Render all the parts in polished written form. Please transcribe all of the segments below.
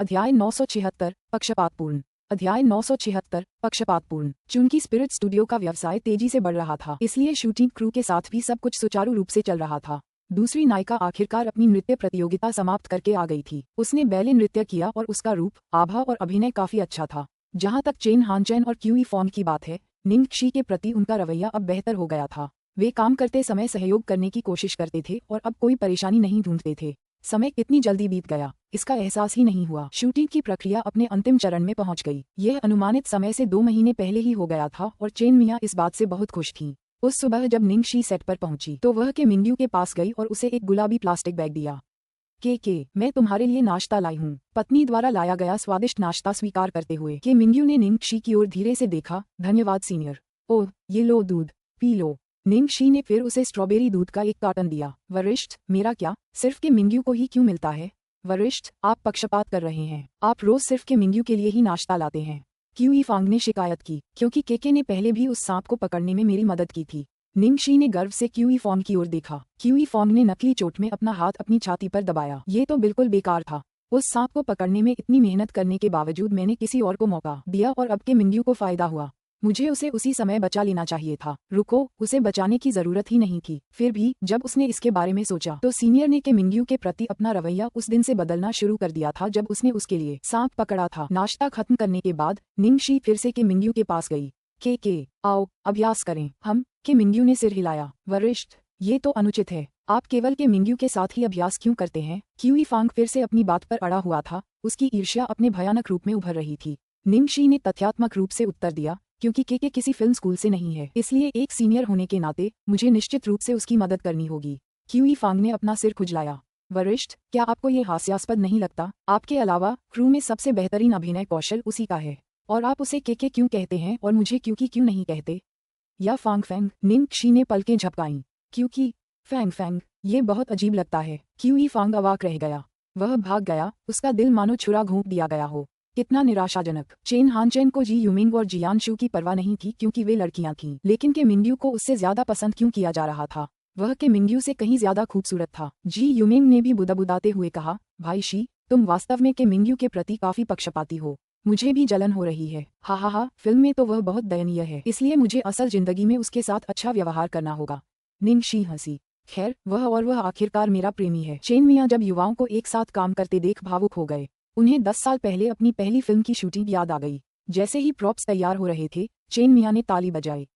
अध्याय 976 पक्षपातपूर्ण। अध्याय 976 पक्षपातपूर्ण। चूंकि स्पिरिट स्टूडियो का व्यवसाय तेजी से बढ़ रहा था, इसलिए शूटिंग क्रू के साथ भी सब कुछ सुचारू रूप से चल रहा था। दूसरी नायिका आखिरकार अपनी नृत्य प्रतियोगिता समाप्त करके आ गई थी। उसने बैले नृत्य किया और उसका रूप, आभा और अभिनय काफी अच्छा था। जहां तक चेन हानचैन और क्यूई फॉन्ग की बात है, निंगक्षी के प्रति उनका रवैया अब बेहतर हो गया था। वे काम करते समय सहयोग करने की कोशिश करते थे और अब कोई परेशानी नहीं ढूंढते थे। समय कितनी जल्दी बीत गया, इसका एहसास ही नहीं हुआ। शूटिंग की प्रक्रिया अपने अंतिम चरण में पहुंच गई। यह अनुमानित समय से 2 महीने पहले ही हो गया था और चेन मियां इस बात से बहुत खुश थीं। उस सुबह जब निंगक्षी सेट पर पहुंची तो वह के मिंग्यू के पास गई और उसे एक गुलाबी प्लास्टिक बैग दिया। के मैं तुम्हारे लिए नाश्ता लाई हूँ। पत्नी द्वारा लाया गया स्वादिष्ट नाश्ता स्वीकार करते हुए के मिंग्यू ने निंगक्षी की ओर धीरे से देखा। धन्यवाद सीनियर। ओह, ये लो दूध, पी लो। निंगक्षी ने फिर उसे स्ट्रॉबेरी दूध का एक कार्टन दिया। वरिष्ठ, मेरा क्या, सिर्फ के मिंग्यू को ही क्यों मिलता है? वरिष्ठ, आप पक्षपात कर रहे हैं। आप रोज सिर्फ के मिंग्यू के लिए ही नाश्ता लाते हैं। क्यूई फॉन्ग ने शिकायत की, क्योंकि केके ने पहले भी उस सांप को पकड़ने में मेरी मदद की थी। निंगक्षी ने गर्व से क्यूई फॉन्ग की ओर देखा। क्यूई फॉन्ग ने नकली चोट में अपना हाथ अपनी छाती पर दबाया। ये तो बिल्कुल बेकार था। उस सांप को पकड़ने में इतनी मेहनत करने के बावजूद मैंने किसी और को मौका दिया और अब के मिंग्यू को फायदा हुआ। मुझे उसे उसी समय बचा लेना चाहिए था। रुको, उसे बचाने की जरूरत ही नहीं थी। फिर भी जब उसने इसके बारे में सोचा तो सीनियर ने के मिंग्यू के प्रति अपना रवैया उस दिन से बदलना शुरू कर दिया था जब उसने उसके लिए सांप पकड़ा था। नाश्ता खत्म करने के बाद निंगक्षी फिर से के मिंग्यू के पास गई। के आओ अभ्यास करें हम। के मिंग्यू ने सिर हिलाया। वरिष्ठ, ये तो अनुचित है। आप केवल के मिंग्यू के साथ ही अभ्यास क्यों करते हैं? क्यूई फॉन्ग फिर से अपनी बात पर अड़ा हुआ था। उसकी ईर्ष्या अपने भयानक रूप में उभर रही थी। निंगक्षी ने तथ्यात्मक रूप से उत्तर दिया, क्योंकि के किसी फिल्म स्कूल से नहीं है, इसलिए एक सीनियर होने के नाते मुझे निश्चित रूप से उसकी मदद करनी होगी। क्यूई फॉन्ग ने अपना सिर खुजलाया। वरिष्ठ, क्या आपको ये हास्यास्पद नहीं लगता? आपके अलावा क्रू में सबसे बेहतरीन अभिनय कौशल उसी का है, और आप उसे के क्यों कहते हैं और मुझे क्यों नहीं कहते? या फॉन्ग फैंग? निंगक्षी ने पलकें झपकाईं। क्योंकि फैंग, ये बहुत अजीब लगता है। क्यूई फॉन्ग अवाक रह गया। वह भाग गया, उसका दिल मानो छुरा घोंप दिया गया हो। कितना निराशाजनक। चेन हानचैन को जी यूमिंग और जियानशू की परवाह नहीं थी क्योंकि वे लड़कियां थीं, लेकिन के मिंग्यू को उससे ज्यादा पसंद क्यों किया जा रहा था? वह के मिंग्यू से कहीं ज्यादा खूबसूरत था। जी यूमिंग ने भी बुदाबुदाते हुए कहा, भाई शी, तुम वास्तव में के मिंग्यू के प्रति काफी पक्षपाती हो। मुझे भी जलन हो रही है। हा, फिल्म में तो वह बहुत दयनीय है, इसलिए मुझे असल जिंदगी में उसके साथ अच्छा व्यवहार करना होगा। निंगक्षी हंसी। खैर, वह आखिरकार मेरा प्रेमी है। चेन मियां जब युवाओं को एक साथ काम करते देख भावुक हो गए। उन्हें 10 साल पहले अपनी पहली फिल्म की शूटिंग याद आ गई। जैसे ही प्रॉप्स तैयार हो रहे थे, चेन मियां ने ताली बजाई।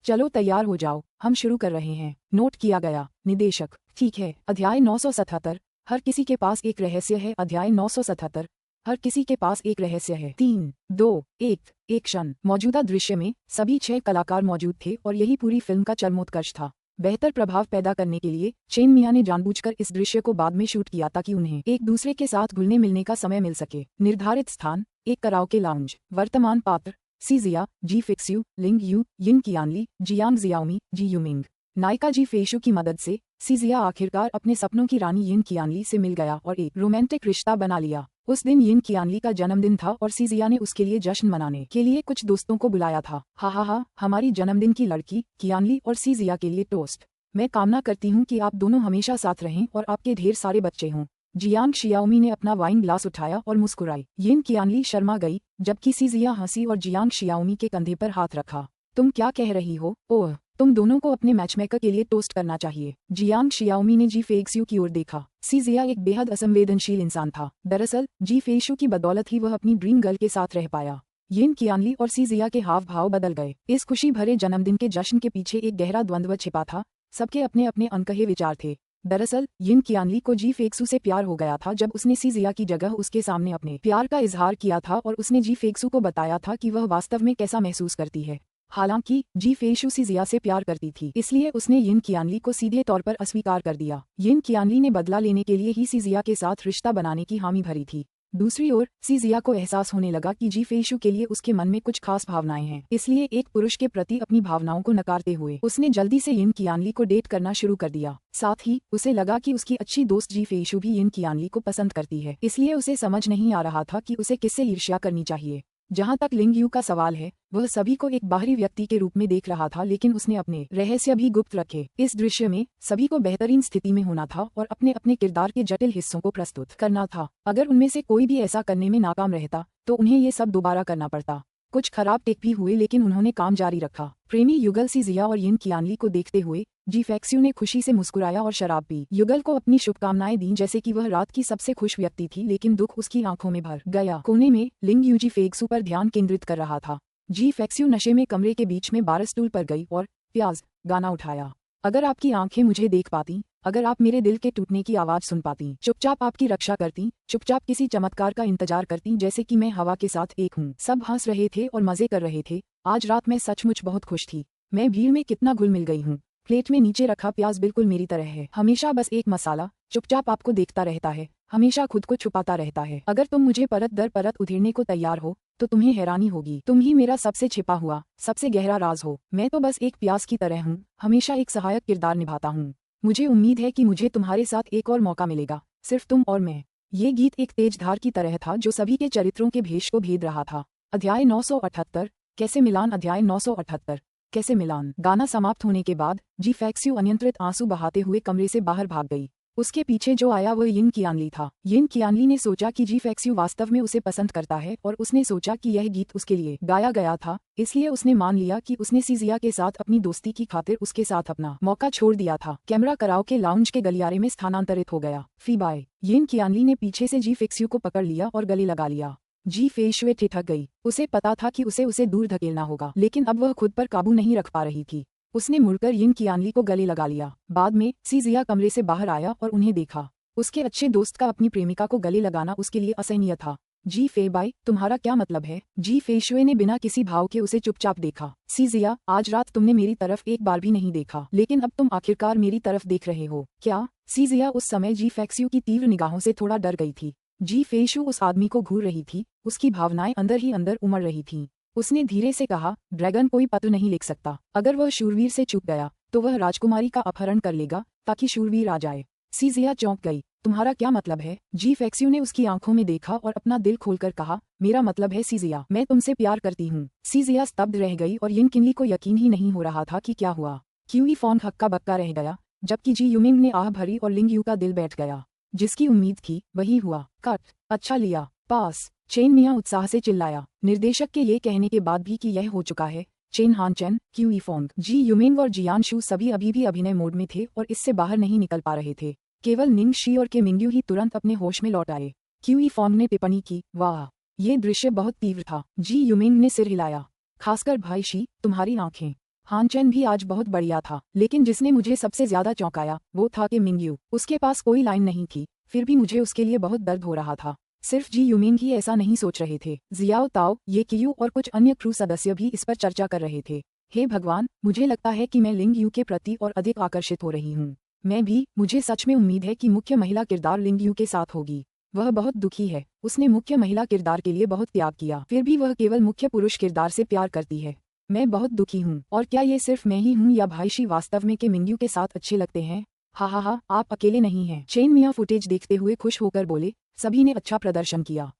चलो तैयार हो जाओ, हम शुरू कर रहे हैं। नोट किया गया। निदेशक, ठीक है। अध्याय 977 हर किसी के पास एक रहस्य है। अध्याय 977 हर किसी के पास एक रहस्य है। 3, 2, 1 एक्शन। मौजूदा दृश्य में सभी 6 कलाकार मौजूद थे और यही पूरी फिल्म का चरमोत्कर्ष था। बेहतर प्रभाव पैदा करने के लिए चेन मियां ने जानबूझकर इस दृश्य को बाद में शूट किया ताकि उन्हें एक दूसरे के साथ घुलने मिलने का समय मिल सके। निर्धारित स्थान, एक कराओके लाउंज। वर्तमान पात्र, सीजिया, जी फिक्स्यू, लिंग यू, यिन कियानली, जियांग जियाओमी, जी यूमिंग। नायिका जी फेशु की मदद से सीजिया आखिरकार अपने सपनों की रानी यिन कियानली से मिल गया और एक रोमांटिक रिश्ता बना लिया। उस दिन यिन कियानली का जन्मदिन था और सीजिया ने उसके लिए जश्न मनाने के लिए कुछ दोस्तों को बुलाया था। हा, हमारी जन्मदिन की लड़की कियानली और सीजिया के लिए टोस्ट। मैं कामना करती हूँ कि आप दोनों हमेशा साथ रहें और आपके ढेर सारे बच्चे हों। जियांग शियाओमी ने अपना वाइन ग्लास उठाया और मुस्कुराई। यिन कियानली शर्मा गई, जबकि सीजिया हंसी और जियांग शियाओमी के कंधे पर हाथ रखा। तुम क्या कह रही हो? ओह, तुम दोनों को अपने मैचमेकर के लिए टोस्ट करना चाहिए। जियांग शियाओमी ने जी फेक्स्यू की ओर देखा। सीजिया एक बेहद असंवेदनशील इंसान था। दरअसल जी फेशु की बदौलत ही वह अपनी ड्रीम गर्ल के साथ रह पाया। यिन कियानली और सीजिया के हाव भाव बदल गए। इस खुशी भरे जन्मदिन के जश्न के पीछे एक गहरा द्वंद्व छिपा था। सबके अपने अपने अनकहे विचार थे। दरअसल यिन कियानली को जी फेक्सू से प्यार हो गया था जब उसने सीजिया की जगह उसके सामने अपने प्यार का इजहार किया था और उसने जी फेक्सू को बताया था कि वह वास्तव में कैसा महसूस करती है। हालांकि जी फेशु सीजिया से प्यार करती थी, इसलिए उसने यिन कियानली को सीधे तौर पर अस्वीकार कर दिया। यिन कियानली ने बदला लेने के लिए ही सीजिया के साथ रिश्ता बनाने की हामी भरी थी। दूसरी ओर सीजिया को एहसास होने लगा कि जी फेशु के लिए उसके मन में कुछ खास भावनाएं हैं, इसलिए एक पुरुष के प्रति अपनी भावनाओं को नकारते हुए उसने जल्दी से यिन कियानली को डेट करना शुरू कर दिया। साथ ही उसे लगा कि उसकी अच्छी दोस्त जी फेशु भी यिन कियानली को पसंद करती है, इसलिए उसे समझ नहीं आ रहा था कि उसे किससे ईर्ष्या करनी चाहिए। जहाँ तक लिंग यू का सवाल है, वह सभी को एक बाहरी व्यक्ति के रूप में देख रहा था, लेकिन उसने अपने रहस्य भी गुप्त रखे। इस दृश्य में सभी को बेहतरीन स्थिति में होना था और अपने अपने किरदार के जटिल हिस्सों को प्रस्तुत करना था। अगर उनमें से कोई भी ऐसा करने में नाकाम रहता तो उन्हें ये सब दोबारा करना पड़ता। कुछ खराब टेक भी हुए, लेकिन उन्होंने काम जारी रखा। प्रेमी युगल सी जिया और यिन qianli को देखते हुए जी फैक्स्यू ने खुशी से मुस्कुराया और शराब पी। युगल को अपनी शुभकामनाएं दी, जैसे कि वह रात की सबसे खुश व्यक्ति थी, लेकिन दुख उसकी आंखों में भर गया। कोने में लिंग यू जी फैक्स्यू पर ध्यान केंद्रित कर रहा था। जी फैक्स्यू नशे में कमरे के बीच में बार स्टूल पर गई और प्याज गाना उठाया। अगर आपकी आंखें मुझे देख पाती, अगर आप मेरे दिल के टूटने की आवाज सुन पाती, चुपचाप आपकी रक्षा करती, चुपचाप किसी चमत्कार का इंतजार करती, जैसे कि मैं हवा के साथ एक हूँ। सब हंस रहे थे और मजे कर रहे थे। आज रात मैं सचमुच बहुत खुश थी। मैं भीड़ में कितना घुल मिल गई हूँ। प्लेट में नीचे रखा प्याज बिल्कुल मेरी तरह है, हमेशा बस एक मसाला, चुपचाप आपको देखता रहता है, हमेशा खुद को छुपाता रहता है। अगर तुम मुझे परत दर परत उधेड़ने को तैयार हो तो तुम्हें हैरानी होगी। तुम ही मेरा सबसे छिपा हुआ, सबसे गहरा राज हो। मैं तो बस एक प्याज की तरह हूँ, हमेशा एक सहायक किरदार निभाता हूँ। मुझे उम्मीद है कि मुझे तुम्हारे साथ एक और मौका मिलेगा, सिर्फ तुम और मैं। ये गीत एक तेज धार की तरह था जो सभी के चरित्रों के भेष को भेद रहा था। अध्याय 978 कैसे मिलान। अध्याय 978 कैसे मिलान। गाना समाप्त होने के बाद जी फैक्स्यू अनियंत्रित आंसू बहाते हुए कमरे से बाहर भाग गई। उसके पीछे जो आया वह यिन qianli था। यिन qianli ने सोचा कि जी फैक्स्यू वास्तव में उसे पसंद करता है और उसने सोचा कि यह गीत उसके लिए गाया गया था, इसलिए उसने मान लिया कि उसने सी जिया के साथ अपनी दोस्ती की खातिर उसके साथ अपना मौका छोड़ दिया था। कैमरा कराओके लाउंज के गलियारे में स्थानांतरित हो गया। फी बाय। यिन qianli ने पीछे से जी फैक्स्यू को पकड़ लिया और गले लगा लिया। जी फैक्स्यू ठिठक गई। उसे पता था कि उसे दूर धकेलना होगा, लेकिन अब वह खुद पर काबू नहीं रख पा रही थी। उसने मुड़कर यिन qianli को गले लगा लिया। बाद में सी जिया कमरे से बाहर आया और उन्हें देखा। उसके अच्छे दोस्त का अपनी प्रेमिका को गले लगाना उसके लिए असहनीय था। जी फे बाई, तुम्हारा क्या मतलब है। जी फैक्स्यू ने बिना किसी भाव के उसे चुपचाप देखा। सी जिया, आज रात तुमने मेरी तरफ एक बार भी नहीं देखा, लेकिन अब तुम आखिरकार मेरी तरफ देख रहे हो क्या। सी जिया उस समय जी फैक्स्यू की तीव्र निगाहों से थोड़ा डर गई थी। जी फैक्स्यू उस आदमी को घूर रही थी, उसकी भावनाएं अंदर ही अंदर उमड़ रही थीं। उसने धीरे से कहा, ड्रैगन कोई पत्र नहीं लिख सकता। अगर वह शूरवीर से चूक गया तो वह राजकुमारी का अपहरण कर लेगा ताकि शूरवीर आ जाए। सी जिया चौंक गई। तुम्हारा क्या मतलब है। जी फैक्स्यू ने उसकी आंखों में देखा और अपना दिल खोलकर कहा, मेरा मतलब है सी जिया, मैं तुमसे प्यार करती हूँ। सी जिया स्तब्ध रह गई और यिन qianli को यकीन ही नहीं हो रहा था कि क्या हुआ। क्यूई फॉन्ग हक्का बक्का रह गया, जबकि जी यूमिंग ने आह भरी और लिंग यू का दिल बैठ गया। जिसकी उम्मीद थी वही हुआ। कट। अच्छा लिया। पास। चेन मियाँ उत्साह से चिल्लाया। निर्देशक के ये कहने के बाद भी कि यह हो चुका है, चेन हानचेन, क्यूई फॉन्ग, जी यूमिंग और जियान शू सभी अभी भी अभिनय मोड में थे और इससे बाहर नहीं निकल पा रहे थे। केवल निंग शी और के मिंगयू ही तुरंत अपने होश में लौट आए। क्यूई फॉन्ग ने टिप्पणी की, वाह, ये दृश्य बहुत तीव्र था। जी यूमिंग ने सिर हिलाया। खासकर भाई शी, तुम्हारी आंखें। हानचेन भी आज बहुत बढ़िया था, लेकिन जिसने मुझे सबसे ज्यादा चौंकाया वो था के मिंगयू। उसके पास कोई लाइन नहीं थी, फिर भी मुझे उसके लिए बहुत दर्द हो रहा था। सिर्फ जी यूमिंग ही ऐसा नहीं सोच रहे थे। जियाओ ताओ, ये कियू और कुछ अन्य क्रू सदस्य भी इस पर चर्चा कर रहे थे। हे भगवान, मुझे लगता है कि मैं लिंग यू के प्रति और अधिक आकर्षित हो रही हूँ। मैं भी। मुझे सच में उम्मीद है कि मुख्य महिला किरदार लिंग यू के साथ होगी। वह बहुत दुखी है। उसने मुख्य महिला किरदार के लिए बहुत त्याग किया, फिर भी वह केवल मुख्य पुरुष किरदार से प्यार करती है। मैं बहुत दुखी हूँ। और क्या ये सिर्फ मैं ही हूँ या भाई शी वास्तव में के मिंगयू के साथ अच्छे लगते हैं। हा, आप अकेले नहीं हैं। चेन मियाँ फुटेज देखते हुए खुश होकर बोले, सभी ने अच्छा प्रदर्शन किया।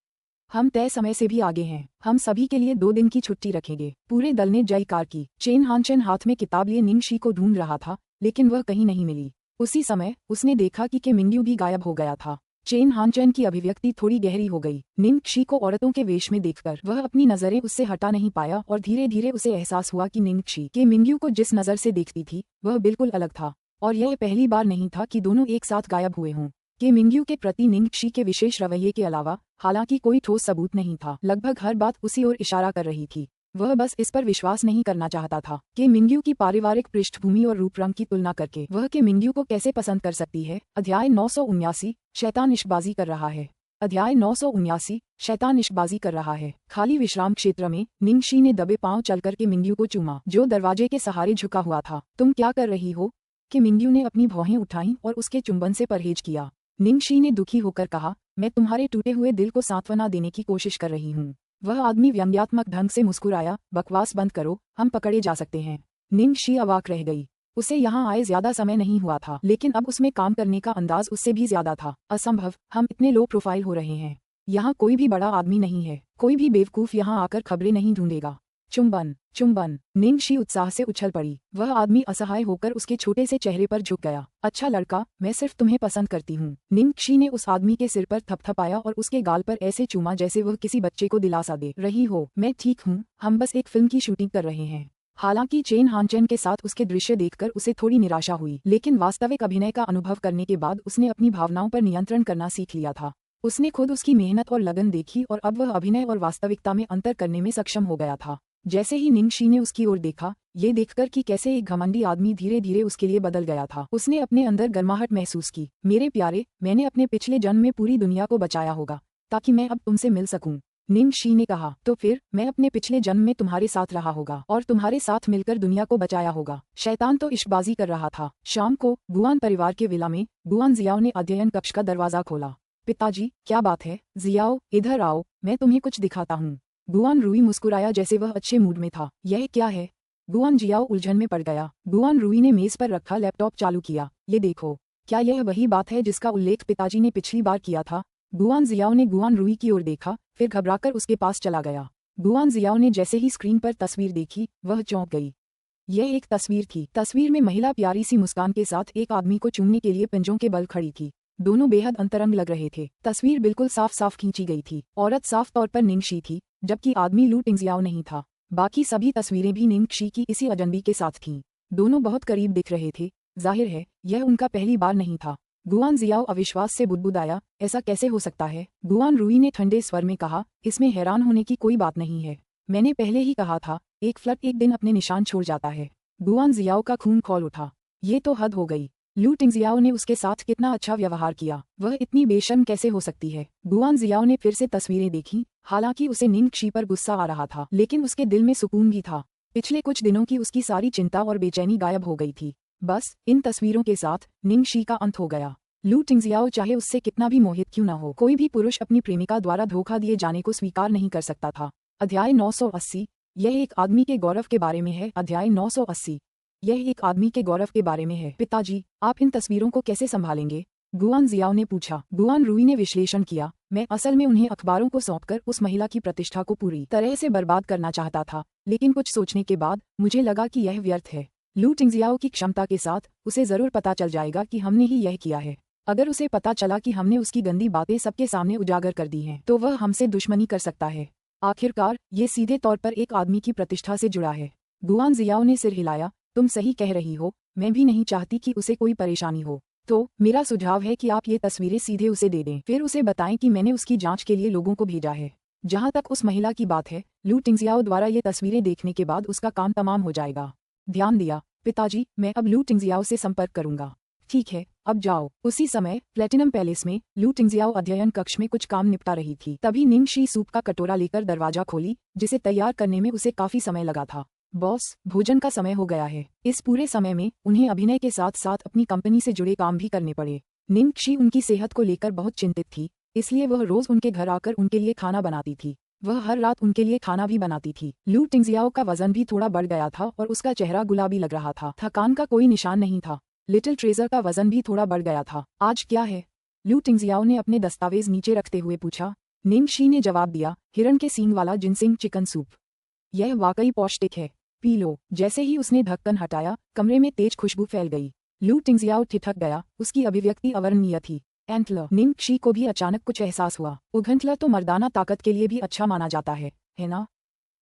हम तय समय से भी आगे हैं। हम सभी के लिए 2 दिन की छुट्टी रखेंगे। पूरे दल ने जयकार की। चेन हानचेन हाथ में किताब लिए निंग शी को ढूंढ रहा था, लेकिन वह कहीं नहीं मिली। उसी समय उसने देखा कि के मिंगयू भी गायब हो गया था। चेन हानचेन की अभिव्यक्ति थोड़ी गहरी हो गई। निंग शी को औरतों के वेश में देखकर वह अपनी नजरें उससे हटा नहीं पाया और धीरे धीरे उसे एहसास हुआ कि निंग शी के मिंगयू को जिस नजर से देखती थी वह बिल्कुल अलग था। और यह पहली बार नहीं था कि दोनों एक साथ गायब हुए हों। के मिंगयू के प्रति निंग शी के विशेष रवैये के अलावा हालांकि कोई ठोस सबूत नहीं था। लगभग हर बात उसी ओर इशारा कर रही थी। वह बस इस पर विश्वास नहीं करना चाहता था कि मिंगयू की पारिवारिक पृष्ठभूमि और रूप रंग की तुलना करके वह के मिंगयू को कैसे पसंद कर सकती है। अध्याय 979 शैतान इश्कबाजी कर रहा है। अध्याय 979 शैतान इश्कबाजी कर रहा है। खाली विश्राम क्षेत्र में निंग शी ने दबे पांव चलकर के मिंगयू को चूमा, जो दरवाजे के सहारे झुका हुआ था। तुम क्या कर रही हो। कि मिंगयू ने अपनी भौहें उठाईं और उसके चुंबन से परहेज किया। निंग शी ने दुखी होकर कहा, मैं तुम्हारे टूटे हुए दिल को सांत्वना देने की कोशिश कर रही हूँ। वह आदमी व्यंग्यात्मक ढंग से मुस्कुराया, बकवास बंद करो, हम पकड़े जा सकते हैं। निंग शी अवाक रह गई। उसे यहाँ आए ज्यादा समय नहीं हुआ था, लेकिन अब उसमें काम करने का अंदाज उससे भी ज्यादा था। असंभव, हम इतने लो प्रोफाइल हो रहे हैं। यहाँ कोई भी बड़ा आदमी नहीं है। कोई भी बेवकूफ यहाँ आकर खबरें नहीं ढूंढेगा। चुंबन चुंबन। निंगशी उत्साह से उछल पड़ी। वह आदमी असहाय होकर उसके छोटे से चेहरे पर झुक गया। अच्छा लड़का, मैं सिर्फ तुम्हें पसंद करती हूँ। निंगशी ने उस आदमी के सिर पर थपथपाया और उसके गाल पर ऐसे चूमा जैसे वह किसी बच्चे को दिलासा दे रही हो। मैं ठीक हूँ, हम बस एक फिल्म की शूटिंग कर रहे हैं। हालांकि चेन हानचेन के साथ उसके दृश्य देखकर उसे थोड़ी निराशा हुई, लेकिन वास्तविक अभिनय का अनुभव करने के बाद उसने अपनी भावनाओं पर नियंत्रण करना सीख लिया था। उसने खुद उसकी मेहनत और लगन देखी और अब वह अभिनय और वास्तविकता में अंतर करने में सक्षम हो गया था। जैसे ही निंगशी ने उसकी ओर देखा, ये देखकर कि कैसे एक घमंडी आदमी धीरे धीरे उसके लिए बदल गया था, उसने अपने अंदर गर्माहट महसूस की। मेरे प्यारे, मैंने अपने पिछले जन्म में पूरी दुनिया को बचाया होगा ताकि मैं अब तुमसे मिल सकूं। निंगशी ने कहा, तो फिर मैं अपने पिछले जन्म में तुम्हारे साथ रहा होगा और तुम्हारे साथ मिलकर दुनिया को बचाया होगा। शैतान तो इश्कबाजी कर रहा था। शाम को गुआन परिवार के विला में गुआन जियाओ ने अध्ययन कक्ष का दरवाजा खोला। पिताजी, क्या बात है? जियाओ, इधर आओ, मैं तुम्हें कुछ दिखाता हूँ। गुआन रूई मुस्कुराया जैसे वह अच्छे मूड में था। यह क्या है? गुआन जियाओ उलझन में पड़ गया। गुआन रूई ने मेज पर रखा लैपटॉप चालू किया। ये देखो। क्या यह वही बात है जिसका उल्लेख पिताजी ने पिछली बार किया था? गुआन जियाओ ने गुआन रूई की ओर देखा, फिर घबराकर उसके पास चला गया। गुआन जियाओ ने जैसे ही स्क्रीन पर तस्वीर देखी, वह चौंक गई। यह एक तस्वीर थी। तस्वीर में महिला प्यारी सी मुस्कान के साथ एक आदमी को चूमने के लिए पंजों के बल खड़ी थी। दोनों बेहद अंतरंग लग रहे थे। तस्वीर बिल्कुल साफ साफ खींची गई थी। औरत साफ तौर पर निंगशी थी, जबकि आदमी लू टिंगजियाओ नहीं था। बाकी सभी तस्वीरें भी निंगशी की इसी अजनबी के साथ थीं। दोनों बहुत करीब दिख रहे थे। जाहिर है, यह उनका पहली बार नहीं था। गुआन जियाओ अविश्वास से बुदबुदाया, ऐसा कैसे हो सकता है? गुआन रूई ने ठंडे स्वर में कहा, इसमें हैरान होने की कोई बात नहीं है। मैंने पहले ही कहा था, एक फ्लर्ट एक दिन अपने निशान छोड़ जाता है। गुआन जियाओ का खून खौल उठा। ये तो हद हो गई। लू टिंगजियाओ ने उसके साथ कितना अच्छा व्यवहार किया। वह इतनी बेशर्म कैसे हो सकती है? गुआन जियाओ ने फिर से तस्वीरें देखी। हालांकि उसे निंगशी पर गुस्सा आ रहा था, लेकिन उसके दिल में सुकून भी था। पिछले कुछ दिनों की उसकी सारी चिंता और बेचैनी गायब हो गई थी। बस इन तस्वीरों के साथ निंगशी का अंत हो गया। लू टिंगजियाओ चाहे उससे कितना भी मोहित क्यों न हो, कोई भी पुरुष अपनी प्रेमिका द्वारा धोखा दिए जाने को स्वीकार नहीं कर सकता था। अध्याय 980। यह एक आदमी के गौरव के बारे में है। अध्याय 980। यह एक आदमी के गौरव के बारे में है। पिताजी, आप इन तस्वीरों को कैसे संभालेंगे? गुआन जियाओ ने पूछा। गुआन रूई ने विश्लेषण किया, मैं असल में उन्हें अखबारों को सौंपकर उस महिला की प्रतिष्ठा को पूरी तरह से बर्बाद करना चाहता था, लेकिन कुछ सोचने के बाद मुझे लगा कि यह व्यर्थ है। लू टिंगजियाओ की क्षमता के साथ उसे जरूर पता चल जाएगा कि हमने ही यह किया है। अगर उसे पता चला कि हमने उसकी गंदी बातें सबके सामने उजागर कर दी हैं, तो वह हमसे दुश्मनी कर सकता है। आखिरकार ये सीधे तौर पर एक आदमी की प्रतिष्ठा से जुड़ा है। गुआन जियाओ ने सिर हिलाया। तुम सही कह रही हो, मैं भी नहीं चाहती कि उसे कोई परेशानी हो। तो मेरा सुझाव है कि आप ये तस्वीरें सीधे उसे दे दें, फिर उसे बताएं कि मैंने उसकी जांच के लिए लोगों को भेजा है। जहां तक उस महिला की बात है, लू टिंगजियाओ द्वारा ये तस्वीरें देखने के बाद उसका काम तमाम हो जाएगा। ध्यान दिया पिताजी, मैं अब लू टिंगजियाओ से संपर्क करूंगा। ठीक है, अब जाओ। उसी समय प्लेटिनम पैलेस में लू टिंगजियाओ अध्ययन कक्ष में कुछ काम निपटा रही थी। तभी निंगशी सूप का कटोरा लेकर दरवाजा खोली, जिसे तैयार करने में उसे काफी समय लगा था। बॉस, भोजन का समय हो गया है। इस पूरे समय में उन्हें अभिनय के साथ साथ अपनी कंपनी से जुड़े काम भी करने पड़े। निंगशी उनकी सेहत को लेकर बहुत चिंतित थी, इसलिए वह रोज उनके घर आकर उनके लिए खाना बनाती थी। वह हर रात उनके लिए खाना भी बनाती थी। लू टिंगजियाओ का वजन भी थोड़ा बढ़ गया था और उसका चेहरा गुलाबी लग रहा था। थकान का कोई निशान नहीं था। लिटिल ट्रेजर का वजन भी थोड़ा बढ़ गया था। आज क्या है? लू टिंगजियाओ ने अपने दस्तावेज नीचे रखते हुए पूछा। निंगशी ने जवाब दिया, हिरण के सींग वाला जिनसिंग चिकन सूप। यह वाकई पौष्टिक है, पी लो। जैसे ही उसने ढक्कन हटाया, कमरे में तेज खुशबू फैल गई। लू टिंगजियाओ ठिठक गया, उसकी अभिव्यक्ति अवर्णनीय थी। एंटलर। निंगशी को भी अचानक कुछ एहसास हुआ। उघंटलर तो मर्दाना ताकत के लिए भी अच्छा माना जाता है ना?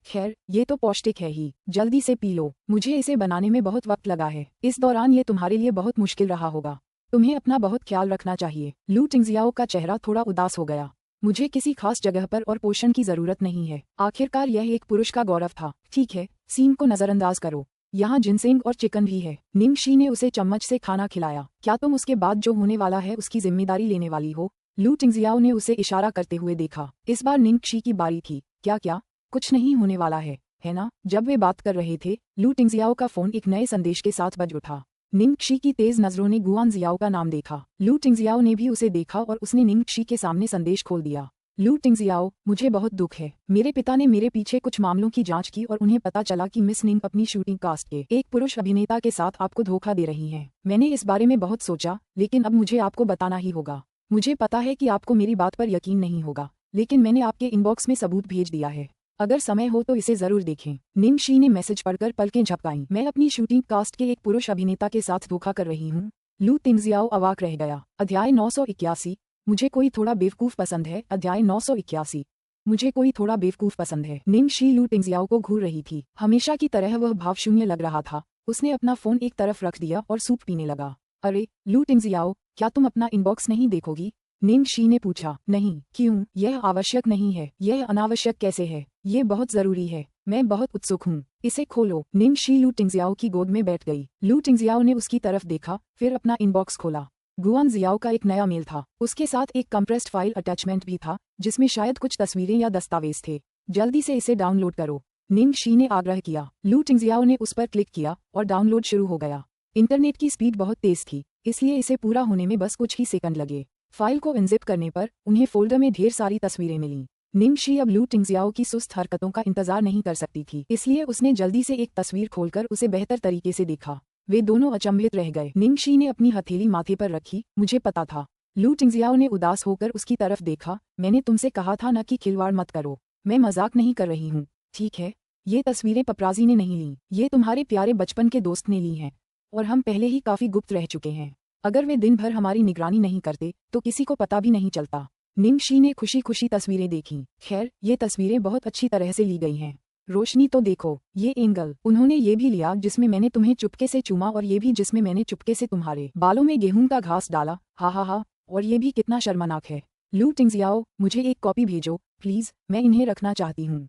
खैर, ये तो पौष्टिक है ही, जल्दी से पी लो। मुझे इसे बनाने में बहुत वक्त लगा है। इस दौरान ये तुम्हारे लिए बहुत मुश्किल रहा होगा। तुम्हें अपना बहुत ख्याल रखना चाहिए। लू टिंगजियाओ का चेहरा थोड़ा उदास हो गया। मुझे किसी खास जगह पर और पोषण की जरूरत नहीं है। आखिरकार यह एक पुरुष का गौरव था। ठीक है, सीन को नजरअंदाज करो। यहाँ जिनसेंग और चिकन भी है। निंगशी ने उसे चम्मच से खाना खिलाया। क्या तुम उसके बाद जो होने वाला है उसकी जिम्मेदारी लेने वाली हो? लू टिंगजियाओ ने उसे इशारा करते हुए देखा। इस बार निंगशी की बारी थी। क्या कुछ नहीं होने वाला है ना? जब वे बात कर रहे थे, लू टिंगजियाओ का फोन एक नए संदेश के साथ बज उठा। निंगशी की तेज नजरों ने गुआन जियाओ का नाम देखा। लू टिंगजियाओ ने भी उसे देखा और उसने निंगशी के सामने संदेश खोल दिया। लू टिंगजियाओ, मुझे बहुत दुख है। मेरे पिता ने मेरे पीछे कुछ मामलों की जांच की और उन्हें पता चला कि मिस निंग अपनी शूटिंग कास्ट के एक पुरुष अभिनेता के साथ आपको धोखा दे रही हैं। मैंने इस बारे में बहुत सोचा, लेकिन अब मुझे आपको बताना ही होगा। मुझे पता है कि आपको मेरी बात पर यकीन नहीं होगा, लेकिन मैंने आपके इनबॉक्स में सबूत भेज दिया है। अगर समय हो तो इसे जरूर देखें। निंगशी ने मैसेज पढ़कर पलकें झपकाईं। मैं अपनी शूटिंग कास्ट के एक पुरुष अभिनेता के साथ धोखा कर रही हूँ। लू टिंगजियाओ अवाक रह गया। अध्याय 981। मुझे कोई थोड़ा बेवकूफ पसंद है। अध्याय 981। मुझे कोई थोड़ा बेवकूफ पसंद है। निंगशी लू टिंगजियाओ को घूर रही थी। हमेशा की तरह वह भावशून्य लग रहा था। उसने अपना फोन एक तरफ रख दिया और सूप पीने लगा। अरे लू टिंगजियाओ, क्या तुम अपना इनबॉक्स नहीं देखोगी? निंगशी ने पूछा। नहीं। क्यों? यह आवश्यक नहीं है। यह अनावश्यक कैसे है? ये बहुत जरूरी है। मैं बहुत उत्सुक हूँ। इसे खोलो। निंगशी लू टिंगजियाओ की गोद में बैठ गई। लू टिंगजियाओ ने उसकी तरफ देखा, फिर अपना इनबॉक्स खोला। गुआन जियाओ का एक नया मेल था। उसके साथ एक कंप्रेस्ड फाइल अटैचमेंट भी था, जिसमें शायद कुछ तस्वीरें या दस्तावेज थे। जल्दी से इसे डाउनलोड करो, निंगशी ने आग्रह किया। लू टिंगजियाओ ने उस पर क्लिक किया और डाउनलोड शुरू हो गया। इंटरनेट की स्पीड बहुत तेज थी, इसलिए इसे पूरा होने में बस कुछ ही सेकंड लगे। फाइल को अनजिप करने पर उन्हें फोल्डर में ढेर सारी तस्वीरें मिलीं। निंगशी अब लू टिंगजियाओ की सुस्त हरकतों का इंतजार नहीं कर सकती थी, इसलिए उसने जल्दी से एक तस्वीर खोलकर उसे बेहतर तरीके से देखा। वे दोनों अचंभित रह गए। निंगशी ने अपनी हथेली माथे पर रखी। मुझे पता था। लू टिंगजियाओ ने उदास होकर उसकी तरफ देखा। मैंने तुमसे कहा था न कि खिलवाड़ मत करो। मैं मजाक नहीं कर रही हूँ, ठीक है? ये तस्वीरें पपराजी ने नहीं लीं, ये तुम्हारे प्यारे बचपन के दोस्त ने ली हैं, और हम पहले ही काफी गुप्त रह चुके हैं। अगर वे दिन भर हमारी निगरानी नहीं करते तो किसी को पता भी नहीं चलता। निंगशी ने खुशी खुशी तस्वीरें देखीं। खैर, ये तस्वीरें बहुत अच्छी तरह से ली गई हैं। रोशनी तो देखो, ये एंगल। उन्होंने ये भी लिया जिसमें मैंने तुम्हें चुपके से चूमा, और ये भी जिसमें मैंने चुपके से तुम्हारे बालों में गेहूं का घास डाला। हा हा हा। और ये भी कितना शर्मनाक है। लू टिंगजियाओ, मुझे एक कॉपी भेजो प्लीज, मैं इन्हें रखना चाहती हूँ।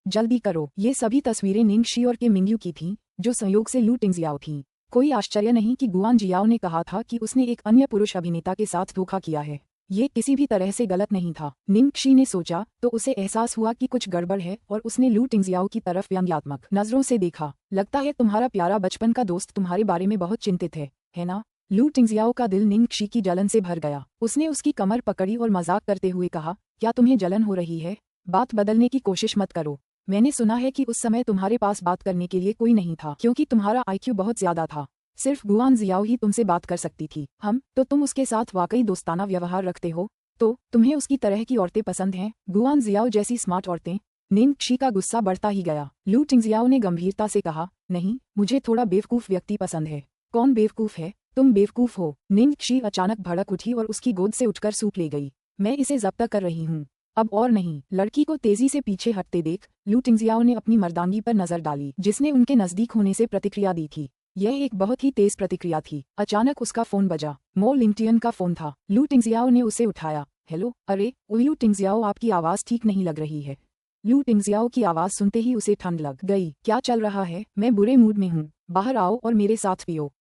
जल्दी करो। ये सभी तस्वीरें निंगशी और के मिंगयू की थीं, जो संयोग से लू टिंगजियाओ थीं। कोई आश्चर्य नहीं कि गुआन जियाओ ने कहा था कि उसने एक अन्य पुरुष अभिनेता के साथ धोखा किया है। ये किसी भी तरह से गलत नहीं था। निंगशी ने सोचा तो उसे एहसास हुआ कि कुछ गड़बड़ है, और उसने लू टिंगजियाओ की तरफ व्यंग्यात्मक नजरों से देखा। लगता है तुम्हारा प्यारा बचपन का दोस्त तुम्हारे बारे में बहुत चिंतित है ना? लू टिंगजियाओ का दिल निंगशी की जलन से भर गया। उसने उसकी कमर पकड़ी और मजाक करते हुए कहा, क्या तुम्हें जलन हो रही है? बात बदलने की कोशिश मत करो। मैंने सुना है कि उस समय तुम्हारे पास बात करने के लिए कोई नहीं था, क्योंकि तुम्हारा आईक्यू बहुत ज्यादा था। सिर्फ गुआन जियाओ ही तुमसे बात कर सकती थी। तो तुम उसके साथ वाकई दोस्ताना व्यवहार रखते हो? तो तुम्हें उसकी तरह की औरतें पसंद हैं, गुआन जियाओ जैसी स्मार्ट औरतें? निंगशी का गुस्सा बढ़ता ही गया। लू टिंगजियाओ ने गंभीरता से कहा, नहीं, मुझे थोड़ा बेवकूफ व्यक्ति पसंद है। कौन बेवकूफ है? तुम बेवकूफ हो। निंगशी अचानक भड़क उठी और उसकी गोद से उठकर सूप ले गई। मैं इसे जब्त कर रही हूँ, अब और नहीं। लड़की को तेजी से पीछे हटते देख लू टिंगजियाओ ने अपनी मर्दांगी पर नजर डाली, जिसने उनके नजदीक होने से प्रतिक्रिया दी थी। यह एक बहुत ही तेज प्रतिक्रिया थी। अचानक उसका फोन बजा। मो लिंगटियन का फोन था। लू टिंगजियाओ ने उसे उठाया। हेलो। अरे लू टिंगजियाओ, आपकी आवाज ठीक नहीं लग रही है। लू टिंगजियाओ की आवाज सुनते ही उसे ठंड लग गई। क्या चल रहा है? मैं बुरे मूड में हूँ, बाहर आओ और मेरे साथ पियो,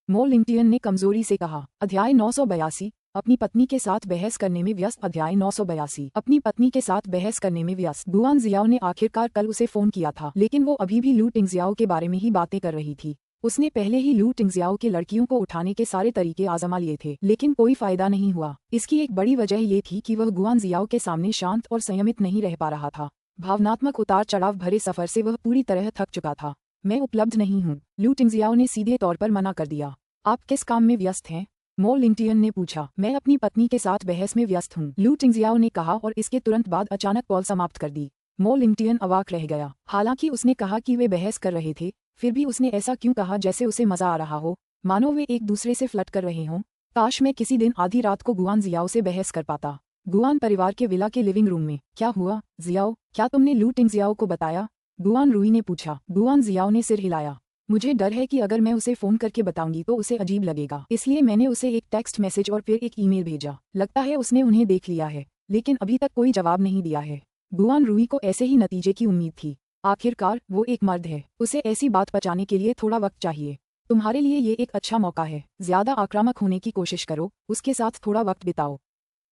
मो लिंगटियन ने कमजोरी से कहा। अध्याय 982। अपनी पत्नी के साथ बहस करने में व्यस्त। अध्याय 982। अपनी पत्नी के साथ बहस करने में व्यस्त। गुआन जियाओ ने आखिरकार कल उसे फोन किया था, लेकिन वो अभी भी लू टिंगजियाओ के बारे में ही बातें कर रही थी। उसने पहले ही लू टिंगजियाओ के लड़कियों को उठाने के सारे तरीके आजमा लिए थे, लेकिन कोई फायदा नहीं हुआ। इसकी एक बड़ी वजह ये थी कि वह गुआन जियाओ के सामने शांत और संयमित नहीं रह पा रहा था। भावनात्मक उतार चढ़ाव भरे सफर से वह पूरी तरह थक चुका था। मैं उपलब्ध नहीं हूँ, लू टिंगजियाओ ने सीधे तौर पर मना कर दिया। आप किस काम में व्यस्त हैं? मो लिंगटियन ने पूछा। मैं अपनी पत्नी के साथ बहस में व्यस्त हूँ, लू टिंगजियाओ ने कहा, और इसके तुरंत बाद अचानक कॉल समाप्त कर दी। मो लिंगटियन अवाक रह गया। हालांकि उसने कहा कि वे बहस कर रहे थे, फिर भी उसने ऐसा क्यों कहा जैसे उसे मजा आ रहा हो, मानो वे एक दूसरे से फ्लर्ट कर रहे हों। काश मैं किसी दिन आधी रात को गुआन जियाओ से बहस कर पाता। गुआन परिवार के विला के लिविंग रूम में। क्या हुआ जियाओ? क्या तुमने लू टिंगजियाओ को बताया? गुआन रूई ने पूछा। गुआन जियाओ ने सिर हिलाया। मुझे डर है कि अगर मैं उसे फोन करके बताऊंगी तो उसे अजीब लगेगा, इसलिए मैंने उसे एक टेक्स्ट मैसेज और फिर एक ईमेल भेजा। लगता है उसने उन्हें देख लिया है, लेकिन अभी तक कोई जवाब नहीं दिया है। गुआन रूई को ऐसे ही नतीजे की उम्मीद थी। आखिरकार वो एक मर्द है, उसे ऐसी बात पचाने के लिए थोड़ा वक्त चाहिए। तुम्हारे लिए ये एक अच्छा मौका है, ज्यादा आक्रामक होने की कोशिश करो, उसके साथ थोड़ा वक्त बिताओ।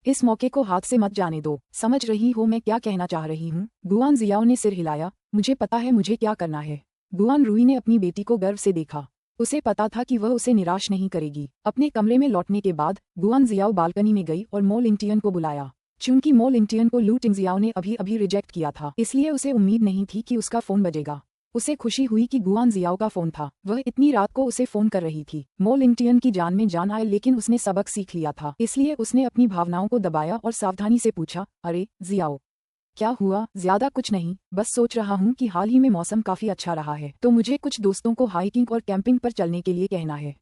इस मौके को हाथ से मत जाने दो। समझ रही हो मैं क्या कहना चाह रही हूँ? गुआन जियाओ ने सिर हिलाया। मुझे पता है मुझे क्या करना है। गुआन रूई ने अपनी बेटी को गर्व से देखा। उसे पता था कि वह उसे निराश नहीं करेगी। अपने कमरे में लौटने के बाद गुआन जियाओ बालकनी में गई और मो लिंगटियन को बुलाया। चूंकि मो लिंगटियन को लू टिंगजियाओ ने अभी अभी रिजेक्ट किया था, इसलिए उसे उम्मीद नहीं थी कि उसका फोन बजेगा। उसे खुशी हुई कि गुआन जियाओ का फोन था। वह इतनी रात को उसे फोन कर रही थी। मो लिंगटियन की जान में जान आए, लेकिन उसने सबक सीख लिया था, इसलिए उसने अपनी भावनाओं को दबाया और सावधानी से पूछा, अरे जियाओ, क्या हुआ? ज्यादा कुछ नहीं, बस सोच रहा हूँ कि हाल ही में मौसम काफी अच्छा रहा है, तो मुझे कुछ दोस्तों को हाइकिंग और कैंपिंग पर चलने के लिए कहना है।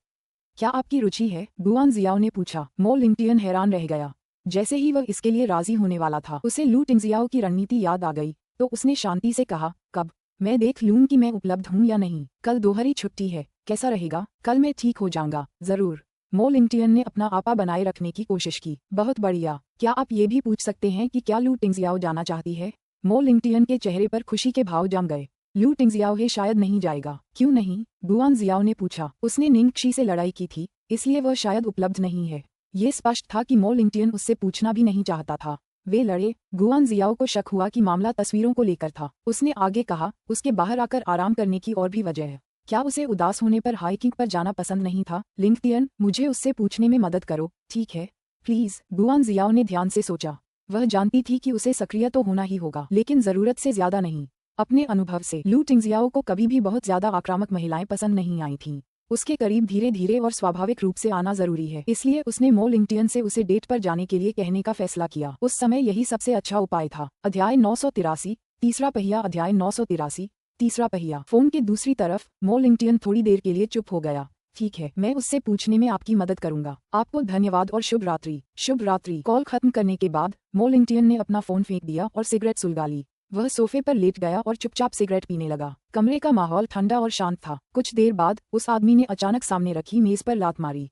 क्या आपकी रुचि है? गुआन जियाओ ने पूछा। मो लिंगटियन हैरान रह गया। जैसे ही वह इसके लिए राजी होने वाला था, उसे लू टिंगजियाओ की रणनीति याद आ गई, तो उसने शांति से कहा, कब? मैं देख लूँ कि मैं उपलब्ध हूँ या नहीं। कल दोहरी छुट्टी है, कैसा रहेगा? कल मैं ठीक हो जाऊंगा, जरूर। मो लिंगटियन ने अपना आपा बनाए रखने की कोशिश की। बहुत बढ़िया। क्या आप ये भी पूछ सकते हैं कि क्या लू टिंगजियाओ जाना चाहती है? मो लिंगटियन के चेहरे पर खुशी के भाव जम गए। लू टिंगजियाओ ये शायद नहीं जाएगा। क्यों नहीं? गुआन जियाओ ने पूछा। उसने निंगक्षी से लड़ाई की थी, इसलिए वह शायद उपलब्ध नहीं है। ये स्पष्ट था कि मो लिंगटियन उससे पूछना भी नहीं चाहता था। वे लड़े। गुआन जियाओ को शक हुआ कि मामला तस्वीरों को लेकर था। उसने आगे कहा, उसके बाहर आकर आराम करने की और भी वजह है। क्या उसे उदास होने पर हाइकिंग पर जाना पसंद नहीं था? लिंगटियन, मुझे उससे पूछने में मदद करो, ठीक है? प्लीज। गुआन जियाओ ने ध्यान से सोचा। वह जानती थी कि उसे सक्रिय तो होना ही होगा, लेकिन जरूरत से ज्यादा नहीं। अपने अनुभव से लू टिंगजियाओ को कभी भी बहुत ज्यादा आक्रामक महिलाएं पसंद नहीं आई थीं। उसके करीब धीरे धीरे और स्वाभाविक रूप से आना जरूरी है, इसलिए उसने मो लिंगटियन से उसे डेट पर जाने के लिए कहने का फैसला किया। उस समय यही सबसे अच्छा उपाय था। अध्याय 983, तीसरा पहिया। अध्याय 983, तीसरा पहिया। फोन के दूसरी तरफ मो लिंगटियन थोड़ी देर के लिए चुप हो गया। ठीक है, मैं उससे पूछने में आपकी मदद करूंगा। आपको धन्यवाद और शुभ रात्रि। शुभ रात्रि। कॉल खत्म करने के बाद मो लिंगटियन ने अपना फोन फेंक दिया और सिगरेट सुलगा ली। वह सोफे पर लेट गया और चुपचाप सिगरेट पीने लगा। कमरे का माहौल ठंडा और शांत था। कुछ देर बाद उस आदमी ने अचानक सामने रखी मेज पर लात मारी।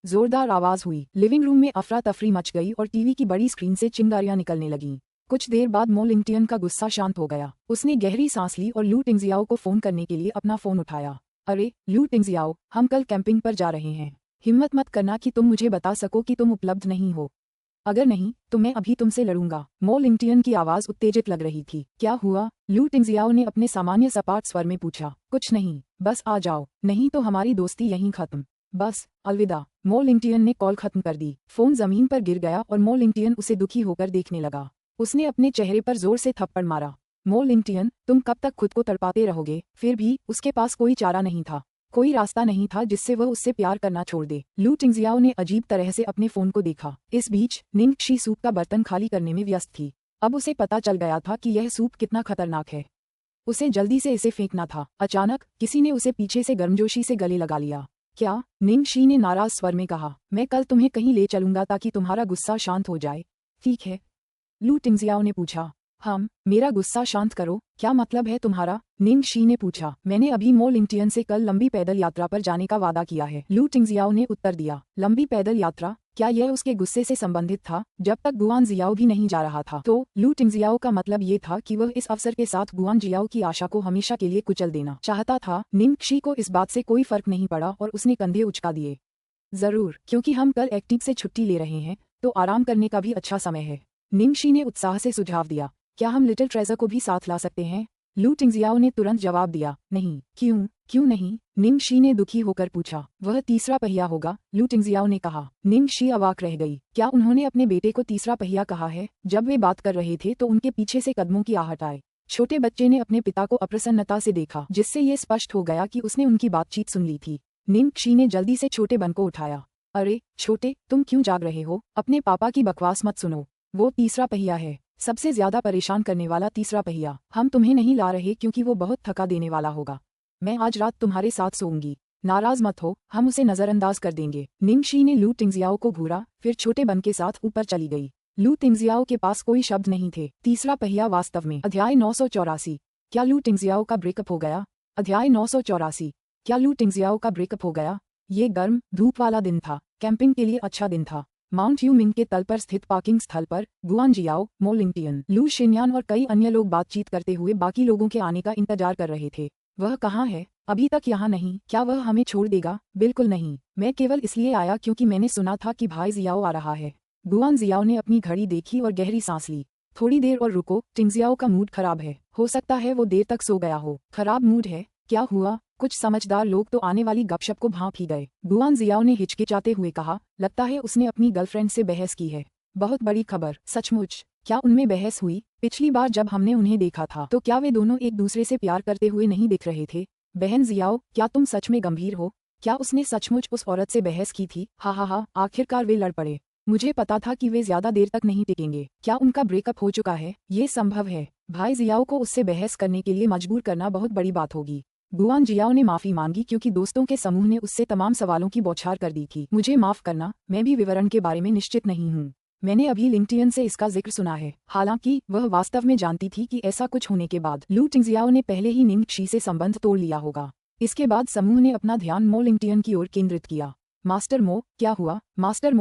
जोरदार आवाज हुई। लिविंग रूम में अफरा तफरी मच गई और टीवी की बड़ी स्क्रीन से चिंगारियां निकलने लगीं। कुछ देर बाद मो लिंगटियन का गुस्सा शांत हो गया। उसने गहरी सांस ली और लू टिंगजियाओ को फोन करने के लिए अपना फोन उठाया। अरे लू टिंगजियाओ, हम कल कैंपिंग पर जा रहे हैं। हिम्मत मत करना कि तुम मुझे बता सको कि तुम उपलब्ध नहीं हो। अगर नहीं तो मैं अभी तुमसे लड़ूंगा। मो लिंगटियन की आवाज उत्तेजित लग रही थी। क्या हुआ? लू टिंगजियाओ ने अपने सामान्य सपाट स्वर में पूछा। कुछ नहीं, बस आ जाओ, नहीं तो हमारी दोस्ती यहीं खत्म। बस, अलविदा। मो लिंगटियन ने कॉल खत्म कर दी। फोन जमीन पर गिर गया और मो लिंगटियन उसे दुखी होकर देखने लगा। उसने अपने चेहरे पर जोर से थप्पड़ मारा। मो लिंगटियन, तुम कब तक खुद को तड़पाते रहोगे? फिर भी उसके पास कोई चारा नहीं था। कोई रास्ता नहीं था जिससे वह उससे प्यार करना छोड़ दे। लू टिंगजियाओ ने अजीब तरह से अपने फोन को देखा। इस बीच निंगक्षी सूप का बर्तन खाली करने में व्यस्त थी। अब उसे पता चल गया था कि यह सूप कितना खतरनाक है। उसे जल्दी से इसे फेंकना था। अचानक किसी ने उसे पीछे से गर्मजोशी से गले लगा लिया। क्या? निंगक्षी ने नाराज स्वर में कहा। मैं कल तुम्हें कहीं ले चलूंगा ताकि तुम्हारा गुस्सा शांत हो जाए। ठीक है? लू टिंगजियाओ ने पूछा। मेरा गुस्सा शांत करो, क्या मतलब है तुम्हारा? निंगक्षी ने पूछा। मैंने अभी मो लिंगटियन से कल लंबी पैदल यात्रा पर जाने का वादा किया है। लू टिंगजियाओ ने उत्तर दिया। लंबी पैदल यात्रा? क्या यह उसके गुस्से से संबंधित था? जब तक गुआन जियाओ भी नहीं जा रहा था, तो लू टिंगजियाओ का मतलब ये था कि वह इस अवसर के साथ गुआन जियाओ की आशा को हमेशा के लिए कुचल देना चाहता था। निंगक्षी को इस बात से कोई फर्क नहीं पड़ा और उसने कंधे उचका दिए। जरूर, क्योंकि हम कल एक्टिंग से छुट्टी ले रहे हैं, तो आराम करने का भी अच्छा समय है। निंगक्षी ने उत्साह से सुझाव दिया। क्या हम लिटिल ट्रेजर को भी साथ ला सकते हैं? लू टिंगजियाओ ने तुरंत जवाब दिया। नहीं। क्यों नहीं? निंगक्षी ने दुखी होकर पूछा। वह तीसरा पहिया होगा, लू टिंगजियाओ ने कहा। निंगक्षी अवाक रह गई। क्या उन्होंने अपने बेटे को तीसरा पहिया कहा है? जब वे बात कर रहे थे तो उनके पीछे से कदमों की आहट आए। छोटे बच्चे ने अपने पिता को अप्रसन्नता से देखा, जिससे ये स्पष्ट हो गया कि उसने उनकी बातचीत सुन ली थी। निंगक्षी ने जल्दी से छोटे बन को उठाया। अरे छोटे, तुम क्यों जाग रहे हो? अपने पापा की बकवास मत सुनो। वो तीसरा पहिया है, सबसे ज्यादा परेशान करने वाला तीसरा पहिया। हम तुम्हें नहीं ला रहे क्योंकि वो बहुत थका देने वाला होगा। मैं आज रात तुम्हारे साथ सोऊंगी। नाराज मत हो, हम उसे नजरअंदाज कर देंगे। निंगक्षी ने लू टिंगजियाओ को घूरा, फिर छोटे बन के साथ ऊपर चली गई। लू टिंगजियाओ के पास कोई शब्द नहीं थे। तीसरा पहिया वास्तव में। अध्याय 984। क्या लू टिंगजियाओ का ब्रेकअप हो गया? अध्याय 984। क्या लू टिंगजियाओ का ब्रेकअप हो गया? ये गर्म धूप वाला दिन था। कैंपिंग के लिए अच्छा दिन था। माउंट यूमिंग के तल पर स्थित पार्किंग स्थल पर गुआन जियाओ, मो लिंगटियन, लू शिन्यान और कई अन्य लोग बातचीत करते हुए बाकी लोगों के आने का इंतजार कर रहे थे। वह कहाँ है? अभी तक यहाँ नहीं। क्या वह हमें छोड़ देगा? बिल्कुल नहीं। मैं केवल इसलिए आया क्योंकि मैंने सुना था कि भाई जियाओ आ रहा है। गुआन जियाओ ने अपनी घड़ी देखी और गहरी सांस ली। थोड़ी देर और रुको, टिंगजियाओ का मूड खराब है। हो सकता है वो देर तक सो गया हो। खराब मूड है? क्या हुआ? कुछ समझदार लोग तो आने वाली गपशप को भांप ही गए। गुआन जियाओ ने हिचकिचाते हुए कहा। लगता है उसने अपनी गर्लफ्रेंड से बहस की है। बहुत बड़ी खबर, सचमुच। क्या उनमें बहस हुई? पिछली बार जब हमने उन्हें देखा था तो क्या वे दोनों एक दूसरे से प्यार करते हुए नहीं दिख रहे थे? बहन जियाओ, क्या तुम सच में गंभीर हो? क्या उसने सचमुच उस औरत से बहस की थी? हा, आखिरकार वे लड़ पड़े। मुझे पता था कि वे ज्यादा देर तक नहीं टिकेंगे। क्या उनका ब्रेकअप हो चुका है? ये संभव है। भाई जियाओ को उससे बहस करने के लिए मजबूर करना बहुत बड़ी बात होगी। गुआन जियाओ ने माफी मांगी क्योंकि दोस्तों के समूह ने उससे तमाम सवालों की बौछार कर दी थी। मुझे माफ करना, मैं भी विवरण के बारे में निश्चित नहीं हूँ। मैंने अभी लिंक्डइन से इसका जिक्र सुना है। हालांकि वह वास्तव में जानती थी कि ऐसा कुछ होने के बाद लू टिंगजियाओ ने पहले ही निंग शी से संबंध तोड़ लिया होगा। इसके बाद समूह ने अपना ध्यान मो लिंक्डइन की ओर केंद्रित किया। मास्टर मो, क्या हुआ? मास्टर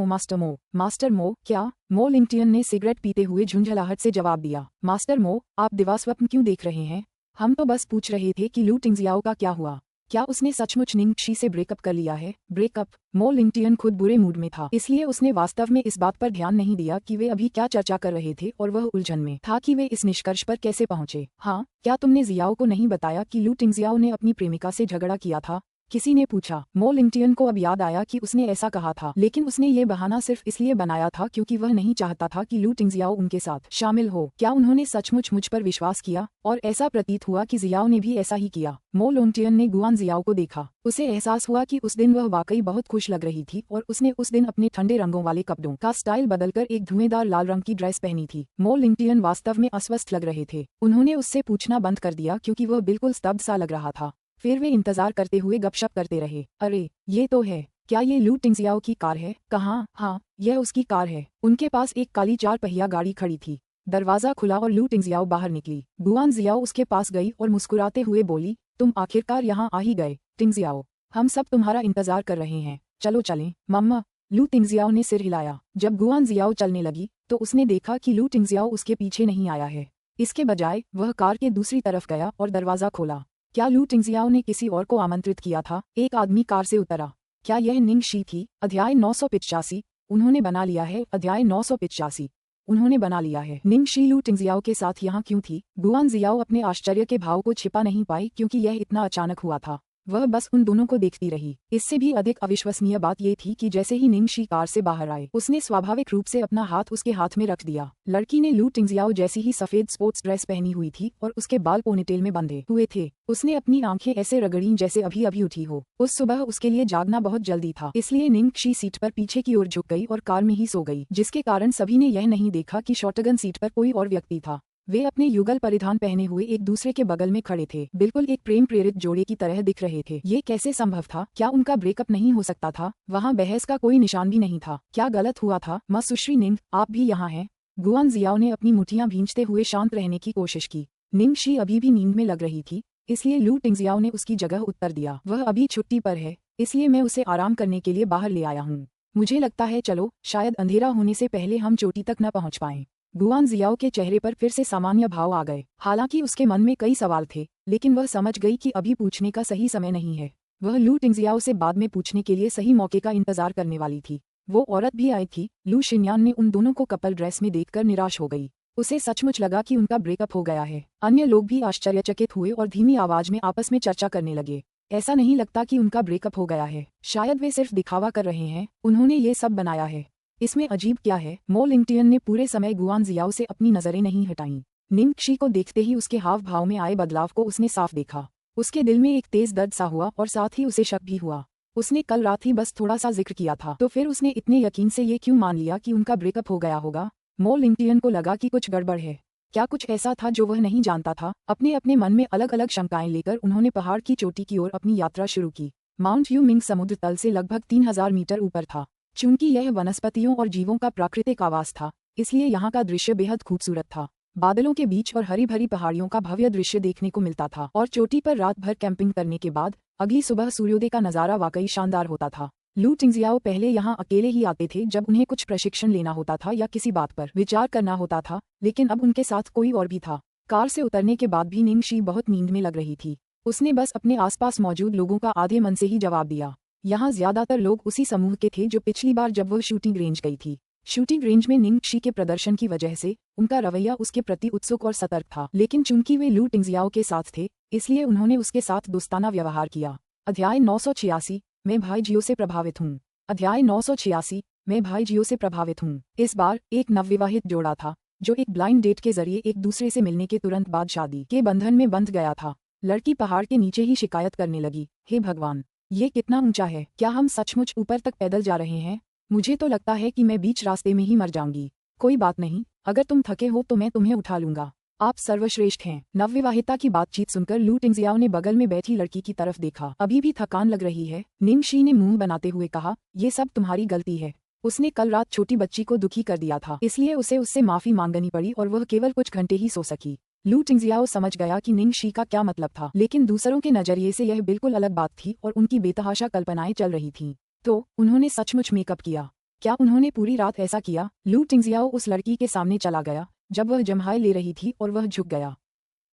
मो, क्या? मो लिंक्डइन ने सिगरेट पीते हुए झुंझलाहट से जवाब दिया। मास्टर मो, आप दिवास्वप्न क्यों देख रहे हैं? हम तो बस पूछ रहे थे कि लू टिंगजियाओ का क्या हुआ। क्या उसने सचमुच निंग शी से ब्रेकअप कर लिया है? ब्रेकअप? मो लिंक्डइन खुद बुरे मूड में था, इसलिए उसने वास्तव में इस बात पर ध्यान नहीं दिया कि वे अभी क्या चर्चा कर रहे थे और वह उलझन में था कि वे इस निष्कर्ष पर कैसे पहुंचे। हाँ, क्या तुमने जियाओ को नहीं बताया कि लू टिंगजियाओ ने अपनी प्रेमिका से झगड़ा किया था? किसी ने पूछा। मो लिंक्डइन को अब याद आया कि उसने ऐसा कहा था, लेकिन उसने ये बहाना सिर्फ इसलिए बनाया था क्योंकि वह नहीं चाहता था कि लू टिंगजियाओ उनके साथ शामिल हो। क्या उन्होंने सचमुच मुझ पर विश्वास किया? और ऐसा प्रतीत हुआ कि जियाओ ने भी ऐसा ही किया। मो लिंक्डइन ने गुआन जियाओ को देखा। उसे एहसास हुआ कि उस दिन वह वाकई बहुत खुश लग रही थी और उसने उस दिन अपने ठंडे रंगों वाले कपड़ों का स्टाइल बदलकर एक धुएंधार लाल रंग की ड्रेस पहनी थी। मो लिंक्डइन वास्तव में अस्वस्थ लग रहे थे। उन्होंने उससे पूछना बंद कर दिया क्योंकि वह बिल्कुल स्तब्ध सा लग रहा था। फिर वे इंतजार करते हुए गपशप करते रहे। अरे, ये तो है। क्या ये लू टिंगजियाओ की कार है? कहाँ? हाँ, यह उसकी कार है। उनके पास एक काली 4 पहिया गाड़ी खड़ी थी। दरवाजा खुला और लू टिंगजियाओ बाहर निकली। गुआन जियाओ उसके पास गई और मुस्कुराते हुए बोली, तुम आखिरकार यहाँ आ ही गए, टिंगजियाओ। हम सब तुम्हारा इंतजार कर रहे हैं। चलो चलें। मम्मा। लू टिंगजियाओ ने सिर हिलाया। जब गुआन जियाओ चलने लगी तो उसने देखा कि लू टिंगजियाओ उसके पीछे नहीं आया है। इसके बजाय वह कार के दूसरी तरफ गया और दरवाजा खोला। क्या लू टिंगजियाओ ने किसी और को आमंत्रित किया था? एक आदमी कार से उतरा। क्या यह निंग शी थी? अध्याय 985। उन्होंने बना लिया है। अध्याय 985। उन्होंने बना लिया है। निंग शी लू टिंगजियाओ के साथ यहाँ क्यों थी? गुआन जियाओ अपने आश्चर्य के भाव को छिपा नहीं पाई क्योंकि यह इतना अचानक हुआ था। वह बस उन दोनों को देखती रही। इससे भी अधिक अविश्वसनीय बात ये थी कि जैसे ही निंग शी कार से बाहर आए, उसने स्वाभाविक रूप से अपना हाथ उसके हाथ में रख दिया। लड़की ने लू टिंगजियाओ जैसी ही सफेद स्पोर्ट्स ड्रेस पहनी हुई थी और उसके बाल पोनीटेल में बंधे हुए थे। उसने अपनी आंखें ऐसे रगड़ी जैसे अभी अभी उठी हो। उस सुबह उसके लिए जागना बहुत जल्दी था, इसलिए निंग शी सीट पर पीछे की ओर झुक गई और कार में ही सो गई, जिसके कारण सभी ने यह नहीं देखा कि शॉटगन सीट पर कोई और व्यक्ति था। वे अपने युगल परिधान पहने हुए एक दूसरे के बगल में खड़े थे, बिल्कुल एक प्रेम प्रेरित जोड़े की तरह दिख रहे थे। ये कैसे संभव था? क्या उनका ब्रेकअप नहीं हो सकता था? वहाँ बहस का कोई निशान भी नहीं था। क्या गलत हुआ था? माँ सुश्री निंग, आप भी यहाँ हैं? गुआन जियाओ ने अपनी मुठ्ठियां भींचते हुए शांत रहने की कोशिश की। निंग शी अभी भी नींद में लग रही थी, इसलिए लू टिंगजियाओ ने उसकी जगह उत्तर दिया। वह अभी छुट्टी पर है, इसलिए मैं उसे आराम करने के लिए बाहर ले आया हूँ। मुझे लगता है चलो, शायद अंधेरा होने से पहले हम चोटी तक न पहुँच पाएं। गुआन जियाओ के चेहरे पर फिर से सामान्य भाव आ गए। हालांकि उसके मन में कई सवाल थे, लेकिन वह समझ गई कि अभी पूछने का सही समय नहीं है। वह लू टिंगजियाओ से बाद में पूछने के लिए सही मौके का इंतजार करने वाली थी। वो औरत भी आई थी। लू शिन्यान ने उन दोनों को कपल ड्रेस में देखकर निराश हो गई। उसे सचमुच लगा कि उनका ब्रेकअप हो गया है। अन्य लोग भी आश्चर्यचकित हुए और धीमी आवाज में आपस में चर्चा करने लगे। ऐसा नहीं लगता कि उनका ब्रेकअप हो गया है, शायद वे सिर्फ दिखावा कर रहे हैं। उन्होंने ये सब बनाया है। इसमें अजीब क्या है? मो लिंक्डइन ने पूरे समय गुआन जियाओ से अपनी नजरें नहीं हटाईं। निंग शी को देखते ही उसके हाव भाव में आए बदलाव को उसने साफ देखा। उसके दिल में एक तेज दर्द सा हुआ और साथ ही उसे शक भी हुआ। उसने कल रात ही बस थोड़ा सा जिक्र किया था, तो फिर उसने इतने यकीन से ये क्यों मान लिया कि उनका ब्रेकअप हो गया होगा? मो लिंक्डइन को लगा कि कुछ गड़बड़ है। क्या कुछ ऐसा था जो वह नहीं जानता था? अपने अपने मन में अलग अलग शंकाएं लेकर उन्होंने पहाड़ की चोटी की ओर अपनी यात्रा शुरू की। माउंट यू मिंग समुद्र तल से लगभग 3000 मीटर ऊपर था। चूंकि यह वनस्पतियों और जीवों का प्राकृतिक आवास था, इसलिए यहाँ का दृश्य बेहद खूबसूरत था। बादलों के बीच और हरी भरी पहाड़ियों का भव्य दृश्य देखने को मिलता था और चोटी पर रात भर कैंपिंग करने के बाद अगली सुबह सूर्योदय का नजारा वाकई शानदार होता था। लू टिंगजियाओ पहले यहाँ अकेले ही आते थे जब उन्हें कुछ प्रशिक्षण लेना होता था या किसी बात पर विचार करना होता था, लेकिन अब उनके साथ कोई और भी था। कार से उतरने के बाद भी निंग शी बहुत नींद में लग रही थी। उसने बस अपने आसपास मौजूद लोगों का आधे मन से ही जवाब दिया। यहाँ ज्यादातर लोग उसी समूह के थे जो पिछली बार जब वह शूटिंग रेंज गई थी। शूटिंग रेंज में निंग शी के प्रदर्शन की वजह से उनका रवैया उसके प्रति उत्सुक और सतर्क था, लेकिन चूंकि वे लू टिंगजियाओ के साथ थे, इसलिए उन्होंने उसके साथ दोस्ताना व्यवहार किया। अध्याय 986। मैं भाई जियो से प्रभावित हूँ। अध्याय 986। मैं भाई जियो से प्रभावित हूँ। इस बार एक नवविवाहित जोड़ा था जो एक ब्लाइंड डेट के जरिए एक दूसरे से मिलने के तुरंत बाद शादी के बंधन में बंध गया था। लड़की पहाड़ के नीचे ही शिकायत करने लगी, हे भगवान, ये कितना ऊंचा है, क्या हम सचमुच ऊपर तक पैदल जा रहे हैं? मुझे तो लगता है कि मैं बीच रास्ते में ही मर जाऊंगी। कोई बात नहीं, अगर तुम थके हो तो मैं तुम्हें उठा लूंगा, आप सर्वश्रेष्ठ हैं। नवविवाहिता की बातचीत सुनकर लू टिंगजियाओ ने बगल में बैठी लड़की की तरफ देखा। अभी भी थकान लग रही है? निंगशी ने मुंह बनाते हुए कहा, ये सब तुम्हारी गलती है। उसने कल रात छोटी बच्ची को दुखी कर दिया था, इसलिए उसे उससे माफी मांगनी पड़ी और वह केवल कुछ घंटे ही सो सकी। लू टिंगजियाओ समझ गया कि निंगशी का क्या मतलब था, लेकिन दूसरों के नजरिए से यह बिल्कुल अलग बात थी और उनकी बेतहाशा कल्पनाएं चल रही थीं। तो उन्होंने सचमुच मेकअप किया? क्या उन्होंने पूरी रात ऐसा किया? लू टिंगजियाओ उस लड़की के सामने चला गया जब वह जम्हाई ले रही थी और वह झुक गया।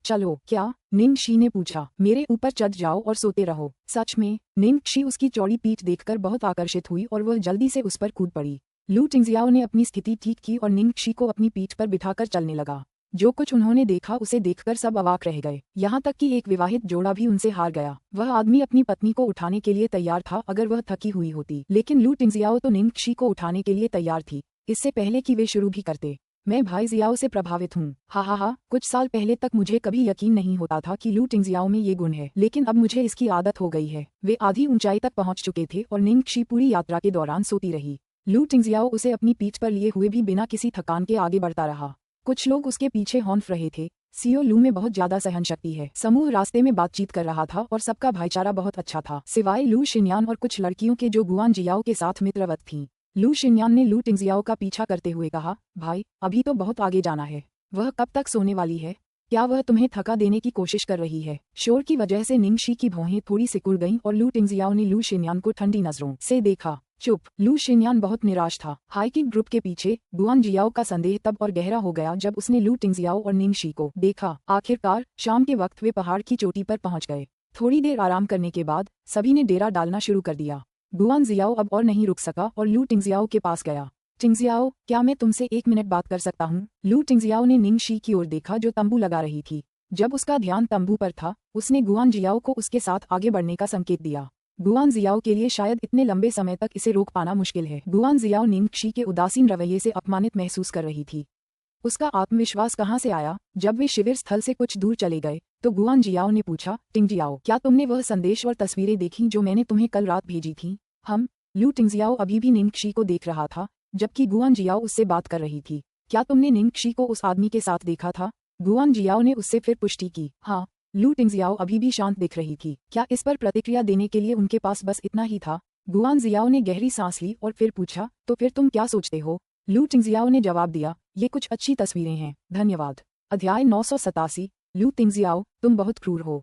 चलो क्या? निंगशी ने पूछा। मेरे ऊपर चढ़ जाओ और सोते रहो। सच में? निंगशी उसकी चौड़ी पीठ देखकर बहुत आकर्षित हुई और वह जल्दी से उस पर कूद पड़ी। लू टिंगजियाओ ने अपनी स्थिति ठीक की और निंगशी को अपनी पीठ पर बिठाकर चलने लगा। जो कुछ उन्होंने देखा उसे देखकर सब अवाक रह गए, यहाँ तक कि एक विवाहित जोड़ा भी उनसे हार गया। वह आदमी अपनी पत्नी को उठाने के लिए तैयार था अगर वह थकी हुई होती, लेकिन लू टिंगजियाओ तो निंगशी को उठाने के लिए तैयार थी, इससे पहले कि वे शुरू भी करते। मैं भाई जियाओ से प्रभावित हूँ। हा, कुछ साल पहले तक मुझे कभी यकीन नहीं होता था कि लू टिंगजियाओ में ये गुण है, लेकिन अब मुझे इसकी आदत हो गई है। वे आधी ऊंचाई तक पहुंच चुके थे और निंगशी पूरी यात्रा के दौरान सोती रही। लू टिंगजियाओ उसे अपनी पीठ पर लिए हुए भी बिना किसी थकान के आगे बढ़ता रहा। कुछ लोग उसके पीछे हौंफ रहे थे। सीओ लू में बहुत ज्यादा सहन शक्ति है। समूह रास्ते में बातचीत कर रहा था और सबका भाईचारा बहुत अच्छा था, सिवाय लू शिन्यान और कुछ लड़कियों के जो गुआन जियाओ के साथ मित्रवत थीं। लू शिन्यान ने लू टिंगजियाओ का पीछा करते हुए कहा, भाई अभी तो बहुत आगे जाना है। वह कब तक सोने वाली है? क्या वह तुम्हें थका देने की कोशिश कर रही है? शोर की वजह से निंगशी की भौहें थोड़ी सिकुड़ गईं और लू टिंगजियाओ ने लू शिन्यान को ठंडी नजरों से देखा। चुप। लू शिन्यान बहुत निराश था। हाइकिंग ग्रुप के पीछे गुआन जियाओ का संदेह तब और गहरा हो गया जब उसने लू टिंगजियाओ और निंगशी को देखा। आखिरकार शाम के वक्त वे पहाड़ की चोटी पर पहुंच गए। थोड़ी देर आराम करने के बाद सभी ने डेरा डालना शुरू कर दिया। गुआन जियाओ अब और नहीं रुक सका और लू टिंगजियाओ के पास गया। टिंगजियाओ, क्या मैं तुमसे 1 मिनट बात कर सकता हूँ? लू टिंगजियाओ ने निंगशी की ओर देखा जो तंबू लगा रही थी। जब उसका ध्यान तंबू पर था, उसने गुआन जियाओ को उसके साथ आगे बढ़ने का संकेत दिया। गुआन जियाओ के लिए शायद इतने लंबे समय तक इसे रोक पाना मुश्किल है। गुआन जियाओ निंगशी के उदासीन रवैये से अपमानित महसूस कर रही थी। उसका आत्मविश्वास कहाँ से आया? जब वे शिविर स्थल से कुछ दूर चले गए तो गुआन जियाओ ने पूछा, टिंगजियाओ, क्या तुमने वह संदेश और तस्वीरें देखीं जो मैंने तुम्हें कल रात भेजी थीं? हम? लू टिंगजियाओ अभी भी निंगशी को देख रहा था जबकि गुआन जियाओ उससे बात कर रही थी। क्या तुमने निंगशी को उस आदमी के साथ देखा था? गुआन जियाओ ने उससे फिर पुष्टि की। हाँ। लू टिंगजियाओ अभी भी शांत दिख रही थी। क्या इस पर प्रतिक्रिया देने के लिए उनके पास बस इतना ही था? गुआन जियाओ ने गहरी सांस ली और फिर पूछा, तो फिर तुम क्या सोचते हो? लू टिंगजियाओ ने जवाब दिया, ये कुछ अच्छी तस्वीरें हैं, धन्यवाद। अध्याय 987। लू टिंगजियाओ, तुम बहुत क्रूर हो।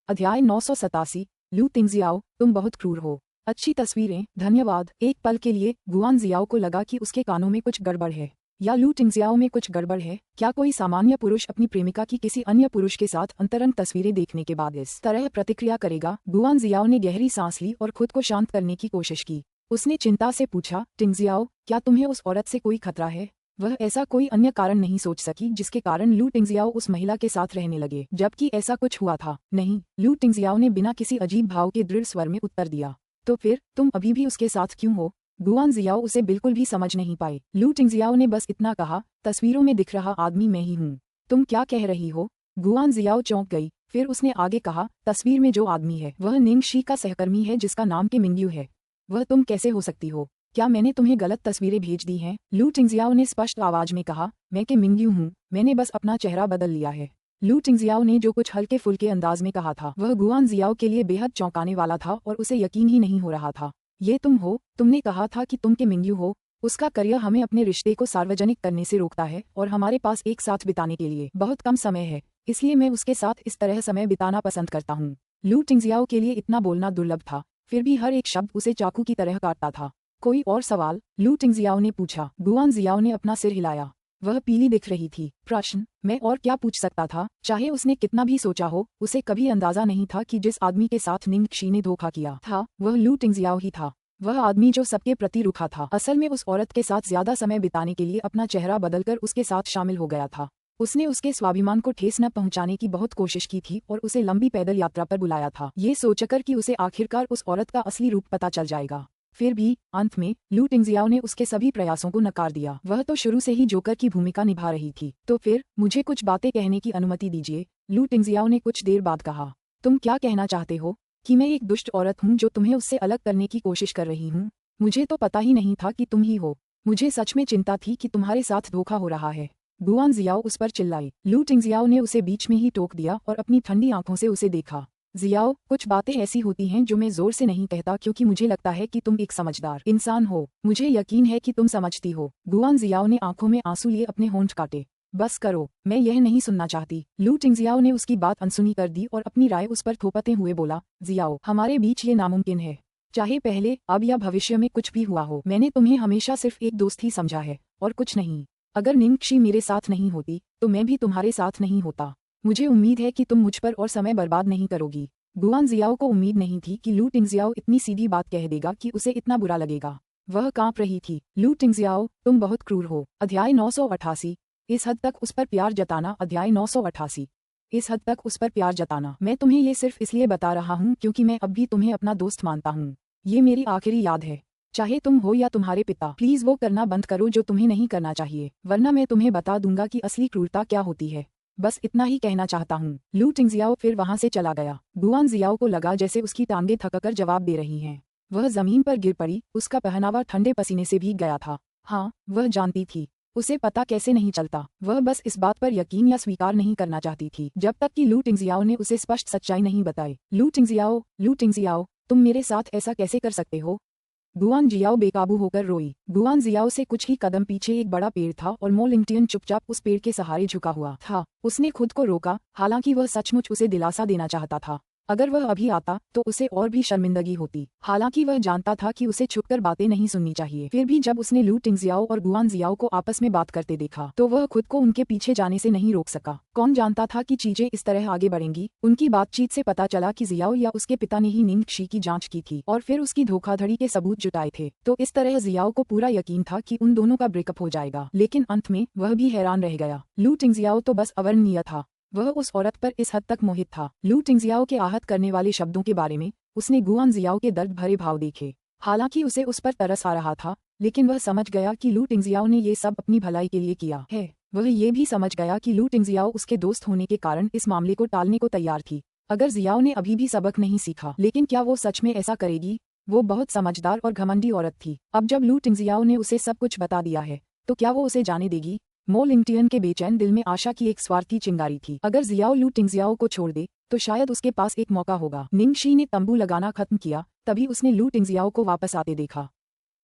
अध्याय 987। लू टिंगजियाओ, तुम बहुत क्रूर हो। अच्छी तस्वीरें, धन्यवाद। एक पल के लिए गुआन जियाओ को लगा कि उसके कानों में कुछ गड़बड़ है, या लू टिंगजियाओ में कुछ गड़बड़ है। क्या कोई सामान्य पुरुष अपनी प्रेमिका की किसी अन्य पुरुष के साथ अंतरंग तस्वीरें देखने के बाद इस तरह प्रतिक्रिया करेगा? गुआन जियाओ ने गहरी सांस ली और खुद को शांत करने की कोशिश की। उसने चिंता से पूछा, टिंगजियाओ, क्या तुम्हें उस औरत से कोई खतरा है? वह ऐसा कोई अन्य कारण नहीं सोच सकी जिसके कारण लू टिंगजियाओ उस महिला के साथ रहने लगे, जबकि ऐसा कुछ हुआ था। नहीं, लू टिंगजियाओ ने बिना किसी अजीब भाव के दृढ़ स्वर में उत्तर दिया। तो फिर तुम अभी भी उसके साथ क्यों हो? गुआन जियाओ उसे बिल्कुल भी समझ नहीं पाए। लू टिंगजियाओ ने बस इतना कहा, तस्वीरों में दिख रहा आदमी मैं ही हूँ। तुम क्या कह रही हो? गुआन जियाओ चौंक गई। फिर उसने आगे कहा, तस्वीर में जो आदमी है वह निंगशी का सहकर्मी है जिसका नाम के मिंग्यू है। वह तुम कैसे हो सकती हो? क्या मैंने तुम्हें गलत तस्वीरें भेज दी हैं? लू टिंगजियाओ ने स्पष्ट आवाज में कहा, मैं के मिंग्यू हूँ, मैंने बस अपना चेहरा बदल लिया है। लू टिंगजियाओ ने जो कुछ हल्के फुल्के अंदाज में कहा था वह गुआन जियाओ के लिए बेहद चौंकाने वाला था और उसे यकीन ही नहीं हो रहा था। ये तुम हो? तुमने कहा था कि तुम के मिंग्यू हो? उसका करियर हमें अपने रिश्ते को सार्वजनिक करने से रोकता है और हमारे पास एक साथ बिताने के लिए बहुत कम समय है, इसलिए मैं उसके साथ इस तरह समय बिताना पसंद करता हूँ। लू टिंगजियाओ के लिए इतना बोलना दुर्लभ था, फिर भी हर एक शब्द उसे चाकू की तरह काटता था। कोई और सवाल? लू टिंगजियाओ ने पूछा। गुआन जियाओ ने अपना सिर हिलाया। वह पीली दिख रही थी। प्रश्न? मैं और क्या पूछ सकता था? चाहे उसने कितना भी सोचा हो, उसे कभी अंदाजा नहीं था कि जिस आदमी के साथ निंगशी ने धोखा किया था वह लू टिंगजियाओ ही था। वह आदमी जो सबके प्रति रूखा था, असल में उस औरत के साथ ज्यादा समय बिताने के लिए अपना चेहरा बदलकर उसके साथ शामिल हो गया था। उसने उसके स्वाभिमान को ठेस न पहुंचाने की बहुत कोशिश की थी और उसे लंबी पैदल यात्रा पर बुलाया था, ये सोचकर कि उसे आखिरकार उस औरत का असली रूप पता चल जाएगा। फिर भी अंत में लू टिंगजियाओ ने उसके सभी प्रयासों को नकार दिया। वह तो शुरू से ही जोकर की भूमिका निभा रही थी। तो फिर मुझे कुछ बातें कहने की अनुमति दीजिए, लू टिंगजियाओ ने कुछ देर बाद कहा। तुम क्या कहना चाहते हो? कि मैं एक दुष्ट औरत हूँ जो तुम्हें उससे अलग करने की कोशिश कर रही हूँ? मुझे तो पता ही नहीं था कि तुम ही हो। मुझे सच में चिंता थी कि तुम्हारे साथ धोखा हो रहा है। गुआन जियाओ उस पर चिल्लाई। लू टिंगजियाओ ने उसे बीच में ही टोक दिया और अपनी ठंडी आंखों से उसे देखा। जियाओ, कुछ बातें ऐसी होती हैं जो मैं जोर से नहीं कहता क्योंकि मुझे लगता है कि तुम एक समझदार इंसान हो। मुझे यकीन है कि तुम समझती हो। गुआन जियाओ ने आंखों में आंसू लिए अपने होंठ काटे। बस करो, मैं यह नहीं सुनना चाहती। लू टिंगजियाओ ने उसकी बात अनसुनी कर दी और अपनी राय उस पर थोपते हुए बोला, जियाओ, हमारे बीच ये नामुमकिन है। चाहे पहले, अब या भविष्य में कुछ भी हुआ हो, मैंने तुम्हें हमेशा सिर्फ एक दोस्त ही समझा है और कुछ नहीं। अगर निंगक्षी मेरे साथ नहीं होती तो मैं भी तुम्हारे साथ नहीं होता। मुझे उम्मीद है कि तुम मुझ पर और समय बर्बाद नहीं करोगी। गुआन जियाओ को उम्मीद नहीं थी कि लू टिंगजियाओ इतनी सीधी बात कह देगा कि उसे इतना बुरा लगेगा। वह कांप रही थी। लू टिंगजियाओ, तुम बहुत क्रूर हो। अध्याय 988। इस हद तक उस पर प्यार जताना। अध्याय 988। इस हद तक उस पर प्यार जताना। मैं तुम्हें ये सिर्फ इसलिए बता रहा हूँ क्योंकि मैं अब भी तुम्हें अपना दोस्त मानता हूँ। ये मेरी आखिरी याद है। चाहे तुम हो या तुम्हारे पिता, प्लीज वो करना बंद करो जो तुम्हें नहीं करना चाहिए, वरना मैं तुम्हें बता दूंगा कि असली क्रूरता क्या होती है। बस इतना ही कहना चाहता हूँ। लू टिंगजियाओ फिर वहां से चला गया। गुआन जियाओ को लगा जैसे उसकी टांगें थककर जवाब दे रही हैं। वह जमीन पर गिर पड़ी। उसका पहनावा ठंडे पसीने से भीग गया था। हाँ, वह जानती थी। उसे पता कैसे नहीं चलता। वह बस इस बात पर यकीन या स्वीकार नहीं करना चाहती थी जब तक कि लू टिंगजियाओ ने उसे स्पष्ट सच्चाई नहीं बताई। लू टिंगजियाओ, तुम मेरे साथ ऐसा कैसे कर सकते हो? गुआन जियाओ बेकाबू होकर रोई। गुआन जियाओ से कुछ ही कदम पीछे एक बड़ा पेड़ था और मो लिंगटियन चुपचाप उस पेड़ के सहारे झुका हुआ था। उसने खुद को रोका, हालांकि वह सचमुच उसे दिलासा देना चाहता था। अगर वह अभी आता तो उसे और भी शर्मिंदगी होती। हालांकि वह जानता था कि उसे छुपकर बातें नहीं सुननी चाहिए। फिर भी जब उसने लू टिंगजियाओ और गुआन जियाओ को आपस में बात करते देखा तो वह खुद को उनके पीछे जाने से नहीं रोक सका। कौन जानता था कि चीजें इस तरह आगे बढ़ेंगी। उनकी बातचीत से पता चला कि जियाओ या उसके पिता ने ही निंगक्षी की जांच की थी और फिर उसकी धोखाधड़ी के सबूत जुटाए थे। तो इस तरह जियाओ को पूरा यकीन था कि उन दोनों का ब्रेकअप हो जाएगा। लेकिन अंत में वह भी हैरान रह गया। लू टिंगजियाओ तो बस अवर्णनीय था। वह उस औरत पर इस हद तक मोहित था। लू टिंगजियाओ के आहत करने वाले शब्दों के बारे में उसने गुआन जियाओ के दर्द भरे भाव देखे। हालांकि उसे उस पर तरस आ रहा था, लेकिन वह समझ गया कि लू टिंगजियाओ ने ये सब अपनी भलाई के लिए किया है। वह ये भी समझ गया कि लू टिंगजियाओ उसके दोस्त होने के कारण इस मामले को टालने को तैयार थी। अगर जियाओ ने अभी भी सबक नहीं सीखा, लेकिन क्या वो सच में ऐसा करेगी? वो बहुत समझदार और घमंडी औरत थी। अब जब लू टिंगजियाओ ने उसे सब कुछ बता दिया है तो क्या वो उसे जाने देगी? मो लिंगटियन के बेचैन दिल में आशा की एक स्वार्थी चिंगारी थी। अगर जियाओ लू टिंगजियाओ को छोड़ दे तो शायद उसके पास एक मौका होगा। निंगक्षी ने तंबू लगाना खत्म किया, तभी उसने लू टिंगजियाओ को वापस आते देखा।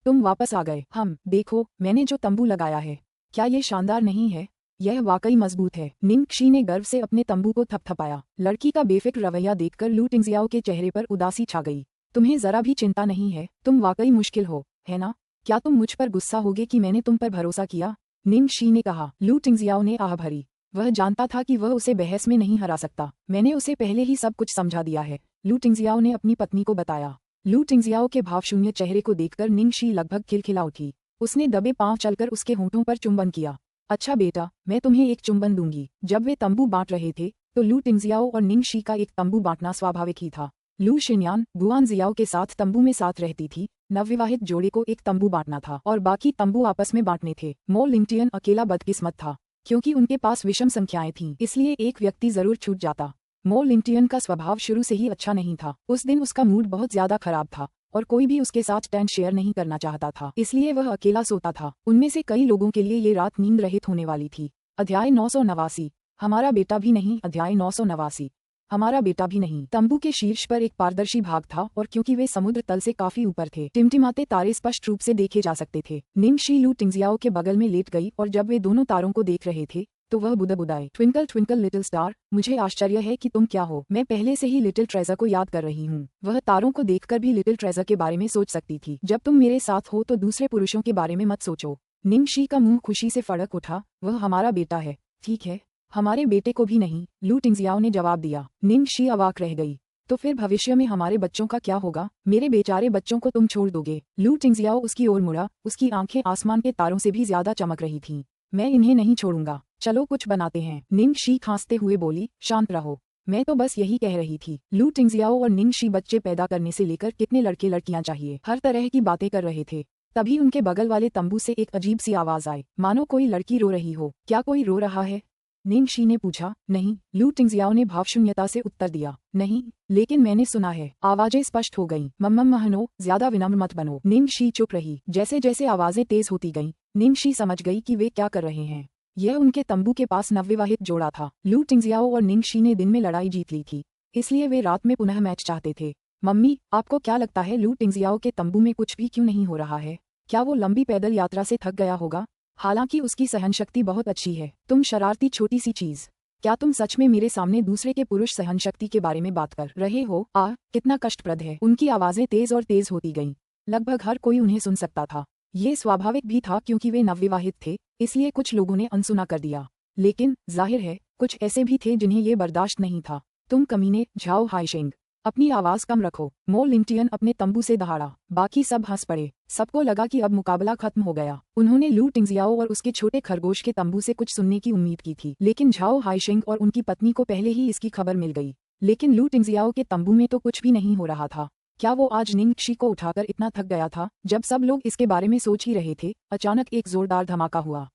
तुम वापस आ गए। देखो, मैंने जो तंबू लगाया है, क्या ये शानदार नहीं है? यह वाकई मजबूत है। निंगक्षी ने गर्व से अपने तंबू को थपथपाया। लड़की का बेफिक्र रवैया देखकर लू टिंगजियाओ के चेहरे पर उदासी छा गई। तुम्हें जरा भी चिंता नहीं है? तुम वाकई मुश्किल हो, है ना? क्या तुम मुझ पर गुस्सा होगे कि मैंने तुम पर भरोसा किया? निंगक्षी ने कहा। लू टिंगजियाओ ने आह भरी। वह जानता था कि वह उसे बहस में नहीं हरा सकता। मैंने उसे पहले ही सब कुछ समझा दिया है, लू टिंगजियाओ ने अपनी पत्नी को बताया। लू टिंगजियाओ के भावशून्य चेहरे को देखकर निंगक्षी लगभग खिलखिला उठी। उसने दबे पांव चलकर उसके होंठों पर चुंबन किया। अच्छा बेटा, मैं तुम्हें एक चुंबन दूंगी। जब वे तंबू बांट रहे थे तो लू टिंगजियाओ और निंगक्षी का एक तंबू बांटना स्वाभाविक ही था। लू शिन्यान गुआन जियाओ के साथ तंबू में साथ रहती थी। नवविवाहित जोड़े को एक तंबू बांटना था और बाकी तंबू आपस में बांटने थे। मो लिंगटियन अकेला बदकिस्मत था, क्योंकि उनके पास विषम संख्याएं थीं, इसलिए एक व्यक्ति जरूर छूट जाता। मो लिंगटियन का स्वभाव शुरू से ही अच्छा नहीं था। उस दिन उसका मूड बहुत ज्यादा खराब था और कोई भी उसके साथ टेंट शेयर नहीं करना चाहता था, इसलिए वह अकेला सोता था। उनमें से कई लोगों के लिए ये रात नींद रहित होने वाली थी। अध्याय 989। हमारा बेटा भी नहीं। अध्याय 989। हमारा बेटा भी नहीं। तंबू के शीर्ष पर एक पारदर्शी भाग था और क्योंकि वे समुद्र तल से काफी ऊपर थे, टिमटिमाते तारे स्पष्ट रूप से देखे जा सकते थे। निंगक्षी लू टिंगजियाओ के बगल में लेट गई और जब वे दोनों तारों को देख रहे थे तो वह बुदबुदाई, ट्विंकल ट्विंकल लिटिल स्टार, मुझे आश्चर्य है कि तुम क्या हो। मैं पहले से ही लिटिल ट्रेजर को याद कर रही हूँ। वह तारों को देखकर भी लिटिल ट्रेजर के बारे में सोच सकती थी। जब तुम मेरे साथ हो तो दूसरे पुरुषों के बारे में मत सोचो। निंगक्षी का मुंह खुशी से फड़क उठा। वह हमारा बेटा है, ठीक है? हमारे बेटे को भी नहीं, लू टिंगजियाओ ने जवाब दिया। निंगक्षी अवाक रह गई। तो फिर भविष्य में हमारे बच्चों का क्या होगा? मेरे बेचारे बच्चों को तुम छोड़ दोगे? लू टिंगजियाओ उसकी ओर मुड़ा। उसकी आंखें आसमान के तारों से भी ज्यादा चमक रही थीं। मैं इन्हें नहीं छोड़ूंगा। चलो कुछ बनाते हैं। निंगक्षी खांसते हुए बोली। शांत रहो, मैं तो बस यही कह रही थी। लू टिंगजियाओ और निंगशी बच्चे पैदा करने से लेकर कितने लड़के लड़कियां चाहिए, हर तरह की बातें कर रहे थे। तभी उनके बगल वाले तंबू से एक अजीब सी आवाज आई, मानो कोई लड़की रो रही हो। क्या कोई रो रहा है? निंगशी ने पूछा। नहीं, लू टिंगजियाओ ने भावशून्यता से उत्तर दिया। नहीं, लेकिन मैंने सुना है। आवाजें स्पष्ट हो गईं। मम्मम महनो, ज्यादा विनम्र मत बनो। निंगशी चुप रही। जैसे जैसे आवाजें तेज होती गईं, निंगशी समझ गई कि वे क्या कर रहे हैं। यह उनके तंबू के पास नवविवाहित जोड़ा था। लू टिंगजियाओ और निंगशी ने दिन में लड़ाई जीत ली थी, इसलिए वे रात में पुनः मैच चाहते थे। मम्मी, आपको क्या लगता है लू टिंगजियाओ के तंबू में कुछ भी क्यों नहीं हो रहा है? क्या वो लंबी पैदल यात्रा से थक गया होगा? हालांकि उसकी सहनशक्ति बहुत अच्छी है। तुम शरारती छोटी सी चीज, क्या तुम सच में मेरे सामने दूसरे के पुरुष सहनशक्ति के बारे में बात कर रहे हो? कितना कष्टप्रद है। उनकी आवाजें तेज और तेज होती गईं। लगभग हर कोई उन्हें सुन सकता था। ये स्वाभाविक भी था क्योंकि वे नवविवाहित थे, इसलिए कुछ लोगों ने अनसुना कर दिया। लेकिन जाहिर है कुछ ऐसे भी थे जिन्हें ये बर्दाश्त नहीं था। तुम कमीने, झाओ हाइशेंग, अपनी आवाज कम रखो। मो लिंगटियन अपने तंबू से दहाड़ा। बाकी सब हंस पड़े। सबको लगा कि अब मुकाबला खत्म हो गया। उन्होंने लू टिंगजियाओ और उसके छोटे खरगोश के तंबू से कुछ सुनने की उम्मीद की थी, लेकिन झाओ हाइशेंग और उनकी पत्नी को पहले ही इसकी खबर मिल गई। लेकिन लू टिंगजियाओ के तंबू में तो कुछ भी नहीं हो रहा था। क्या वो आज निंगशी को उठाकर इतना थक गया था? जब सब लोग इसके बारे में सोच ही रहे थे, अचानक एक जोरदार धमाका हुआ।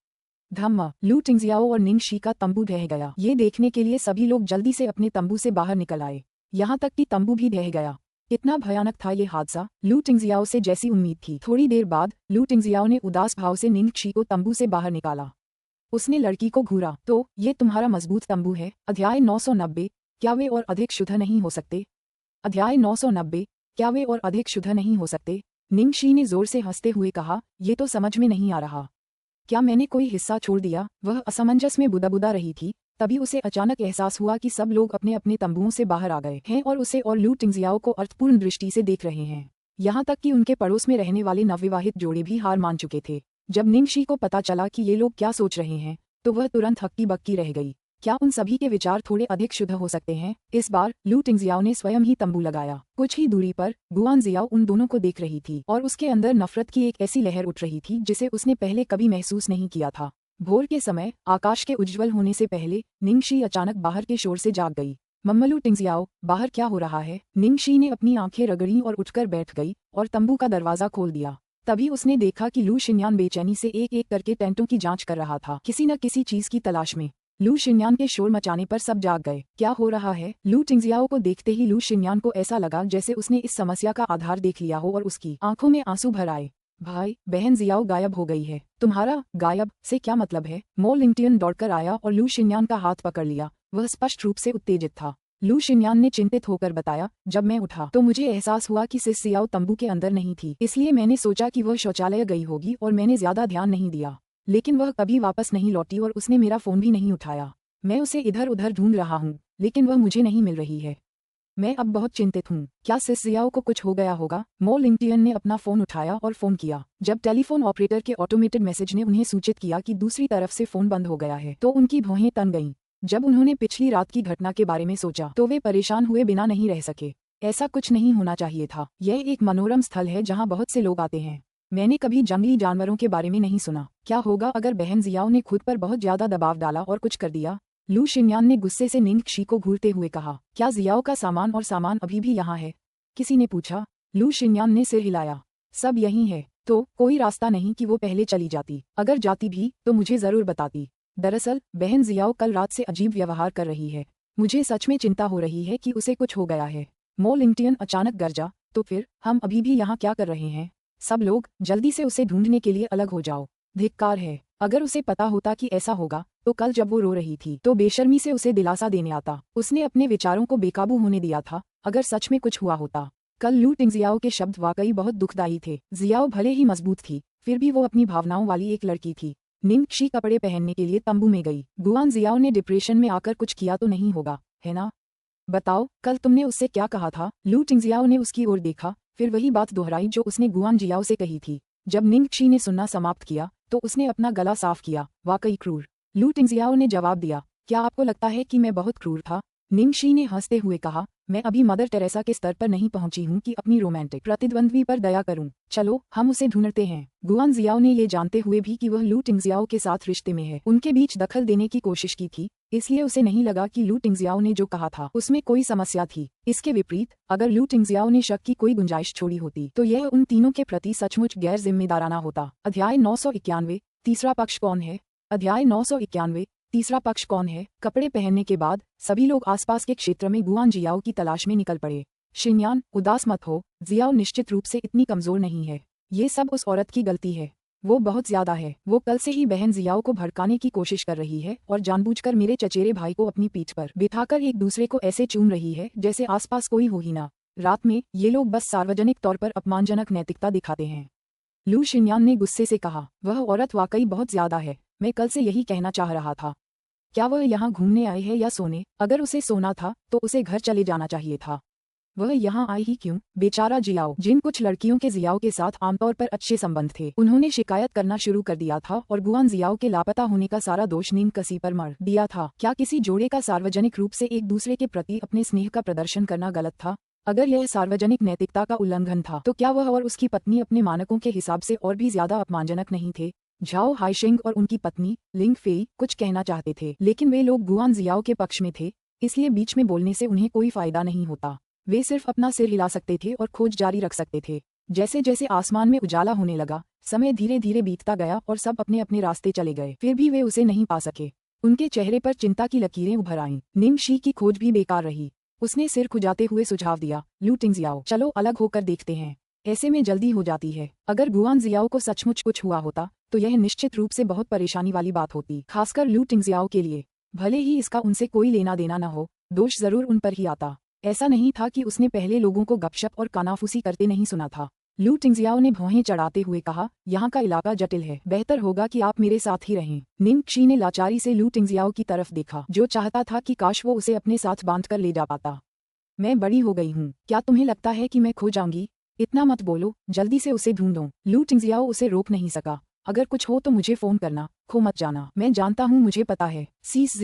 धम्मा, लू टिंगजियाओ और निंगशी का तंबू ढह गया। ये देखने के लिए सभी लोग जल्दी से अपने तंबू से बाहर निकल आए। यहाँ तक कि तंबू भी ढह गया। कितना भयानक था ये हादसा। लू टिंगजियाओ से जैसी उम्मीद थी। थोड़ी देर बाद लू टिंगजियाओ ने उदास भाव से निंगशी को तंबू से बाहर निकाला। उसने लड़की को घूरा। तो ये तुम्हारा मजबूत तंबू है? अध्याय 990। क्या वे और अधिक शुद्ध नहीं हो सकते? अध्याय 990। क्या वे और अधिक शुद्ध नहीं हो सकते? निंगशी ने जोर से हंसते हुए कहा, ये तो समझ में नहीं आ रहा। क्या मैंने कोई हिस्सा छोड़ दिया? वह असमंजस में बुदबुदा रही थी। तभी उसे अचानक एहसास हुआ कि सब लोग अपने अपने तंबुओं से बाहर आ गए हैं और उसे और लू टिंगजियाओ को अर्थपूर्ण दृष्टि से देख रहे हैं। यहाँ तक कि उनके पड़ोस में रहने वाले नवविवाहित जोड़े भी हार मान चुके थे। जब निंगशी को पता चला कि ये लोग क्या सोच रहे हैं, तो वह तुरंत हक्की बक्की रह गई। क्या उन सभी के विचार थोड़े अधिक शुद्ध हो सकते हैं? इस बार लू टिंगजियाओ ने स्वयं ही तंबू लगाया। कुछ ही दूरी पर गुआनजियाओ उन दोनों को देख रही थी और उसके अंदर नफरत की एक ऐसी लहर उठ रही थी जिसे उसने पहले कभी महसूस नहीं किया था। भोर के समय आकाश के उज्ज्वल होने से पहले निंगशी अचानक बाहर के शोर से जाग गई। मम्मा, लू टिंगजियाओ, बाहर क्या हो रहा है? निंगशी ने अपनी आंखें रगड़ी और उठकर बैठ गई और तंबू का दरवाजा खोल दिया। तभी उसने देखा कि लू शिन्यान बेचैनी से एक एक करके टेंटों की जांच कर रहा था, किसी न किसी चीज की तलाश में। लू शिन्यान के शोर मचाने पर सब जाग गए। क्या हो रहा है? लू टिंगजियाओ को देखते ही लू शिन्यान को ऐसा लगा जैसे उसने इस समस्या का आधार देख लिया हो और उसकी आंखों में आंसू भर आए। भाई, बहन जियाओ गायब हो गई है। तुम्हारा गायब से क्या मतलब है? मो लिंगटियन दौड़कर आया और लू शिन्यान का हाथ पकड़ लिया। वह स्पष्ट रूप से उत्तेजित था। लू शिन्यान ने चिंतित होकर बताया, जब मैं उठा तो मुझे एहसास हुआ कि सिस जियाओ तंबू के अंदर नहीं थी, इसलिए मैंने सोचा कि वह शौचालय गई होगी और मैंने ज्यादा ध्यान नहीं दिया। लेकिन वह कभी वापस नहीं लौटी और उसने मेरा फोन भी नहीं उठाया। मैं उसे इधर उधर ढूंढ रहा हूँ, लेकिन वह मुझे नहीं मिल रही है। मैं अब बहुत चिंतित हूँ। क्या सिस जियाओ को कुछ हो गया होगा? मो लिंगटियन ने अपना फोन उठाया और फोन किया। जब टेलीफोन ऑपरेटर के ऑटोमेटेड मैसेज ने उन्हें सूचित किया कि दूसरी तरफ से फोन बंद हो गया है, तो उनकी भौहें तन गईं। जब उन्होंने पिछली रात की घटना के बारे में सोचा तो वे परेशान हुए बिना नहीं रह सके। ऐसा कुछ नहीं होना चाहिए था। यह एक मनोरम स्थल है जहाँ बहुत से लोग आते हैं। मैंने कभी जंगली जानवरों के बारे में नहीं सुना। क्या होगा अगर बहन जियाओ ने खुद पर बहुत ज्यादा दबाव डाला और कुछ कर दिया? लू शिन्यान ने गुस्से से निंगशी को घूरते हुए कहा, क्या जियाओ का सामान और सामान अभी भी यहाँ है? किसी ने पूछा। लू शिन्यान ने सिर हिलाया। सब यहीं है। तो कोई रास्ता नहीं कि वो पहले चली जाती? अगर जाती भी तो मुझे जरूर बताती। दरअसल बहन जियाओ कल रात से अजीब व्यवहार कर रही है। मुझे सच में चिंता हो रही है कि उसे कुछ हो गया है। मो लिंगटियन अचानक गरजा, तो फिर हम अभी भी यहाँ क्या कर रहे हैं? सब लोग जल्दी से उसे ढूंढने के लिए अलग हो जाओ। धिक्कार है। अगर उसे पता होता कि ऐसा होगा तो कल जब वो रो रही थी तो बेशर्मी से उसे दिलासा देने आता। उसने अपने विचारों को बेकाबू होने दिया था। अगर सच में कुछ हुआ होता। कल लू टिंगजियाओ के शब्द वाकई बहुत दुखदायी थे। जियाओ भले ही मजबूत थी, फिर भी वो अपनी भावनाओं वाली एक लड़की थी। निंगशी कपड़े पहनने के लिए तंबू में गई। गुआनजियाओ ने डिप्रेशन में आकर कुछ किया तो नहीं होगा, है ना? बताओ, कल तुमने उससे क्या कहा था? लू टिंगजियाओ ने उसकी ओर देखा, फिर वही बात दोहराई जो उसने गुआनजियाओ से कही थी। जब निंगशी ने सुनना समाप्त किया तो उसने अपना गला साफ किया। वाकई क्रूर। लू टिंगजियाओ ने जवाब दिया, क्या आपको लगता है कि मैं बहुत क्रूर था? निंगशी ने हंसते हुए कहा, मैं अभी मदर टेरेसा के स्तर पर नहीं पहुंची हूं कि अपनी रोमांटिक प्रतिद्वंद्वी पर दया करूं। चलो हम उसे ढूंढते हैं। गुआन जियाओ ने ये जानते हुए भी कि वह लू टिंगजियाओ के साथ रिश्ते में है, उनके बीच दखल देने की कोशिश की थी, इसलिए उसे नहीं लगा कि लू टिंगजियाओ ने जो कहा था उसमें कोई समस्या थी। इसके विपरीत अगर लू टिंगजियाओ ने शक की कोई गुंजाइश छोड़ी होती तो यह उन तीनों के प्रति सचमुच गैर जिम्मेदाराना होता। अध्याय 991 तीसरा पक्ष कौन है। अध्याय 991 तीसरा पक्ष कौन है। कपड़े पहनने के बाद सभी लोग आसपास के क्षेत्र में गुआन जियाओ की तलाश में निकल पड़े। शिन्यान, उदास मत हो, जियाओ निश्चित रूप से इतनी कमजोर नहीं है। ये सब उस औरत की गलती है। वो बहुत ज्यादा है। वो कल से ही बहन जियाओ को भड़काने की कोशिश कर रही है और जानबूझकर मेरे चचेरे भाई को अपनी पीठ पर बिठाकर एक दूसरे को ऐसे चूम रही है जैसे आसपास कोई हो ही ना। रात में ये लोग बस सार्वजनिक तौर पर अपमानजनक नैतिकता दिखाते हैं। लू शिन्यान ने गुस्से से कहा, वह औरत वाकई बहुत ज्यादा है। मैं कल से यही कहना चाह रहा था। क्या वह यहाँ घूमने आई है या सोने? अगर उसे सोना था तो उसे घर चले जाना चाहिए था। वह यहाँ आई ही क्यों? बेचारा जियाओ। जिन कुछ लड़कियों के जियाओ के साथ आमतौर पर अच्छे संबंध थे, उन्होंने शिकायत करना शुरू कर दिया था और गुआन जियाओ के लापता होने का सारा दोष नीम कसी पर मर दिया था। क्या किसी जोड़े का सार्वजनिक रूप से एक दूसरे के प्रति अपने स्नेह का प्रदर्शन करना गलत था? अगर यह सार्वजनिक नैतिकता का उल्लंघन था तो क्या वह और उसकी पत्नी अपने मानकों के हिसाब से और भी ज्यादा अपमानजनक नहीं थे? झाओ हाइशिंग और उनकी पत्नी लिंग फेई कुछ कहना चाहते थे, लेकिन वे लोग गुआन जियाओ के पक्ष में थे, इसलिए बीच में बोलने से उन्हें कोई फायदा नहीं होता। वे सिर्फ अपना सिर हिला सकते थे और खोज जारी रख सकते थे। जैसे जैसे आसमान में उजाला होने लगा, समय धीरे धीरे बीतता गया और सब अपने अपने रास्ते चले गए। फिर भी वे उसे नहीं पा सके। उनके चेहरे पर चिंता की लकीरें उभर आईं। निंगशी की खोज भी बेकार रही। उसने सिर खुजाते हुए सुझाव दिया, लू टिंगजियाओ, चलो अलग होकर देखते हैं। ऐसे में जल्दी हो जाती है। अगर गुआन जियाओ को सचमुच कुछ हुआ होता तो यह निश्चित रूप से बहुत परेशानी वाली बात होती, खासकर लू टिंगजियाओ के लिए। भले ही इसका उनसे कोई लेना देना न हो, दोष जरूर उन पर ही आता। ऐसा नहीं था कि उसने पहले लोगों को गपशप और कानाफूसी करते नहीं सुना था। लू टिंगजियाओ ने भौहें चढ़ाते हुए कहा, यहाँ का इलाका जटिल है, बेहतर होगा कि आप मेरे साथ ही रहें। निंगशी ने लाचारी से लू टिंगजियाओ की तरफ देखा, जो चाहता था कि काश वो उसे अपने साथ बांधकर ले जा पाता। मैं बड़ी हो गई हूँ, क्या तुम्हें लगता है कि मैं खो जाऊंगी? इतना मत बोलो, जल्दी से उसे ढूंढो। लू टिंगजियाओ उसे रोक नहीं सका। अगर कुछ हो तो मुझे फोन करना, खो मत जाना। मैं जानता हूँ, मुझे पता है। सिस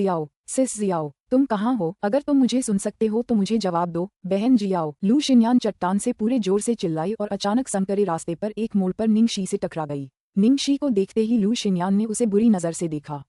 जियाओ, तुम कहाँ हो? अगर तुम मुझे सुन सकते हो तो मुझे जवाब दो, बहन जियाओ। लू शिन्यान चट्टान से पूरे जोर से चिल्लाई और अचानक संकरे रास्ते पर एक मोड़ पर निंगशी से टकरा गई। निंगशी को देखते ही लू शिन्यान ने उसे बुरी नजर से देखा।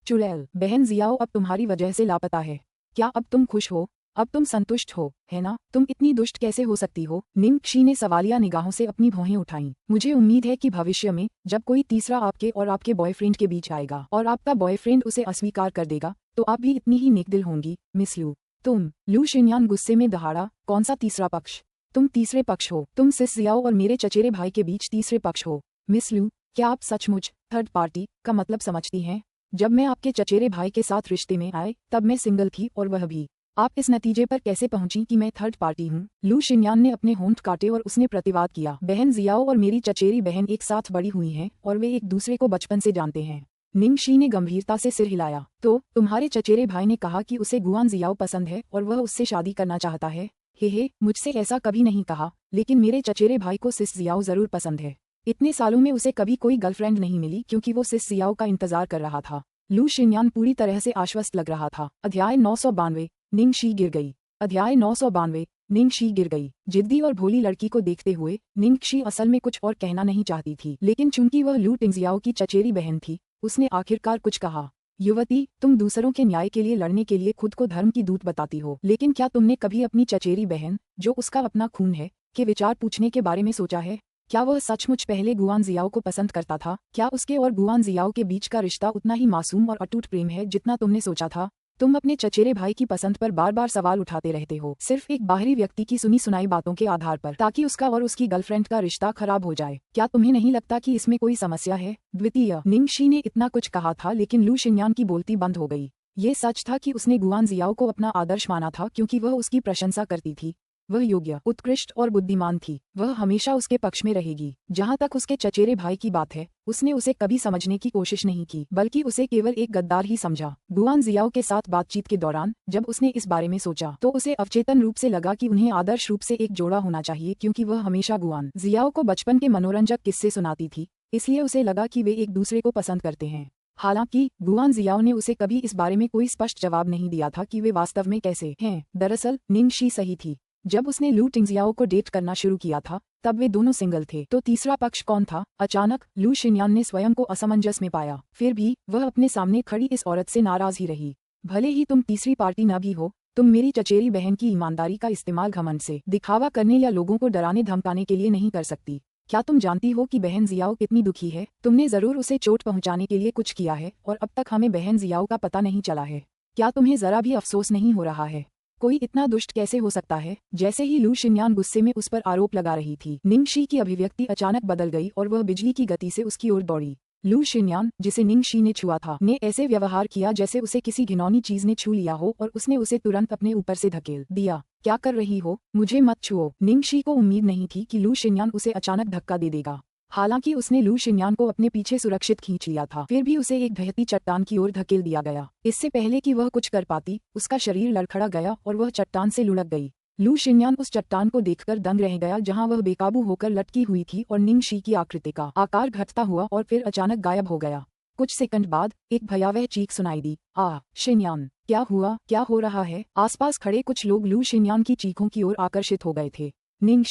चुड़ैल, बहन जियाओ अब तुम्हारी वजह से लापता है। क्या अब तुम खुश हो? अब तुम संतुष्ट हो, है ना? तुम इतनी दुष्ट कैसे हो सकती हो? निंगशी ने सवालिया निगाहों से अपनी भौहें उठाईं। मुझे उम्मीद है कि भविष्य में जब कोई तीसरा आपके और आपके बॉयफ्रेंड के बीच आएगा और आपका बॉयफ्रेंड उसे अस्वीकार कर देगा तो आप भी इतनी ही नेकदिल होंगी, मिस लू। तुम? लू शिन्यान गुस्से में दहाड़ा, कौन सा तीसरा पक्ष? तुम तीसरे पक्ष हो। तुम सिस जियाओ और मेरे चचेरे भाई के बीच तीसरे पक्ष हो। मिस लू, क्या आप सचमुच थर्ड पार्टी का मतलब समझती हैं? जब मैं आपके चचेरे भाई के साथ रिश्ते में आए तब मैं सिंगल थी और वह भी। आप इस नतीजे पर कैसे पहुंची कि मैं थर्ड पार्टी हूँ? लू शिन्यान ने अपने होंठ काटे और उसने प्रतिवाद किया, बहन जियाओ और मेरी चचेरी बहन एक साथ बड़ी हुई हैं और वे एक दूसरे को बचपन से जानते हैं। निंगशी ने गंभीरता से सिर हिलाया। तो तुम्हारे चचेरे भाई ने कहा कि उसे गुआन जियाओ पसंद है और वह उससे शादी करना चाहता है? हे, मुझसे ऐसा कभी नहीं कहा, लेकिन मेरे चचेरे भाई को सिस जियाओ जरूर पसंद है। इतने सालों में उसे कभी कोई गर्लफ्रेंड नहीं मिली क्योंकि वो सिस जियाओ का इंतजार कर रहा था। लू शिन्यान पूरी तरह से आश्वस्त लग रहा था। अध्याय 992 निंगशी गिर गई। अध्याय 992 निंगशी गिर गई। जिद्दी और भोली लड़की को देखते हुए निंगशी असल में कुछ और कहना नहीं चाहती थी, लेकिन चूंकि वह लू टिंगजियाओ की चचेरी बहन थी, उसने आखिरकार कुछ कहा। युवती, तुम दूसरों के न्याय के लिए लड़ने के लिए खुद को धर्म की दूत बताती हो, लेकिन क्या तुमने कभी अपनी चचेरी बहन, जो उसका अपना खून है, के विचार पूछने के बारे में सोचा है? क्या वह सचमुच पहले गुआन जियाओ को पसंद करता था? क्या उसके और गुआन जियाओ के बीच का रिश्ता उतना ही मासूम और अटूट प्रेम है जितना तुमने सोचा था? तुम अपने चचेरे भाई की पसंद पर बार बार सवाल उठाते रहते हो, सिर्फ एक बाहरी व्यक्ति की सुनी सुनाई बातों के आधार पर, ताकि उसका और उसकी गर्लफ्रेंड का रिश्ता खराब हो जाए। क्या तुम्हें नहीं लगता कि इसमें कोई समस्या है? द्वितीय, निंगशी ने इतना कुछ कहा था, लेकिन लू शिन्यान की बोलती बंद हो गई। ये सच था कि उसने गुआन जियाओ को अपना आदर्श माना था क्योंकि वह उसकी प्रशंसा करती थी। वह योग्य, उत्कृष्ट और बुद्धिमान थी। वह हमेशा उसके पक्ष में रहेगी। जहाँ तक उसके चचेरे भाई की बात है, उसने उसे कभी समझने की कोशिश नहीं की, बल्कि उसे केवल एक गद्दार ही समझा। गुआन जियाओ के साथ बातचीत के दौरान जब उसने इस बारे में सोचा तो उसे अवचेतन रूप से लगा कि उन्हें आदर्श रूप से एक जोड़ा होना चाहिए, क्योंकि वह हमेशा गुआन जियाओ को बचपन के मनोरंजक किस्से सुनाती थी, इसलिए उसे लगा कि वे एक दूसरे को पसंद करते हैं। हालांकि गुआन जियाओ ने उसे कभी इस बारे में कोई स्पष्ट जवाब नहीं दिया था कि वे वास्तव में कैसे हैं। दरअसल निंग शी सही थी। जब उसने लू टिंगजियाओ को डेट करना शुरू किया था तब वे दोनों सिंगल थे। तो तीसरा पक्ष कौन था? अचानक लू शिनयान ने स्वयं को असमंजस में पाया। फिर भी वह अपने सामने खड़ी इस औरत से नाराज ही रही। भले ही तुम तीसरी पार्टी न भी हो, तुम मेरी चचेरी बहन की ईमानदारी का इस्तेमाल घमंड से दिखावा करने या लोगों को डराने धमकाने के लिए नहीं कर सकती। क्या तुम जानती हो कि बहन जियाओ कितनी दुखी है? तुमने जरूर उसे चोट पहुंचाने के लिए कुछ किया है और अब तक हमें बहन जियाओ का पता नहीं चला है। क्या तुम्हें जरा भी अफसोस नहीं हो रहा है? कोई इतना दुष्ट कैसे हो सकता है? जैसे ही लू शिनयान गुस्से में उस पर आरोप लगा रही थी, निंग शी की अभिव्यक्ति अचानक बदल गई और वह बिजली की गति से उसकी ओर दौड़ी। लू शिनयान, जिसे निंग शी ने छुआ था, ने ऐसे व्यवहार किया जैसे उसे किसी घिनौनी चीज ने छू लिया हो और उसने उसे तुरंत अपने ऊपर से धकेल दिया। क्या कर रही हो? मुझे मत छुओ। निंग शी को उम्मीद नहीं थी कि लू शिनयान उसे अचानक धक्का दे देगा। हालांकि उसने लू शिनयान को अपने पीछे सुरक्षित खींच लिया था, फिर भी उसे एक ढहती चट्टान की ओर धकेल दिया गया। इससे पहले कि वह कुछ कर पाती, उसका शरीर लड़खड़ा गया और वह चट्टान से लुढ़क गई। लू शिनयान उस चट्टान को देखकर दंग रह गया जहां वह बेकाबू होकर लटकी हुई थी और निंग शी की आकृति का आकार घटता हुआ और फिर अचानक गायब हो गया। कुछ सेकंड बाद एक भयावह चीख सुनाई दी। शिनयान, क्या हुआ? क्या हो रहा है? आसपास खड़े कुछ लोग लू शिनयान की चीखों की ओर आकर्षित हो गए थे। निंग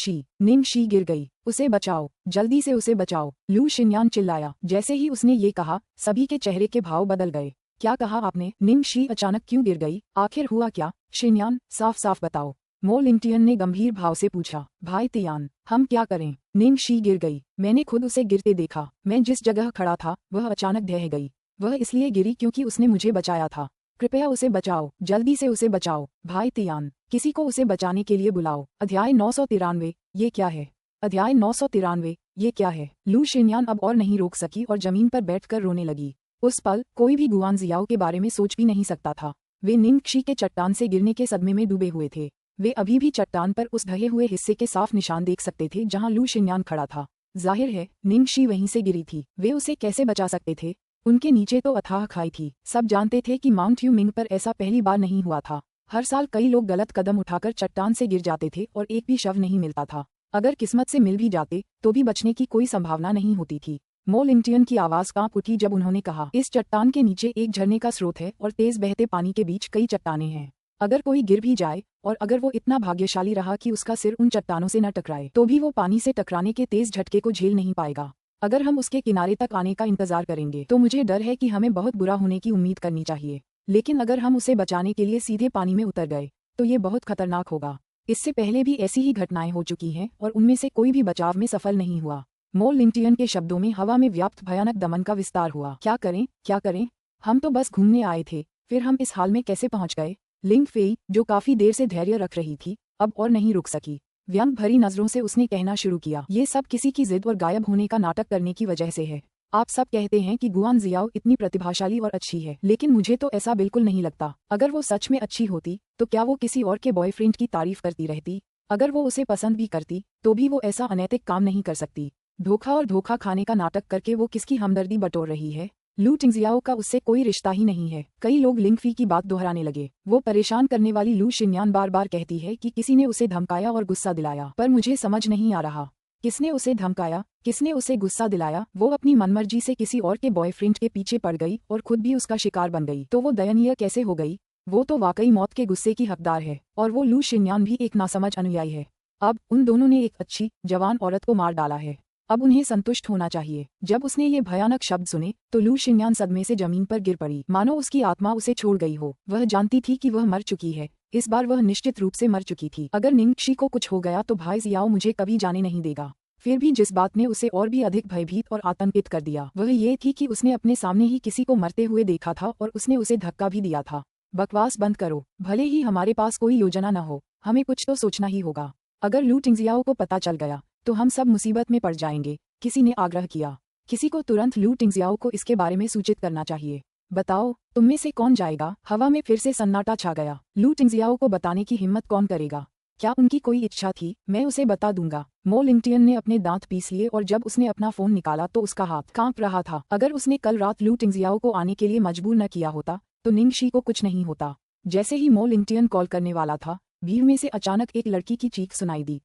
शी गिर गई। उसे बचाओ, जल्दी से उसे बचाओ, लू शिनयान चिल्लाया। जैसे ही उसने ये कहा, सभी के चेहरे के भाव बदल गए। क्या कहा आपने? निंग शी अचानक क्यों गिर गई? आखिर हुआ क्या? शिनयान, साफ साफ बताओ, मो लिंगटियन ने गंभीर भाव से पूछा। भाई तियान, हम क्या करें? निंग शी गिर गई। मैंने खुद उसे गिरते देखा। मैं जिस जगह खड़ा था वह अचानक ढह गई। वह इसलिए गिरी क्योंकि उसने मुझे बचाया था। कृपया उसे बचाओ, जल्दी से उसे बचाओ। भाई तियान, किसी को उसे बचाने के लिए बुलाओ। अध्याय 993। ये क्या है? अध्याय 993। ये क्या है? लू शिनयान अब और नहीं रोक सकी और जमीन पर बैठकर रोने लगी। उस पल कोई भी गुआन जियाओ के बारे में सोच भी नहीं सकता था। वे निंग शी के चट्टान से गिरने के सदमे में डूबे हुए थे। वे अभी भी चट्टान पर उस ढहे हुए हिस्से के साफ निशान देख सकते थे जहां लू शिनयान खड़ा था। जाहिर है निंग शी वहीं से गिरी थी। वे उसे कैसे बचा सकते थे? उनके नीचे तो अथाह खाई थी। सब जानते थे कि माउंट यू मिंग पर ऐसा पहली बार नहीं हुआ था। हर साल कई लोग गलत कदम उठाकर चट्टान से गिर जाते थे और एक भी शव नहीं मिलता था। अगर किस्मत से मिल भी जाते तो भी बचने की कोई संभावना नहीं होती थी। मो लिंगटियन की आवाज कांप उठी जब उन्होंने कहा, इस चट्टान के नीचे एक झरने का स्रोत है और तेज बहते पानी के बीच कई चट्टानें हैं। अगर कोई गिर भी जाए और अगर वो इतना भाग्यशाली रहा कि उसका सिर उन चट्टानों से न टकराए, तो भी वो पानी से टकराने के तेज झटके को झेल नहीं पाएगा। अगर हम उसके किनारे तक आने का इंतजार करेंगे तो मुझे डर है कि हमें बहुत बुरा होने की उम्मीद करनी चाहिए। लेकिन अगर हम उसे बचाने के लिए सीधे पानी में उतर गए तो ये बहुत खतरनाक होगा। इससे पहले भी ऐसी ही घटनाएं हो चुकी हैं और उनमें से कोई भी बचाव में सफल नहीं हुआ। मो लिंगटियन के शब्दों में हवा में व्याप्त भयानक दमन का विस्तार हुआ। क्या करें, क्या करें? हम तो बस घूमने आए थे, फिर हम इस हाल में कैसे पहुंच गए? लिंग फेई, जो काफी देर से धैर्य रख रही थी, अब और नहीं रुक सकी। व्यंग भरी नजरों से उसने कहना शुरू किया, ये सब किसी की जिद और गायब होने का नाटक करने की वजह से है। आप सब कहते हैं कि गुआन जियाओ इतनी प्रतिभाशाली और अच्छी है, लेकिन मुझे तो ऐसा बिल्कुल नहीं लगता। अगर वो सच में अच्छी होती तो क्या वो किसी और के बॉयफ्रेंड की तारीफ करती रहती? अगर वो उसे पसंद भी करती तो भी वो ऐसा अनैतिक काम नहीं कर सकती। धोखा और धोखा खाने का नाटक करके वो किसकी हमदर्दी बटोर रही है? लू टिंगजियाओ का उससे कोई रिश्ता ही नहीं है। कई लोग लिंगफी की बात दोहराने लगे। वो परेशान करने वाली लू शिनयान बार बार कहती है कि किसी ने उसे धमकाया और गुस्सा दिलाया, पर मुझे समझ नहीं आ रहा किसने उसे धमकाया, किसने उसे गुस्सा दिलाया। वो अपनी मनमर्जी से किसी और के बॉयफ्रेंड के पीछे पड़ गई और खुद भी उसका शिकार बन गई, तो वो दयनीय कैसे हो गई? वो तो वाकई मौत के गुस्से की हकदार है और वो लू शिनयान भी एक नासमझ अनुयायी है। अब उन दोनों ने एक अच्छी जवान औरत को मार डाला है। अब उन्हें संतुष्ट होना चाहिए। जब उसने ये भयानक शब्द सुने तो लू शिनयान सदमे से जमीन पर गिर पड़ी, मानो उसकी आत्मा उसे छोड़ गई हो। वह जानती थी कि वह मर चुकी है। इस बार वह निश्चित रूप से मर चुकी थी। अगर निंगशी को कुछ हो गया तो भाई जियाओ मुझे कभी जाने नहीं देगा। फिर भी जिस बात ने उसे और भी अधिक भयभीत और आतंकित कर दिया वह ये थी कि उसने अपने सामने ही किसी को मरते हुए देखा था और उसने उसे धक्का भी दिया था। बकवास बंद करो। भले ही हमारे पास कोई योजना न हो, हमें कुछ तो सोचना ही होगा। अगर लू टिंगजियाओ को पता चल गया तो हम सब मुसीबत में पड़ जाएंगे। किसी ने आग्रह किया, किसी को तुरंत लू टिंगजियाओ को इसके बारे में सूचित करना चाहिए। बताओ, तुम में से कौन जाएगा? हवा में फिर से सन्नाटा छा गया। लू टिंगजियाओ को बताने की हिम्मत कौन करेगा? क्या उनकी कोई इच्छा थी? मैं उसे बता दूंगा। मो लिंगटियन ने अपने दांत पीस लिए और जब उसने अपना फोन निकाला तो उसका हाथ कांप रहा था। अगर उसने कल रात लू टिंगजियाओ को आने के लिए मजबूर न किया होता तो निंगशी को कुछ नहीं होता। जैसे ही मो लिंगटियन कॉल करने वाला था, भीड़ में से अचानक एक लड़की की चीख सुनाई दी।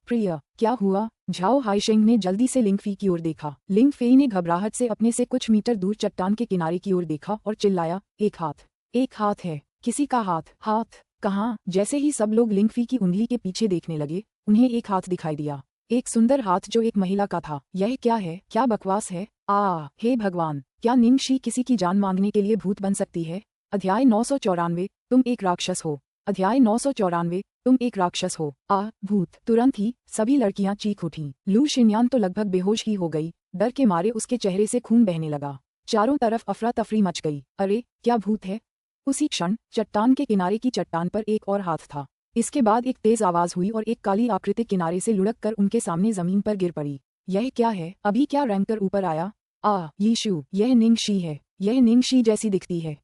प्रिय, क्या हुआ? झाओ हाइशेंग ने जल्दी से लिंग फी की ओर देखा। लिंग फेई ने घबराहट से अपने से कुछ मीटर दूर चट्टान के किनारे की ओर देखा और चिल्लाया, एक हाथ, एक हाथ है, किसी का हाथ। हाथ कहाँ? जैसे ही सब लोग लिंग फी की उंगली के पीछे देखने लगे, उन्हें एक हाथ दिखाई दिया, एक सुंदर हाथ जो एक महिला का था। यह क्या है? क्या बकवास है? हे भगवान, क्या निंगशी किसी की जान मांगने के लिए भूत बन सकती है? अध्याय 994, तुम एक राक्षस हो। अध्याय 994, तुम एक राक्षस हो। भूत। तुरंत ही सभी लड़कियां चीख उठीं। लू शिन्यान तो लगभग बेहोश ही हो गई। डर के मारे उसके चेहरे से खून बहने लगा। चारों तरफ अफरा तफरी मच गई। अरे, क्या भूत है? उसी क्षण चट्टान के किनारे की चट्टान पर एक और हाथ था। इसके बाद एक तेज आवाज हुई और एक काली आकृति किनारे से लुढ़क कर उनके सामने जमीन पर गिर पड़ी। यह क्या है? अभी क्या रैंकर ऊपर आया? यीशु, यह निंगशी है। यह निंगशी जैसी दिखती है।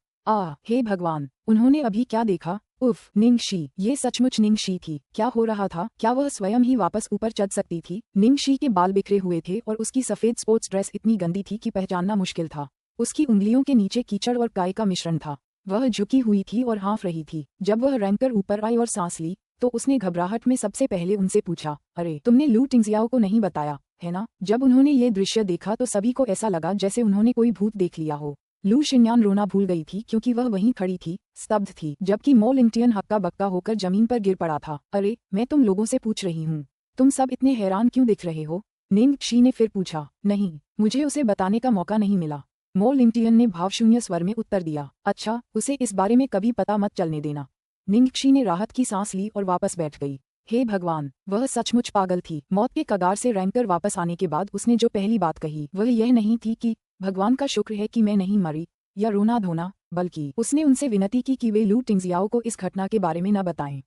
हे भगवान, उन्होंने अभी क्या देखा? उफ, निंगशी, ये सचमुच निंगशी थी। क्या हो रहा था? क्या वह स्वयं ही वापस ऊपर चढ़ सकती थी? निंगशी के बाल बिखरे हुए थे और उसकी सफेद स्पोर्ट्स ड्रेस इतनी गंदी थी कि पहचानना मुश्किल था। उसकी उंगलियों के नीचे कीचड़ और काई का मिश्रण था। वह झुकी हुई थी और हाँफ रही थी। जब वह रैंकर ऊपर आई और सांस ली, तो उसने घबराहट में सबसे पहले उनसे पूछा, अरे, तुमने लू टिंगजियाओ को नहीं बताया, है ना? जब उन्होंने ये दृश्य देखा तो सभी को ऐसा लगा जैसे उन्होंने कोई भूत देख लिया हो। लू शिन्यान रोना भूल गई थी क्योंकि वह वहीं खड़ी थी, स्तब्ध थी, जबकि मो लिंगटियन हक्का बक्का होकर जमीन पर गिर पड़ा था। अरे, मैं तुम लोगों से पूछ रही हूँ, तुम सब इतने हैरान क्यों दिख रहे हो? निंगशी ने फिर पूछा। नहीं, मुझे उसे बताने का मौका नहीं मिला, मो लिंगटियन ने भावशून्य स्वर में उत्तर दिया। अच्छा, उसे इस बारे में कभी पता मत चलने देना। निंगशी ने राहत की सांस ली और वापस बैठ गई। हे भगवान, वह सचमुच पागल थी। मौत के कगार से रैंकर वापस आने के बाद उसने जो पहली बात कही वह यह नहीं थी कि भगवान का शुक्र है कि मैं नहीं मरी, या रोना धोना, बल्कि उसने उनसे विनती की कि वे लू टिंगजियाओ को इस घटना के बारे में न बताएं।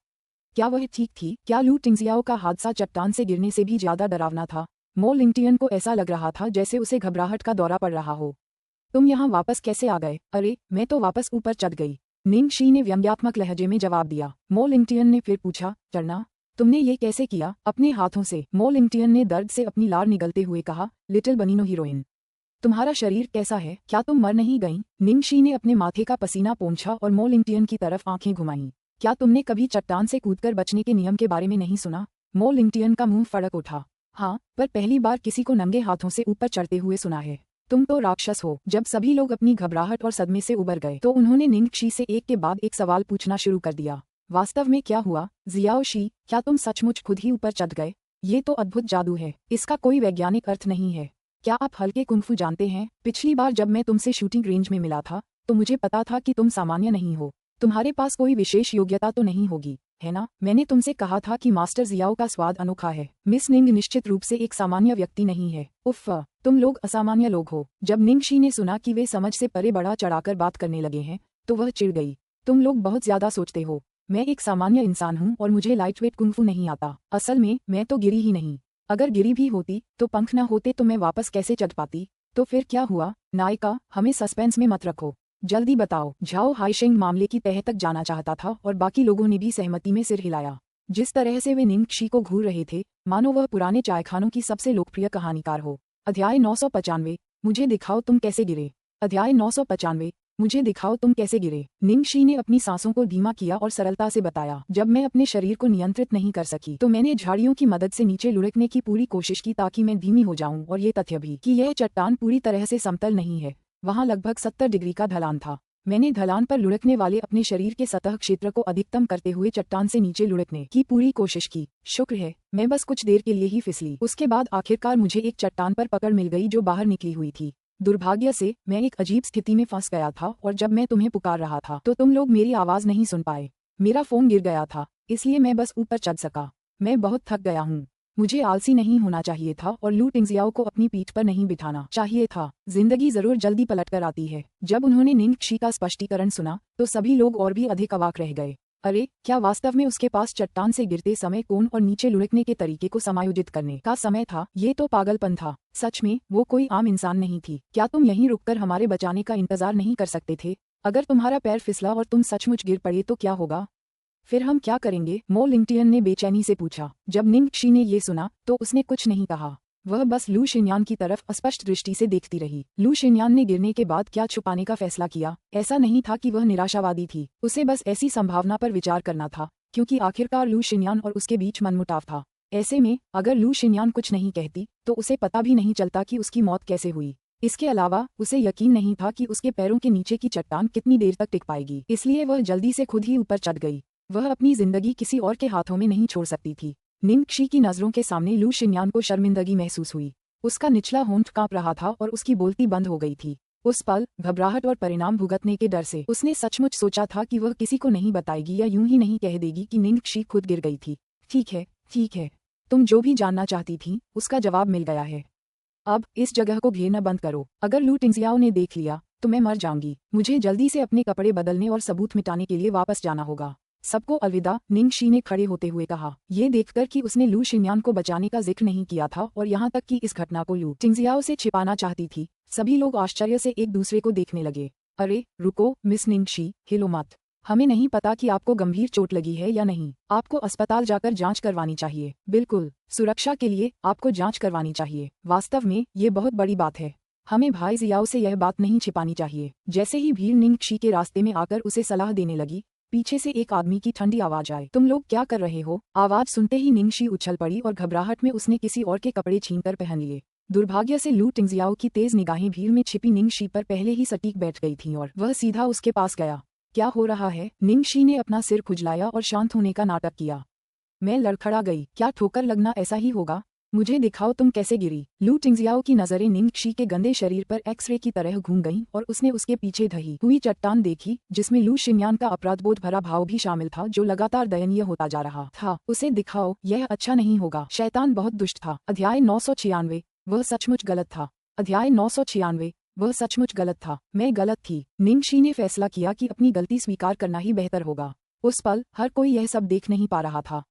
क्या वह ठीक थी? क्या लू टिंगजियाओ का हादसा चट्टान से गिरने से भी ज्यादा डरावना था? मो लिंगटियन को ऐसा लग रहा था जैसे उसे घबराहट का दौरा पड़ रहा हो। तुम यहाँ वापस कैसे आ गए? अरे, मैं तो वापस ऊपर चढ़ गई, निंगशी ने व्यंग्यात्मक लहजे में जवाब दिया। मो लिंगटियन ने फिर पूछा, चढ़ना? तुमने ये कैसे किया? अपने हाथों से। मो लिंगटियन ने दर्द से अपनी लार निगलते हुए कहा, लिटिल बनीनो हीरोइन, तुम्हारा शरीर कैसा है? क्या तुम मर नहीं गईं? निंगशी ने अपने माथे का पसीना पोंछा और मो लिंगटियन की तरफ आंखें घुमाईं। क्या तुमने कभी चट्टान से कूदकर बचने के नियम के बारे में नहीं सुना? मो लिंगटियन का मुंह फड़क उठा। हाँ, पर पहली बार किसी को नंगे हाथों से ऊपर चढ़ते हुए सुना है। तुम तो राक्षस हो। जब सभी लोग अपनी घबराहट और सदमे से उबर गए तो उन्होंने निंगशी से एक के बाद एक सवाल पूछना शुरू कर दिया। वास्तव में क्या हुआ? जियाओशी, क्या तुम सचमुच खुद ही ऊपर चढ़ गए? ये तो अद्भुत जादू है। इसका कोई वैज्ञानिक अर्थ नहीं है। क्या आप हल्के कुंफू जानते हैं? पिछली बार जब मैं तुमसे शूटिंग रेंज में मिला था तो मुझे पता था कि तुम सामान्य नहीं हो। तुम्हारे पास कोई विशेष योग्यता तो नहीं होगी, है ना? मैंने तुमसे कहा था कि मास्टर जियाओ का स्वाद अनोखा है। मिस निंग निश्चित रूप से एक सामान्य व्यक्ति नहीं है। उफ़, तुम लोग असामान्य लोग हो। जब निंगशी ने सुना कि वे समझ से परे बढ़ा चढ़ाकर बात करने लगे हैं तो वह चिढ़ गई। तुम लोग बहुत ज्यादा सोचते हो। मैं एक सामान्य इंसान हूँ और मुझे लाइटवेट कुंफू नहीं आता। असल में मैं तो गिरी ही नहीं। अगर गिरी भी होती तो पंख न होते तो मैं वापस कैसे चढ़ पाती? तो फिर क्या हुआ? नायिका, हमें सस्पेंस में मत रखो, जल्दी बताओ। झाओ हाइशेंग मामले की तह तक जाना चाहता था और बाकी लोगों ने भी सहमति में सिर हिलाया। जिस तरह से वे निंगशी को घूर रहे थे मानो वह पुराने चायखानों की सबसे लोकप्रिय कहानीकार हो। अध्याय 995, मुझे दिखाओ तुम कैसे गिरे। अध्याय 995, मुझे दिखाओ तुम कैसे गिरे। निंगशी ने अपनी सांसों को धीमा किया और सरलता से बताया, जब मैं अपने शरीर को नियंत्रित नहीं कर सकी तो मैंने झाड़ियों की मदद से नीचे लुढ़कने की पूरी कोशिश की ताकि मैं धीमी हो जाऊं, और ये तथ्य भी कि यह चट्टान पूरी तरह से समतल नहीं है। वहां लगभग 70 डिग्री का ढलान था। मैंने ढलान पर लुढ़कने वाले अपने शरीर के सतह क्षेत्र को अधिकतम करते हुए चट्टान से नीचे लुढ़कने की पूरी कोशिश की। शुक्र है मैं बस कुछ देर के लिए ही फिसली। उसके बाद आखिरकार मुझे एक चट्टान पर पकड़ मिल गई जो बाहर निकली हुई थी। दुर्भाग्य से मैं एक अजीब स्थिति में फंस गया था और जब मैं तुम्हें पुकार रहा था तो तुम लोग मेरी आवाज नहीं सुन पाए। मेरा फोन गिर गया था, इसलिए मैं बस ऊपर चढ़ सका। मैं बहुत थक गया हूँ। मुझे आलसी नहीं होना चाहिए था और लू टिंगजियाओ को अपनी पीठ पर नहीं बिठाना चाहिए था। जिंदगी जरूर जल्दी पलट कर आती है। जब उन्होंने निंगशी का स्पष्टीकरण सुना तो सभी लोग और भी अधिक अवाक रह गए। अरे, क्या वास्तव में उसके पास चट्टान से गिरते समय कोण और नीचे लुढ़कने के तरीके को समायोजित करने का समय था? ये तो पागलपन था। सच में वो कोई आम इंसान नहीं थी। क्या तुम यहीं रुककर हमारे बचाने का इंतजार नहीं कर सकते थे? अगर तुम्हारा पैर फिसला और तुम सचमुच गिर पड़े तो क्या होगा? फिर हम क्या करेंगे? मो लिंगटियन ने बेचैनी से पूछा। जब निंगशी ने ये सुना तो उसने कुछ नहीं कहा। वह बस लू शिन्यान की तरफ अस्पष्ट दृष्टि से देखती रही। लू शिन्यान ने गिरने के बाद क्या छुपाने का फैसला किया? ऐसा नहीं था कि वह निराशावादी थी। उसे बस ऐसी संभावना पर विचार करना था, क्योंकि आखिरकार लू शिन्यान और उसके बीच मनमुटाव था। ऐसे में अगर लू शिन्यान कुछ नहीं कहती तो उसे पता भी नहीं चलता कि उसकी मौत कैसे हुई। इसके अलावा उसे यकीन नहीं था कि उसके पैरों के नीचे की चट्टान कितनी देर तक टिक पाएगी, इसलिए वह जल्दी से खुद ही ऊपर चढ़ गई। वह अपनी जिंदगी किसी और के हाथों में नहीं छोड़ सकती थी। निंगक्षी की नजरों के सामने लू शिन्यान को शर्मिंदगी महसूस हुई। उसका निचला होंठ कांप रहा था और उसकी बोलती बंद हो गई थी। उस पल घबराहट और परिणाम भुगतने के डर से उसने सचमुच सोचा था कि वह किसी को नहीं बताएगी या यूं ही नहीं कह देगी कि निंगक्षी खुद गिर गई थी। ठीक है, तुम जो भी जानना चाहती थी उसका जवाब मिल गया है। अब इस जगह को घेरना बंद करो। अगर लू टिंगजियाओ ने देख लिया तो मैं मर जाऊंगी। मुझे जल्दी से अपने कपड़े बदलने और सबूत मिटाने के लिए वापस जाना होगा। सबको अलविदा, निंगक्षी ने खड़े होते हुए कहा। ये देखकर कि उसने लू शिन्यान को बचाने का जिक्र नहीं किया था और यहाँ तक कि इस घटना को लू टिंगजियाओ से छिपाना चाहती थी, सभी लोग आश्चर्य से एक दूसरे को देखने लगे। अरे रुको मिस निंगक्षी, हिलो मत। हमें नहीं पता कि आपको गंभीर चोट लगी है या नहीं। आपको अस्पताल जाकर जांच करवानी चाहिए। बिल्कुल, सुरक्षा के लिए आपको जांच करवानी चाहिए। वास्तव में ये बहुत बड़ी बात है। हमें भाई जियाओ से यह बात नहीं छिपानी चाहिए। जैसे ही भीड़ निंगक्षी के रास्ते में आकर उसे सलाह देने लगी, पीछे से एक आदमी की ठंडी आवाज आए। तुम लोग क्या कर रहे हो? आवाज सुनते ही निंगक्षी उछल पड़ी और घबराहट में उसने किसी और के कपड़े छीनकर पहन लिए। दुर्भाग्य से लू टिंगजियाओ की तेज निगाहें भीड़ में छिपी निंगक्षी पर पहले ही सटीक बैठ गई थीं और वह सीधा उसके पास गया। क्या हो रहा है? निंगक्षी ने अपना सिर खुजलाया और शांत होने का नाटक किया। मैं लड़खड़ा गई। क्या ठोकर लगना ऐसा ही होगा? मुझे दिखाओ तुम कैसे गिरी। लू टिंगजियाओ की नजरें निंगक्षी के गंदे शरीर पर एक्सरे की तरह घूम गईं और उसने उसके पीछे ढही हुई चट्टान देखी जिसमें लू शिन्यान का अपराधबोध भरा भाव भी शामिल था, जो लगातार दयनीय होता जा रहा था। उसे दिखाओ, यह अच्छा नहीं होगा। शैतान बहुत दुष्ट था। अध्याय 996। वह सचमुच गलत था। अध्याय 996। वह सचमुच गलत था। मैं गलत थी। निंगक्षी ने फैसला किया कि अपनी गलती स्वीकार करना ही बेहतर होगा। उस पल हर कोई यह सब देख नहीं पा रहा था।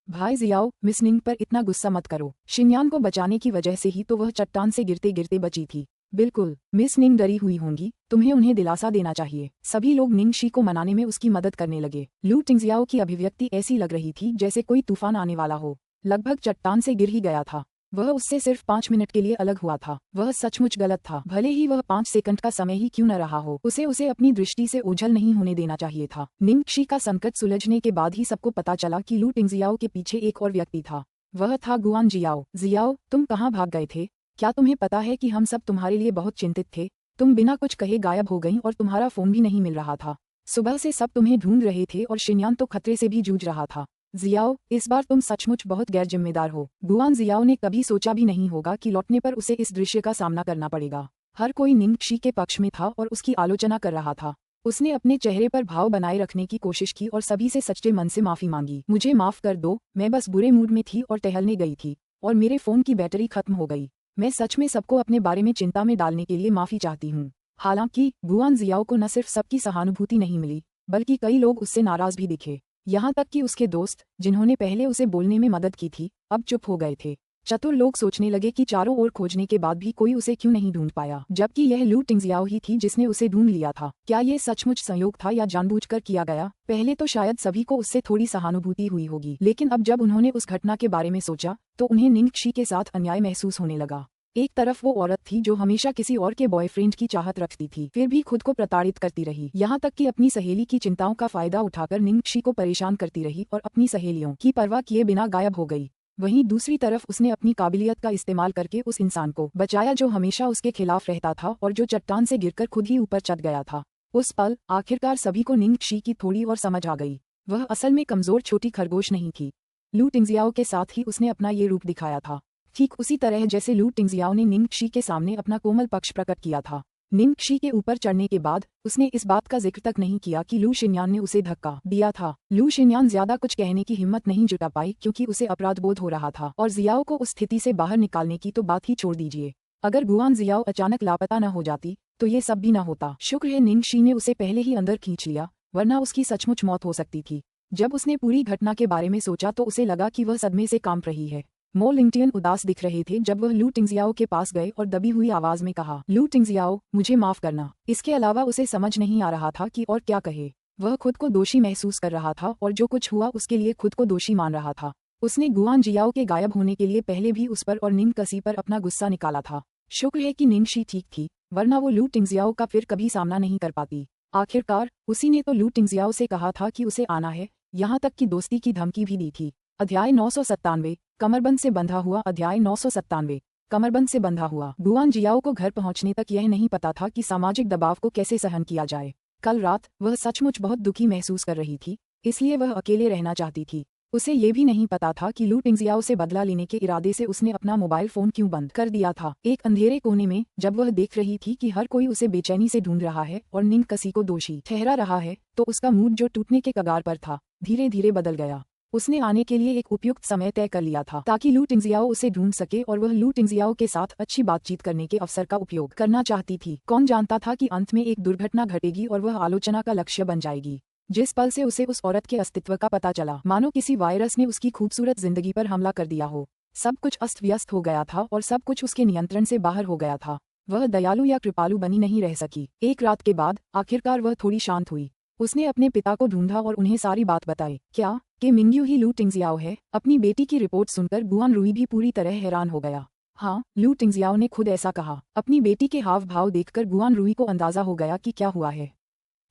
भाई जियाओ, मिस निंग पर इतना गुस्सा मत करो। शिन्यान को बचाने की वजह से ही तो वह चट्टान से गिरते गिरते बची थी। बिल्कुल, मिस निंग डरी हुई होंगी। तुम्हें उन्हें दिलासा देना चाहिए। सभी लोग निंगक्षी को मनाने में उसकी मदद करने लगे। लू टिंगजियाओ की अभिव्यक्ति ऐसी लग रही थी जैसे कोई तूफान आने वाला हो। लगभग चट्टान से गिर ही गया था। वह उससे सिर्फ 5 मिनट के लिए अलग हुआ था। वह सचमुच गलत था। भले ही वह 5 सेकंड का समय ही क्यों न रहा हो, उसे अपनी दृष्टि से ओझल नहीं होने देना चाहिए था। निंगक्षी का संकट सुलझने के बाद ही सबको पता चला कि लू टिंगजियाओ के पीछे एक और व्यक्ति था। वह था गुआन जियाओ। जियाओ, तुम कहाँ भाग गए थे? क्या तुम्हें पता है कि हम सब तुम्हारे लिए बहुत चिंतित थे? तुम बिना कुछ कहे गायब हो गईं और तुम्हारा फोन भी नहीं मिल रहा था। सुबह से सब तुम्हें ढूंढ रहे थे और शिन्यान तो खतरे से भी जूझ रहा था। जियाओ, इस बार तुम सचमुच बहुत गैर जिम्मेदार हो। गुआन जियाओ ने कभी सोचा भी नहीं होगा कि लौटने पर उसे इस दृश्य का सामना करना पड़ेगा। हर कोई निंगक्षी के पक्ष में था और उसकी आलोचना कर रहा था। उसने अपने चेहरे पर भाव बनाए रखने की कोशिश की और सभी से सच्चे मन से माफी मांगी। मुझे माफ कर दो, मैं बस बुरे मूड में थी और टहलने गई थी और मेरे फोन की बैटरी खत्म हो गई। मैं सच में सबको अपने बारे में चिंता में डालने के लिए माफी चाहती हूँ। हालांकि गुआन जियाओ को न सिर्फ सबकी सहानुभूति नहीं मिली, बल्कि कई लोग उससे नाराज भी दिखे। यहाँ तक कि उसके दोस्त, जिन्होंने पहले उसे बोलने में मदद की थी, अब चुप हो गए थे। चतुर लोग सोचने लगे कि चारों ओर खोजने के बाद भी कोई उसे क्यों नहीं ढूंढ पाया, जबकि यह लू टिंगजियाओ ही थी जिसने उसे ढूंढ लिया था। क्या ये सचमुच संयोग था या जानबूझकर किया गया? पहले तो शायद सभी को उससे थोड़ी सहानुभूति हुई होगी, लेकिन अब जब उन्होंने उस घटना के बारे में सोचा तो उन्हें निंगक्षी के साथ अन्याय महसूस होने लगा। एक तरफ वो औरत थी जो हमेशा किसी और के बॉयफ्रेंड की चाहत रखती थी, फिर भी खुद को प्रताड़ित करती रही। यहाँ तक कि अपनी सहेली की चिंताओं का फायदा उठाकर निंगक्षी को परेशान करती रही और अपनी सहेलियों की परवाह किए बिना गायब हो गई। वहीं दूसरी तरफ उसने अपनी काबिलियत का इस्तेमाल करके उस इंसान को बचाया जो हमेशा उसके खिलाफ रहता था और जो चट्टान से गिरकर खुद ही ऊपर चढ़ गया था। उस पल आखिरकार सभी को निंगक्षी की थोड़ी और समझ आ गई। वह असल में कमजोर छोटी खरगोश नहीं थी। लू टिंगजियाओ के साथ ही उसने अपना ये रूप दिखाया था, ठीक उसी तरह जैसे लू टिंगजियाओ ने निंगक्षी के सामने अपना कोमल पक्ष प्रकट किया था। निंगक्षी के ऊपर चढ़ने के बाद उसने इस बात का जिक्र तक नहीं किया कि लू शिन्यान ने उसे धक्का दिया था। लू शिन्यान ज्यादा कुछ कहने की हिम्मत नहीं जुटा पाई क्योंकि उसे अपराधबोध हो रहा था और जियाओ को उस स्थिति से बाहर निकालने की तो बात ही छोड़ दीजिए। अगर गुआन जियाओ अचानक लापता न हो जाती तो ये सब भी न होता। शुक्र है निंगक्षी ने उसे पहले ही अंदर खींच लिया, वरना उसकी सचमुच मौत हो सकती थी। जब उसने पूरी घटना के बारे में सोचा तो उसे लगा कि वह सदमे से कांप रही है। मो लिंगटियन उदास दिख रहे थे जब वह लू टिंगजियाओ के पास गए और दबी हुई आवाज में कहा, लू टिंगजियाओ, मुझे माफ करना। इसके अलावा उसे समझ नहीं आ रहा था कि और क्या कहे। वह खुद को दोषी महसूस कर रहा था और जो कुछ हुआ उसके लिए खुद को दोषी मान रहा था। उसने गुआन जियाओ के गायब होने के लिए पहले भी उस पर और निंगक्षी पर अपना गुस्सा निकाला था। शुक्र है कि निंगक्षी ठीक थी, वरना वो लू टिंगजियाओ का फिर कभी सामना नहीं कर पाती। आखिरकार उसी ने तो लू टिंगजियाओ से कहा था कि उसे आना है, यहाँ तक कि दोस्ती की धमकी भी दी थी। अध्याय 997 कमरबंद से बंधा हुआ। अध्याय 997 कमरबंद से बंधा हुआ। गुआन जियाओ को घर पहुंचने तक यह नहीं पता था कि सामाजिक दबाव को कैसे सहन किया जाए। कल रात वह सचमुच बहुत दुखी महसूस कर रही थी, इसलिए वह अकेले रहना चाहती थी। उसे ये भी नहीं पता था कि लू टिंगजियाओ से बदला लेने के इरादे से उसने अपना मोबाइल फोन क्यों बंद कर दिया था। एक अंधेरे कोने में जब वह देख रही थी कि हर कोई उसे बेचैनी से ढूंढ रहा है और निंग किसी को दोषी ठहरा रहा है, तो उसका मूड जो टूटने के कगार पर था धीरे धीरे बदल गया। उसने आने के लिए एक उपयुक्त समय तय कर लिया था ताकि लू टिंगजियाओ उसे ढूंढ सके और वह लू टिंगजियाओ के साथ अच्छी बातचीत करने के अवसर का उपयोग करना चाहती थी। कौन जानता था कि अंत में एक दुर्घटना घटेगी और वह आलोचना का लक्ष्य बन जाएगी। जिस पल से उसे उस औरत के अस्तित्व का पता चला, मानो किसी वायरस ने उसकी खूबसूरत जिंदगी पर हमला कर दिया हो। सब कुछ अस्त व्यस्त हो गया था और सब कुछ उसके नियंत्रण से बाहर हो गया था। वह दयालु या कृपालु बनी नहीं रह सकी। एक रात के बाद आखिरकार वह थोड़ी शांत हुई। उसने अपने पिता को ढूंढा और उन्हें सारी बात बताई। क्या कि मिंग्यू ही लू टिंगजियाओ है? अपनी बेटी की रिपोर्ट सुनकर गुआन रुई भी पूरी तरह हैरान हो गया। हाँ, लू टिंगजियाओ ने खुद ऐसा कहा। अपनी बेटी के हाव भाव देखकर गुआन रुई को अंदाजा हो गया कि क्या हुआ है।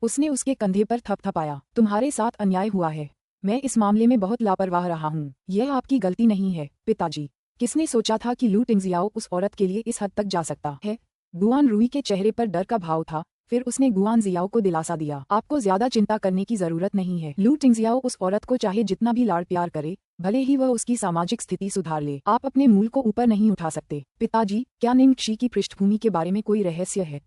उसने उसके कंधे पर थपथपाया। तुम्हारे साथ अन्याय हुआ है। मैं इस मामले में बहुत लापरवाह रहा हूँ। यह आपकी गलती नहीं है पिताजी। किसने सोचा था कि लू टिंगजियाओ उस औरत के लिए इस हद तक जा सकता है? गुआन रुई के चेहरे पर डर का भाव था। फिर उसने गुआन जियाओ को दिलासा दिया। आपको ज्यादा चिंता करने की जरूरत नहीं है। लू टिंगजियाओ उस औरत को चाहे जितना भी लाड़ प्यार करे, भले ही वह उसकी सामाजिक स्थिति सुधार ले, आप अपने मूल को ऊपर नहीं उठा सकते। पिताजी, क्या निंग शी की पृष्ठभूमि के बारे में कोई रहस्य है?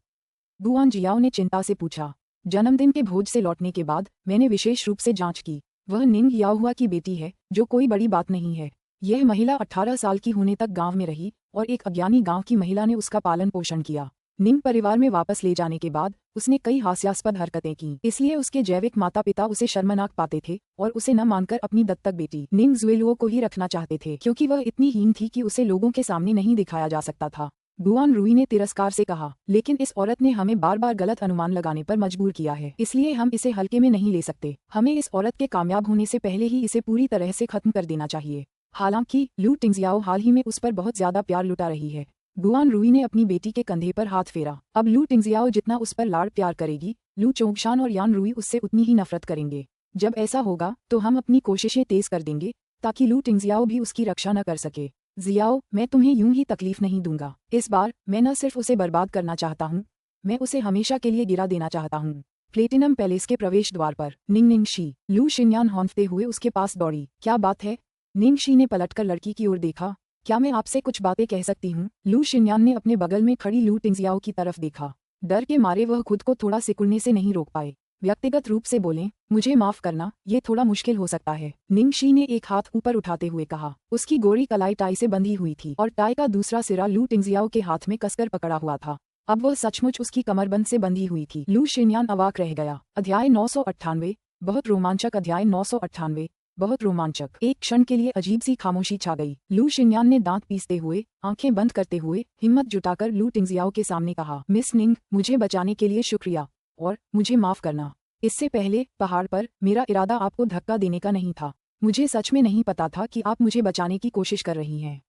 गुआन जियाओ ने चिंता से पूछा। जन्मदिन के भोज से लौटने के बाद मैंने विशेष रूप से जांच की। वह निंग याओहुआ की बेटी है, जो कोई बड़ी बात नहीं है। यह महिला 18 साल की होने तक गांव में रही और एक अज्ञानी गांव की महिला ने उसका पालन पोषण किया। निंग परिवार में वापस ले जाने के बाद उसने कई हास्यास्पद हरकतें की, इसलिए उसके जैविक माता पिता उसे शर्मनाक पाते थे और उसे न मानकर अपनी दत्तक बेटी निंग जुएलुओ को ही रखना चाहते थे, क्योंकि वह इतनी हीन थी कि उसे लोगों के सामने नहीं दिखाया जा सकता था। गुआन रुई ने तिरस्कार से कहा, लेकिन इस औरत ने हमें बार बार गलत अनुमान लगाने पर मजबूर किया है, इसलिए हम इसे हल्के में नहीं ले सकते। हमें इस औरत के कामयाब होने से पहले ही इसे पूरी तरह से खत्म कर देना चाहिए। हालांकि लू टिंगजियाओ हाल ही में उस पर बहुत ज्यादा प्यार लुटा रही है। गुआन रुई ने अपनी बेटी के कंधे पर हाथ फेरा। अब लू टिंगजियाओ जितना उस पर लाड़ प्यार करेगी, लू चोंगशान और यान रुई उससे उतनी ही नफरत करेंगे। जब ऐसा होगा तो हम अपनी कोशिशें तेज कर देंगे ताकि लू टिंगजियाओ भी उसकी रक्षा न कर सके। जियाओ, मैं तुम्हें यूं ही तकलीफ नहीं दूंगा। इस बार मैं न सिर्फ उसे बर्बाद करना चाहता हूँ, मैं उसे हमेशा के लिए गिरा देना चाहता हूँ। प्लेटिनम पैलेस के प्रवेश द्वार पर निंग शी, लू शिन्यान हौंफते हुए उसके पास दौड़ी। क्या बात है? निंग शी ने पलटकर लड़की की ओर देखा। क्या मैं आपसे कुछ बातें कह सकती हूँ? लू शिन्यान ने अपने बगल में खड़ी लू टिंगजियाओ की तरफ देखा। डर के मारे वह खुद को थोड़ा सिकुड़ने से नहीं रोक पाए। व्यक्तिगत रूप से बोलें, मुझे माफ करना, ये थोड़ा मुश्किल हो सकता है। निंग शी ने एक हाथ ऊपर उठाते हुए कहा। उसकी गोरी कलाई टाई से बंधी हुई थी और टाई का दूसरा सिरा लू टिंगजियाओ के हाथ में कसकर पकड़ा हुआ था। अब वह सचमुच उसकी कमरबंद से बंधी हुई थी। लू शिन्यान अवाक रह गया। अध्याय 998 बहुत रोमांचक। अध्याय 998 बहुत रोमांचक। एक क्षण के लिए अजीब सी खामोशी छा गई। लू शिन्यान ने दांत पीसते हुए, आंखें बंद करते हुए, हिम्मत जुटाकर लू टिंगजियाओ के सामने कहा, मिस निंग, मुझे बचाने के लिए शुक्रिया और मुझे माफ करना। इससे पहले पहाड़ पर मेरा इरादा आपको धक्का देने का नहीं था। मुझे सच में नहीं पता था कि आप मुझे बचाने की कोशिश कर रही हैं।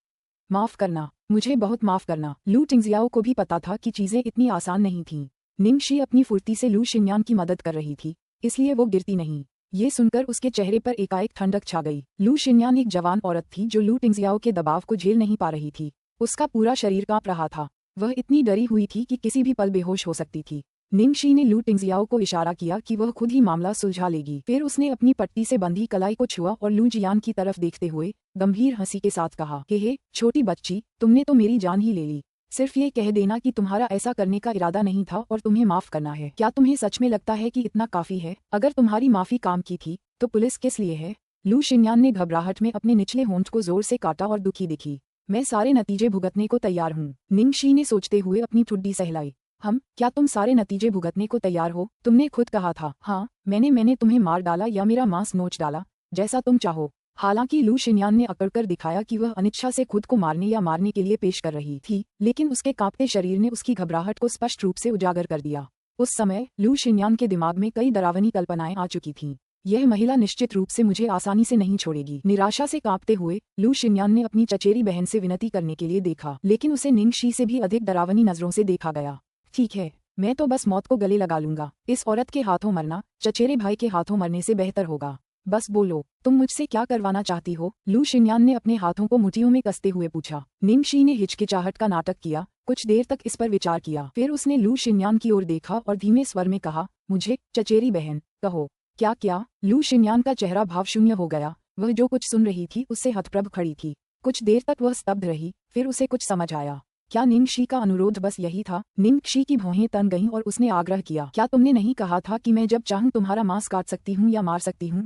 माफ करना, मुझे बहुत माफ करना। लू टिंगजियाओ को भी पता था कि चीजें इतनी आसान नहीं थीं। निंग शी अपनी फुर्ती से लू शिन्यान की मदद कर रही थी, इसलिए वो गिरती नहीं। ये सुनकर उसके चेहरे पर एकाएक ठंडक छा गई। लू शिन्यान एक जवान औरत थी जो लू टिंगजियाओ के दबाव को झेल नहीं पा रही थी। उसका पूरा शरीर कांप रहा था। वह इतनी डरी हुई थी कि किसी भी पल बेहोश हो सकती थी। निंग शी ने लू टिंगजियाओ को इशारा किया कि वह खुद ही मामला सुलझा लेगी। फिर उसने अपनी पट्टी से बंधी कलाई को छुआ और लू जियान की तरफ देखते हुए गंभीर हंसी के साथ कहा, हे छोटी बच्ची, तुमने तो मेरी जान ही ले ली। सिर्फ ये कह देना कि तुम्हारा ऐसा करने का इरादा नहीं था और तुम्हें माफ करना है। क्या तुम्हें सच में लगता है कि इतना काफी है? अगर तुम्हारी माफी काम की थी तो पुलिस किस लिए है? लू शिन्यान ने घबराहट में अपने निचले होंठ को जोर से काटा और दुखी दिखी। मैं सारे नतीजे भुगतने को तैयार हूँ। निंग शी ने सोचते हुए अपनी ठुड्डी सहलाई। क्या तुम सारे नतीजे भुगतने को तैयार हो? तुमने खुद कहा था। हाँ, मैंने तुम्हें मार डाला या मेरा मांस नोच डाला, जैसा तुम चाहो। हालांकि लू शिन्यान ने अकड़कर दिखाया कि वह अनिच्छा से खुद को मारने या मारने के लिए पेश कर रही थी, लेकिन उसके कांपते शरीर ने उसकी घबराहट को स्पष्ट रूप से उजागर कर दिया। उस समय लू शिन्यान के दिमाग में कई डरावनी कल्पनाएं आ चुकी थीं। यह महिला निश्चित रूप से मुझे आसानी से नहीं छोड़ेगी। निराशा से कांपते हुए लू शिन्यान ने अपनी चचेरी बहन से विनती करने के लिए देखा, लेकिन उसे निंग शी से भी अधिक डरावनी नजरों से देखा गया। ठीक है, मैं तो बस मौत को गले लगा लूंगा। इस औरत के हाथों मरना चचेरे भाई के हाथों मरने से बेहतर होगा। बस बोलो, तुम मुझसे क्या करवाना चाहती हो? लू शिन्यान ने अपने हाथों को मुट्ठियों में कसते हुए पूछा। निंगशी ने हिचकिचाहट का नाटक किया, कुछ देर तक इस पर विचार किया। फिर उसने लू शिन्यान की ओर देखा और धीमे स्वर में कहा, मुझे चचेरी बहन कहो। क्या? लू शिन्यान का चेहरा भावशून्य हो गया। वह जो कुछ सुन रही थी उससे हतप्रभ खड़ी थी। कुछ देर तक वह स्तब्ध रही, फिर उसे कुछ समझ आया। क्या निंगशी का अनुरोध बस यही था? निंगशी की भौहें तन गईं और उसने आग्रह किया, क्या तुमने नहीं कहा था कि मैं जब चाहूं तुम्हारा मांस काट सकती हूं या मार सकती हूं?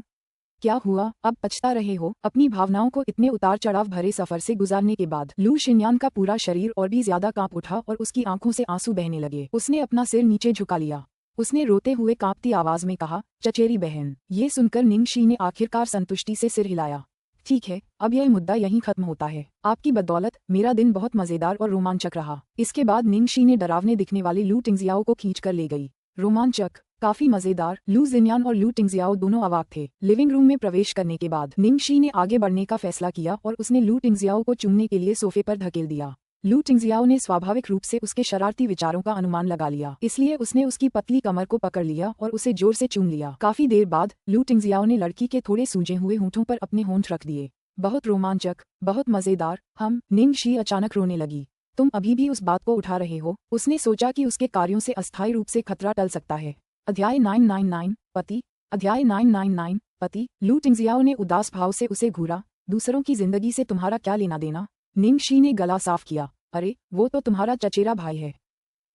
क्या हुआ, अब पछता रहे हो? अपनी भावनाओं को इतने उतार चढ़ाव भरे सफर से गुजारने के बाद लू शिन्यान का पूरा शरीर और भी ज्यादा कांप उठा और उसकी आंखों से आंसू बहने लगे। उसने अपना सिर नीचे झुका लिया। उसने रोते हुए कांपती आवाज में कहा, चचेरी बहन। ये सुनकर निंगशी ने आखिरकार संतुष्टि से सिर हिलाया। ठीक है, अब यह मुद्दा यहीं खत्म होता है। आपकी बदौलत मेरा दिन बहुत मजेदार और रोमांचक रहा। इसके बाद निंगशी ने डरावने दिखने वाले लू टिंगजियाओ को खींचकर ले गई। रोमांचक, काफी मजेदार। लू जिन्यान और लू टिंगजियाओ दोनों अवाक थे। लिविंग रूम में प्रवेश करने के बाद निंगशी ने आगे बढ़ने का फैसला किया और उसने लू टिंगजियाओ को चूमने के लिए सोफे पर धकेल दिया। लू टिंगजियाओ ने स्वाभाविक रूप से उसके शरारती विचारों का अनुमान लगा लिया, इसलिए उसने उसकी पतली कमर को पकड़ लिया और उसे जोर से चूम लिया। काफी देर बाद लू टिंगजियाओ ने लड़की के थोड़े सूजे हुए होंठों पर अपने होंठ रख दिए। बहुत रोमांचक, बहुत मजेदार। निंगशी अचानक रोने लगी। तुम अभी भी उस बात को उठा रहे हो? उसने सोचा कि उसके कार्यों से अस्थायी रूप से खतरा टल सकता है। अध्याय 999 पति। अध्याय 999 पति। लू टिंगजियाओ ने उदास भाव से उसे घूरा। दूसरों की जिंदगी से तुम्हारा क्या लेना देना? निंगशी ने गला साफ किया। अरे, वो तो तुम्हारा चचेरा भाई है।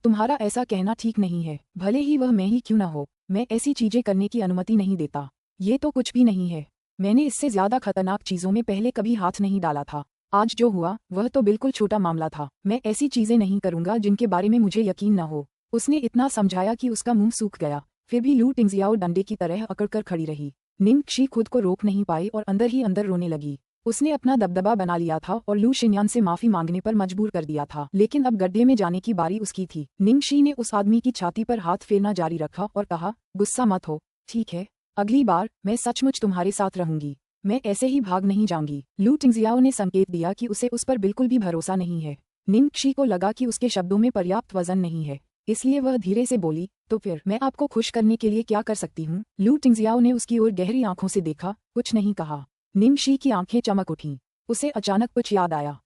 तुम्हारा ऐसा कहना ठीक नहीं है। भले ही वह मैं ही क्यों न हो, मैं ऐसी चीजें करने की अनुमति नहीं देता। ये तो कुछ भी नहीं है। मैंने इससे ज्यादा खतरनाक चीजों में पहले कभी हाथ नहीं डाला था। आज जो हुआ वह तो बिल्कुल छोटा मामला था। मैं ऐसी चीजें नहीं करूंगा जिनके बारे में मुझे यकीन न हो। उसने इतना समझाया कि उसका मुंह सूख गया। फिर भी लू टिंगजियाओ डंडे की तरह अकड़कर खड़ी रही। निंगशी खुद को रोक नहीं पाई और अंदर ही अंदर रोने लगी। उसने अपना दबदबा बना लिया था और लू शिन्यान से माफी मांगने पर मजबूर कर दिया था, लेकिन अब गड्ढे में जाने की बारी उसकी थी। निंगशी ने उस आदमी की छाती पर हाथ फेरना जारी रखा और कहा, गुस्सा मत हो, ठीक है? अगली बार मैं सचमुच तुम्हारे साथ रहूंगी। मैं ऐसे ही भाग नहीं जाऊंगी। लू टिंगजियाओ ने संकेत दिया कि उसे उस पर बिल्कुल भी भरोसा नहीं है। निंगशी को लगा कि उसके शब्दों में पर्याप्त वजन नहीं है, इसलिए वह धीरे से बोली, तो फिर मैं आपको खुश करने के लिए क्या कर सकती हूँ? लू टिंगजियाओ ने उसकी ओर गहरी आंखों से देखा, कुछ नहीं कहा। निंगशी की आंखें चमक उठीं। उसे अचानक कुछ याद आया।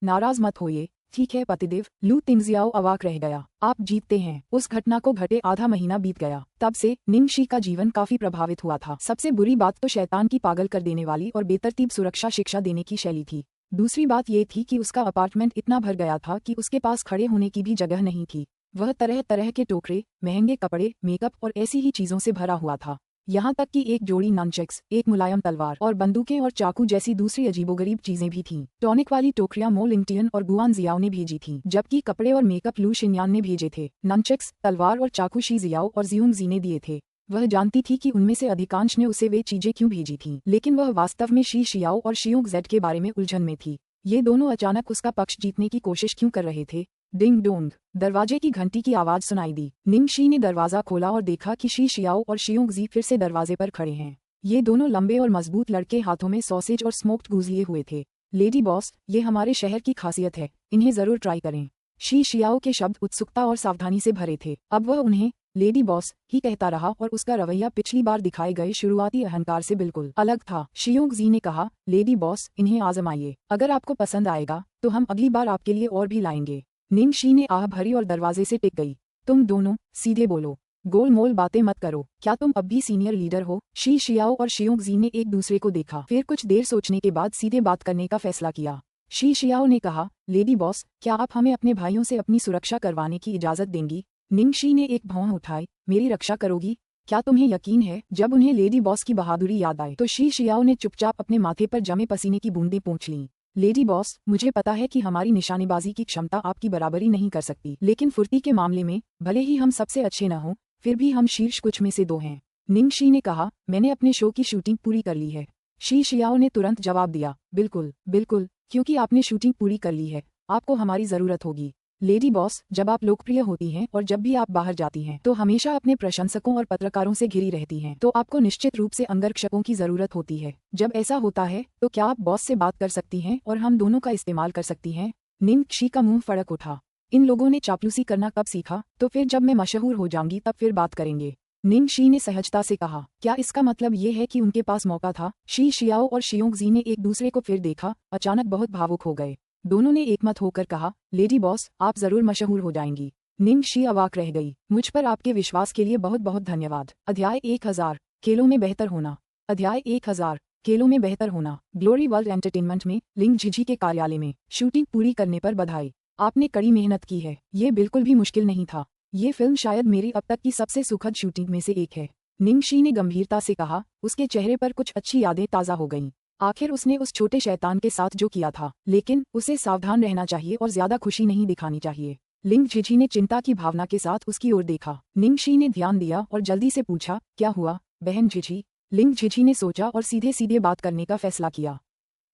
नाराज मत होइए, ठीक है पतिदेव। लू टिंगजियाओ अवाक रह गया। आप जीतते हैं। उस घटना को घटे आधा महीना बीत गया। तब से निंगशी का जीवन काफी प्रभावित हुआ था। सबसे बुरी बात तो शैतान की पागल कर देने वाली और बेतरतीब सुरक्षा शिक्षा देने की शैली थी। दूसरी बात ये थी कि उसका अपार्टमेंट इतना भर गया था कि उसके पास खड़े होने की भी जगह नहीं थी। वह तरह तरह के टोकरे, महंगे कपड़े, मेकअप और ऐसी ही चीजों से भरा हुआ था। यहाँ तक कि एक जोड़ी ननचक्स, एक मुलायम तलवार और बंदूकें और चाकू जैसी दूसरी अजीबोगरीब चीजें भी थीं। टॉनिक वाली टोकरियां मो लिंगटियन और गुआन जियाओ ने भेजी थीं, जबकि कपड़े और मेकअप लू शिन्यान ने भेजे थे। ननचक्स, तलवार और चाकू शी जियाओ और जियोंग जी ने दिए थे। वह जानती थी कि उनमें से अधिकांश ने उसे वे चीजें क्यों भेजी थीं, लेकिन वह वास्तव में शी शियाओ और शियोंग जेड के बारे में उलझन में थी। ये दोनों अचानक उसका पक्ष जीतने की कोशिश क्यों कर रहे थे? डिंग डोंग, दरवाजे की घंटी की आवाज सुनाई दी। निंगशी ने दरवाजा खोला और देखा कि शी शियाओ और शियोंग जी फिर से दरवाजे पर खड़े हैं। ये दोनों लंबे और मजबूत लड़के हाथों में सॉसेज और स्मोक्ड गूज लिए हुए थे। लेडी बॉस, ये हमारे शहर की खासियत है, इन्हें जरूर ट्राई करें। शी शियाओ के शब्द उत्सुकता और सावधानी से भरे थे। अब वह उन्हें लेडी बॉस ही कहता रहा और उसका रवैया पिछली बार दिखाए गए शुरुआती अहंकार से बिल्कुल अलग था। शियोंग जी ने कहा, लेडी बॉस, इन्हें आजमाइए। अगर आपको पसंद आएगा तो हम अगली बार आपके लिए और भी लाएंगे। निंगशी ने आह भरी और दरवाजे से टिक गई। तुम दोनों सीधे बोलो, गोल मोल बातें मत करो। क्या तुम अब भी सीनियर लीडर हो? शी शियाओ और शियोंग जी ने एक दूसरे को देखा, फिर कुछ देर सोचने के बाद सीधे बात करने का फैसला किया। शी शियाओ ने कहा, लेडी बॉस, क्या आप हमें अपने भाइयों से अपनी सुरक्षा करवाने की इजाजत देंगी? निंगशी ने एक भौं उठाई, मेरी रक्षा करोगी? क्या तुम्हें यकीन है? जब उन्हें लेडी बॉस की बहादुरी याद आई तो शी शियाओ ने चुपचाप अपने माथे पर जमे पसीने की बूंदें पोंछ लीं। लेडी बॉस, मुझे पता है कि हमारी निशानेबाजी की क्षमता आपकी बराबरी नहीं कर सकती, लेकिन फुर्ती के मामले में भले ही हम सबसे अच्छे न हों, फिर भी हम शीर्ष कुछ में से दो हैं। निंगशी ने कहा, मैंने अपने शो की शूटिंग पूरी कर ली है। शी शियाओ ने तुरंत जवाब दिया, बिल्कुल बिल्कुल, क्योंकि आपने शूटिंग पूरी कर ली है, आपको हमारी जरूरत होगी। लेडी बॉस, जब आप लोकप्रिय होती हैं और जब भी आप बाहर जाती हैं तो हमेशा अपने प्रशंसकों और पत्रकारों से घिरी रहती हैं, तो आपको निश्चित रूप से अंगरक्षकों की जरूरत होती है। जब ऐसा होता है तो क्या आप बॉस से बात कर सकती हैं और हम दोनों का इस्तेमाल कर सकती हैं? निंगशी का मुंह फड़क उठा। इन लोगों ने चापलूसी करना कब सीखा? तो फिर जब मैं मशहूर हो जाऊंगी तब फिर बात करेंगे। निंग शी ने सहजता से कहा, क्या इसका मतलब ये है कि उनके पास मौका था? शी शियाओ और शियोंगजी ने एक दूसरे को फिर देखा, अचानक बहुत भावुक हो गए। दोनों ने एकमत होकर कहा, लेडी बॉस, आप जरूर मशहूर हो जाएंगी। निंग शी अवाक रह गई। मुझ पर आपके विश्वास के लिए बहुत बहुत धन्यवाद। अध्याय 1000 खेलों में बेहतर होना। अध्याय 1000 खेलों में बेहतर होना। ग्लोरी वर्ल्ड एंटरटेनमेंट में लिंग झिझी के कार्यालय में शूटिंग पूरी करने पर बधाई। आपने कड़ी मेहनत की है, ये बिल्कुल भी मुश्किल नहीं था। ये फिल्म शायद मेरी अब तक की सबसे सुखद शूटिंग में से एक है। निंग शी ने गंभीरता से कहा, उसके चेहरे पर कुछ अच्छी यादें ताज़ा हो गईं। आखिर उसने उस छोटे शैतान के साथ जो किया था, लेकिन उसे सावधान रहना चाहिए और ज्यादा खुशी नहीं दिखानी चाहिए। लिंग झिझी ने चिंता की भावना के साथ उसकी ओर देखा। निंग शी ने ध्यान दिया और जल्दी से पूछा, क्या हुआ बहन झिझी? लिंग झिझी ने सोचा और सीधे सीधे बात करने का फैसला किया।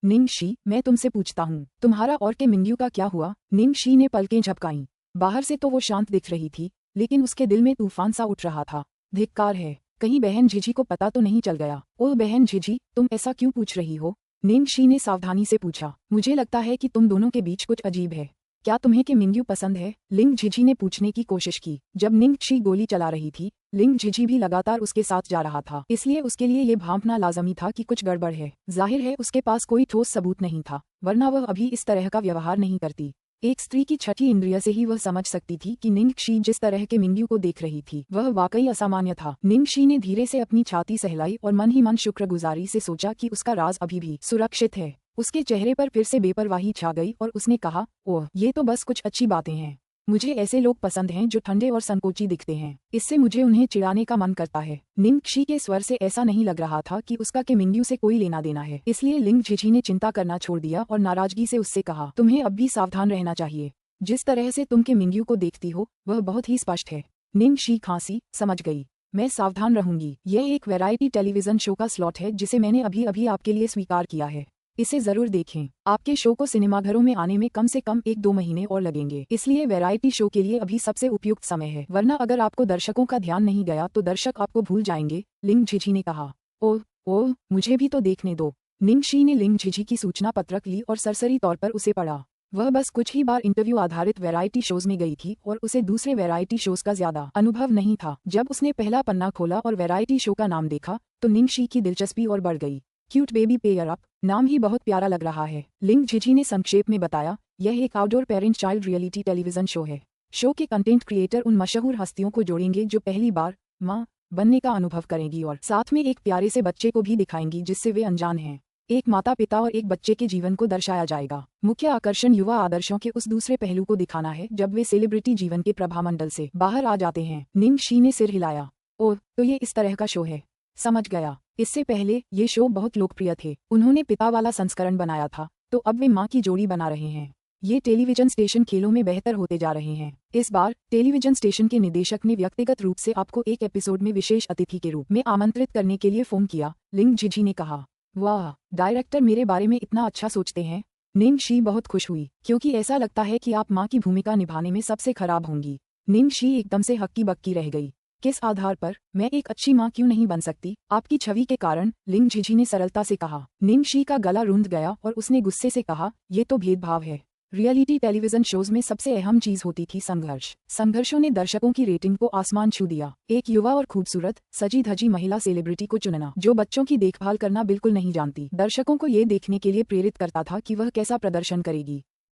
निंग शी, मैं तुमसे पूछता हूँ, तुम्हारा और के मिंग्यू का क्या हुआ? निंग शी ने पलकें झपकाईं। बाहर से तो वो शांत दिख रही थी, लेकिन उसके दिल में तूफान सा उठ रहा था। धिक्कार है, कहीं बहन झिझी को पता तो नहीं चल गया? ओह बहन झिझी, तुम ऐसा क्यों पूछ रही हो? निंग शी ने सावधानी से पूछा, मुझे लगता है कि तुम दोनों के बीच कुछ अजीब है। क्या तुम्हें के मिंग्यू पसंद है? लिंग झिझी ने पूछने की कोशिश की। जब निंग शी गोली चला रही थी, लिंग झिझी भी लगातार उसके साथ जा रहा था, इसलिए उसके लिए ये भांपना लाजमी था कि कुछ गड़बड़ है। जाहिर है उसके पास कोई ठोस सबूत नहीं था, वरना वह अभी इस तरह का व्यवहार नहीं करती। एक स्त्री की छठी इंद्रिय से ही वह समझ सकती थी कि निंग शी जिस तरह के मिंग्यू को देख रही थी वह वाकई असामान्य था। निंग शी ने धीरे से अपनी छाती सहलाई और मन ही मन शुक्रगुजारी से सोचा कि उसका राज अभी भी सुरक्षित है। उसके चेहरे पर फिर से बेपरवाही छा गई और उसने कहा, ओह ये तो बस कुछ अच्छी बातें हैं। मुझे ऐसे लोग पसंद हैं जो ठंडे और संकोची दिखते हैं, इससे मुझे उन्हें चिढ़ाने का मन करता है। निंग शी के स्वर से ऐसा नहीं लग रहा था कि उसका के मिंग्यू से कोई लेना देना है, इसलिए लिंग झिझी ने चिंता करना छोड़ दिया और नाराजगी से उससे कहा, तुम्हें अब भी सावधान रहना चाहिए। जिस तरह से तुम के मिंग्यू को देखती हो वह बहुत ही स्पष्ट है। निंग शी खांसी, समझ गई, मैं सावधान रहूंगी। यह एक वैरायटी टेलीविजन शो का स्लॉट है जिसे मैंने अभी अभी आपके लिए स्वीकार किया है, इसे जरूर देखें। आपके शो को सिनेमाघरों में आने में कम से कम 1-2 महीने और लगेंगे, इसलिए वैरायटी शो के लिए अभी सबसे उपयुक्त समय है, वरना अगर आपको दर्शकों का ध्यान नहीं गया तो दर्शक आपको भूल जाएंगे। लिंग झिझी ने कहा, ओह मुझे भी तो देखने दो। निंग शी ने लिंग झिझी की सूचना पत्रक ली और सरसरी तौर पर उसे पढ़ा। वह बस कुछ ही बार इंटरव्यू आधारित वैरायटी शोज में गई थी और उसे दूसरे वैरायटी शोज का ज्यादा अनुभव नहीं था। जब उसने पहला पन्ना खोला और वैरायटी शो का नाम देखा तो निंग शी की दिलचस्पी और बढ़ गई। क्यूट बेबी पेयर अप, नाम ही बहुत प्यारा लग रहा है। लिंग झिझी ने संक्षेप में बताया, यह एक outdoor parent child reality television show है। शो के कंटेंट क्रिएटर उन मशहूर हस्तियों को जोड़ेंगे जो पहली बार माँ बनने का अनुभव करेंगी और साथ में एक प्यारे से बच्चे को भी दिखाएंगी जिससे वे अनजान हैं। एक माता पिता और एक बच्चे के जीवन को दर्शाया जाएगा। मुख्य आकर्षण युवा आदर्शों के उस दूसरे पहलू को दिखाना है जब वे सेलिब्रिटी जीवन के प्रभामंडल से बाहर आ जाते हैं। निंग शी ने सिर हिलाया, ओह तो ये इस तरह का शो है, समझ गया। इससे पहले ये शो बहुत लोकप्रिय थे, उन्होंने पिता वाला संस्करण बनाया था, तो अब वे माँ की जोड़ी बना रहे हैं। ये टेलीविजन स्टेशन खेलों में बेहतर होते जा रहे हैं। इस बार टेलीविजन स्टेशन के निदेशक ने व्यक्तिगत रूप से आपको एक एपिसोड में विशेष अतिथि के रूप में आमंत्रित करने के लिए फोन किया। लिंग झिझी ने कहा, वाह, डायरेक्टर मेरे बारे में इतना अच्छा सोचते हैं। निंग शी बहुत खुश हुई, क्योंकि ऐसा लगता है कि आप माँ की भूमिका निभाने में सबसे खराब होंगी। निंग शी एकदम से हक्की बक्की रह गई। किस आधार पर? मैं एक अच्छी माँ क्यों नहीं बन सकती? आपकी छवि के कारण, लिंग झिझी ने सरलता से कहा। निंग शी का गला रुंध गया और उसने गुस्से से कहा, ये तो भेदभाव है। रियलिटी टेलीविजन शोज में सबसे अहम चीज होती थी संघर्ष। संघर्षों ने दर्शकों की रेटिंग को आसमान छू दिया। एक युवा और खूबसूरत सजी धजी महिला सेलिब्रिटी को चुनना जो बच्चों की देखभाल करना बिल्कुल नहीं जानती, दर्शकों को ये देखने के लिए प्रेरित करता था कि वह कैसा प्रदर्शन करेगी।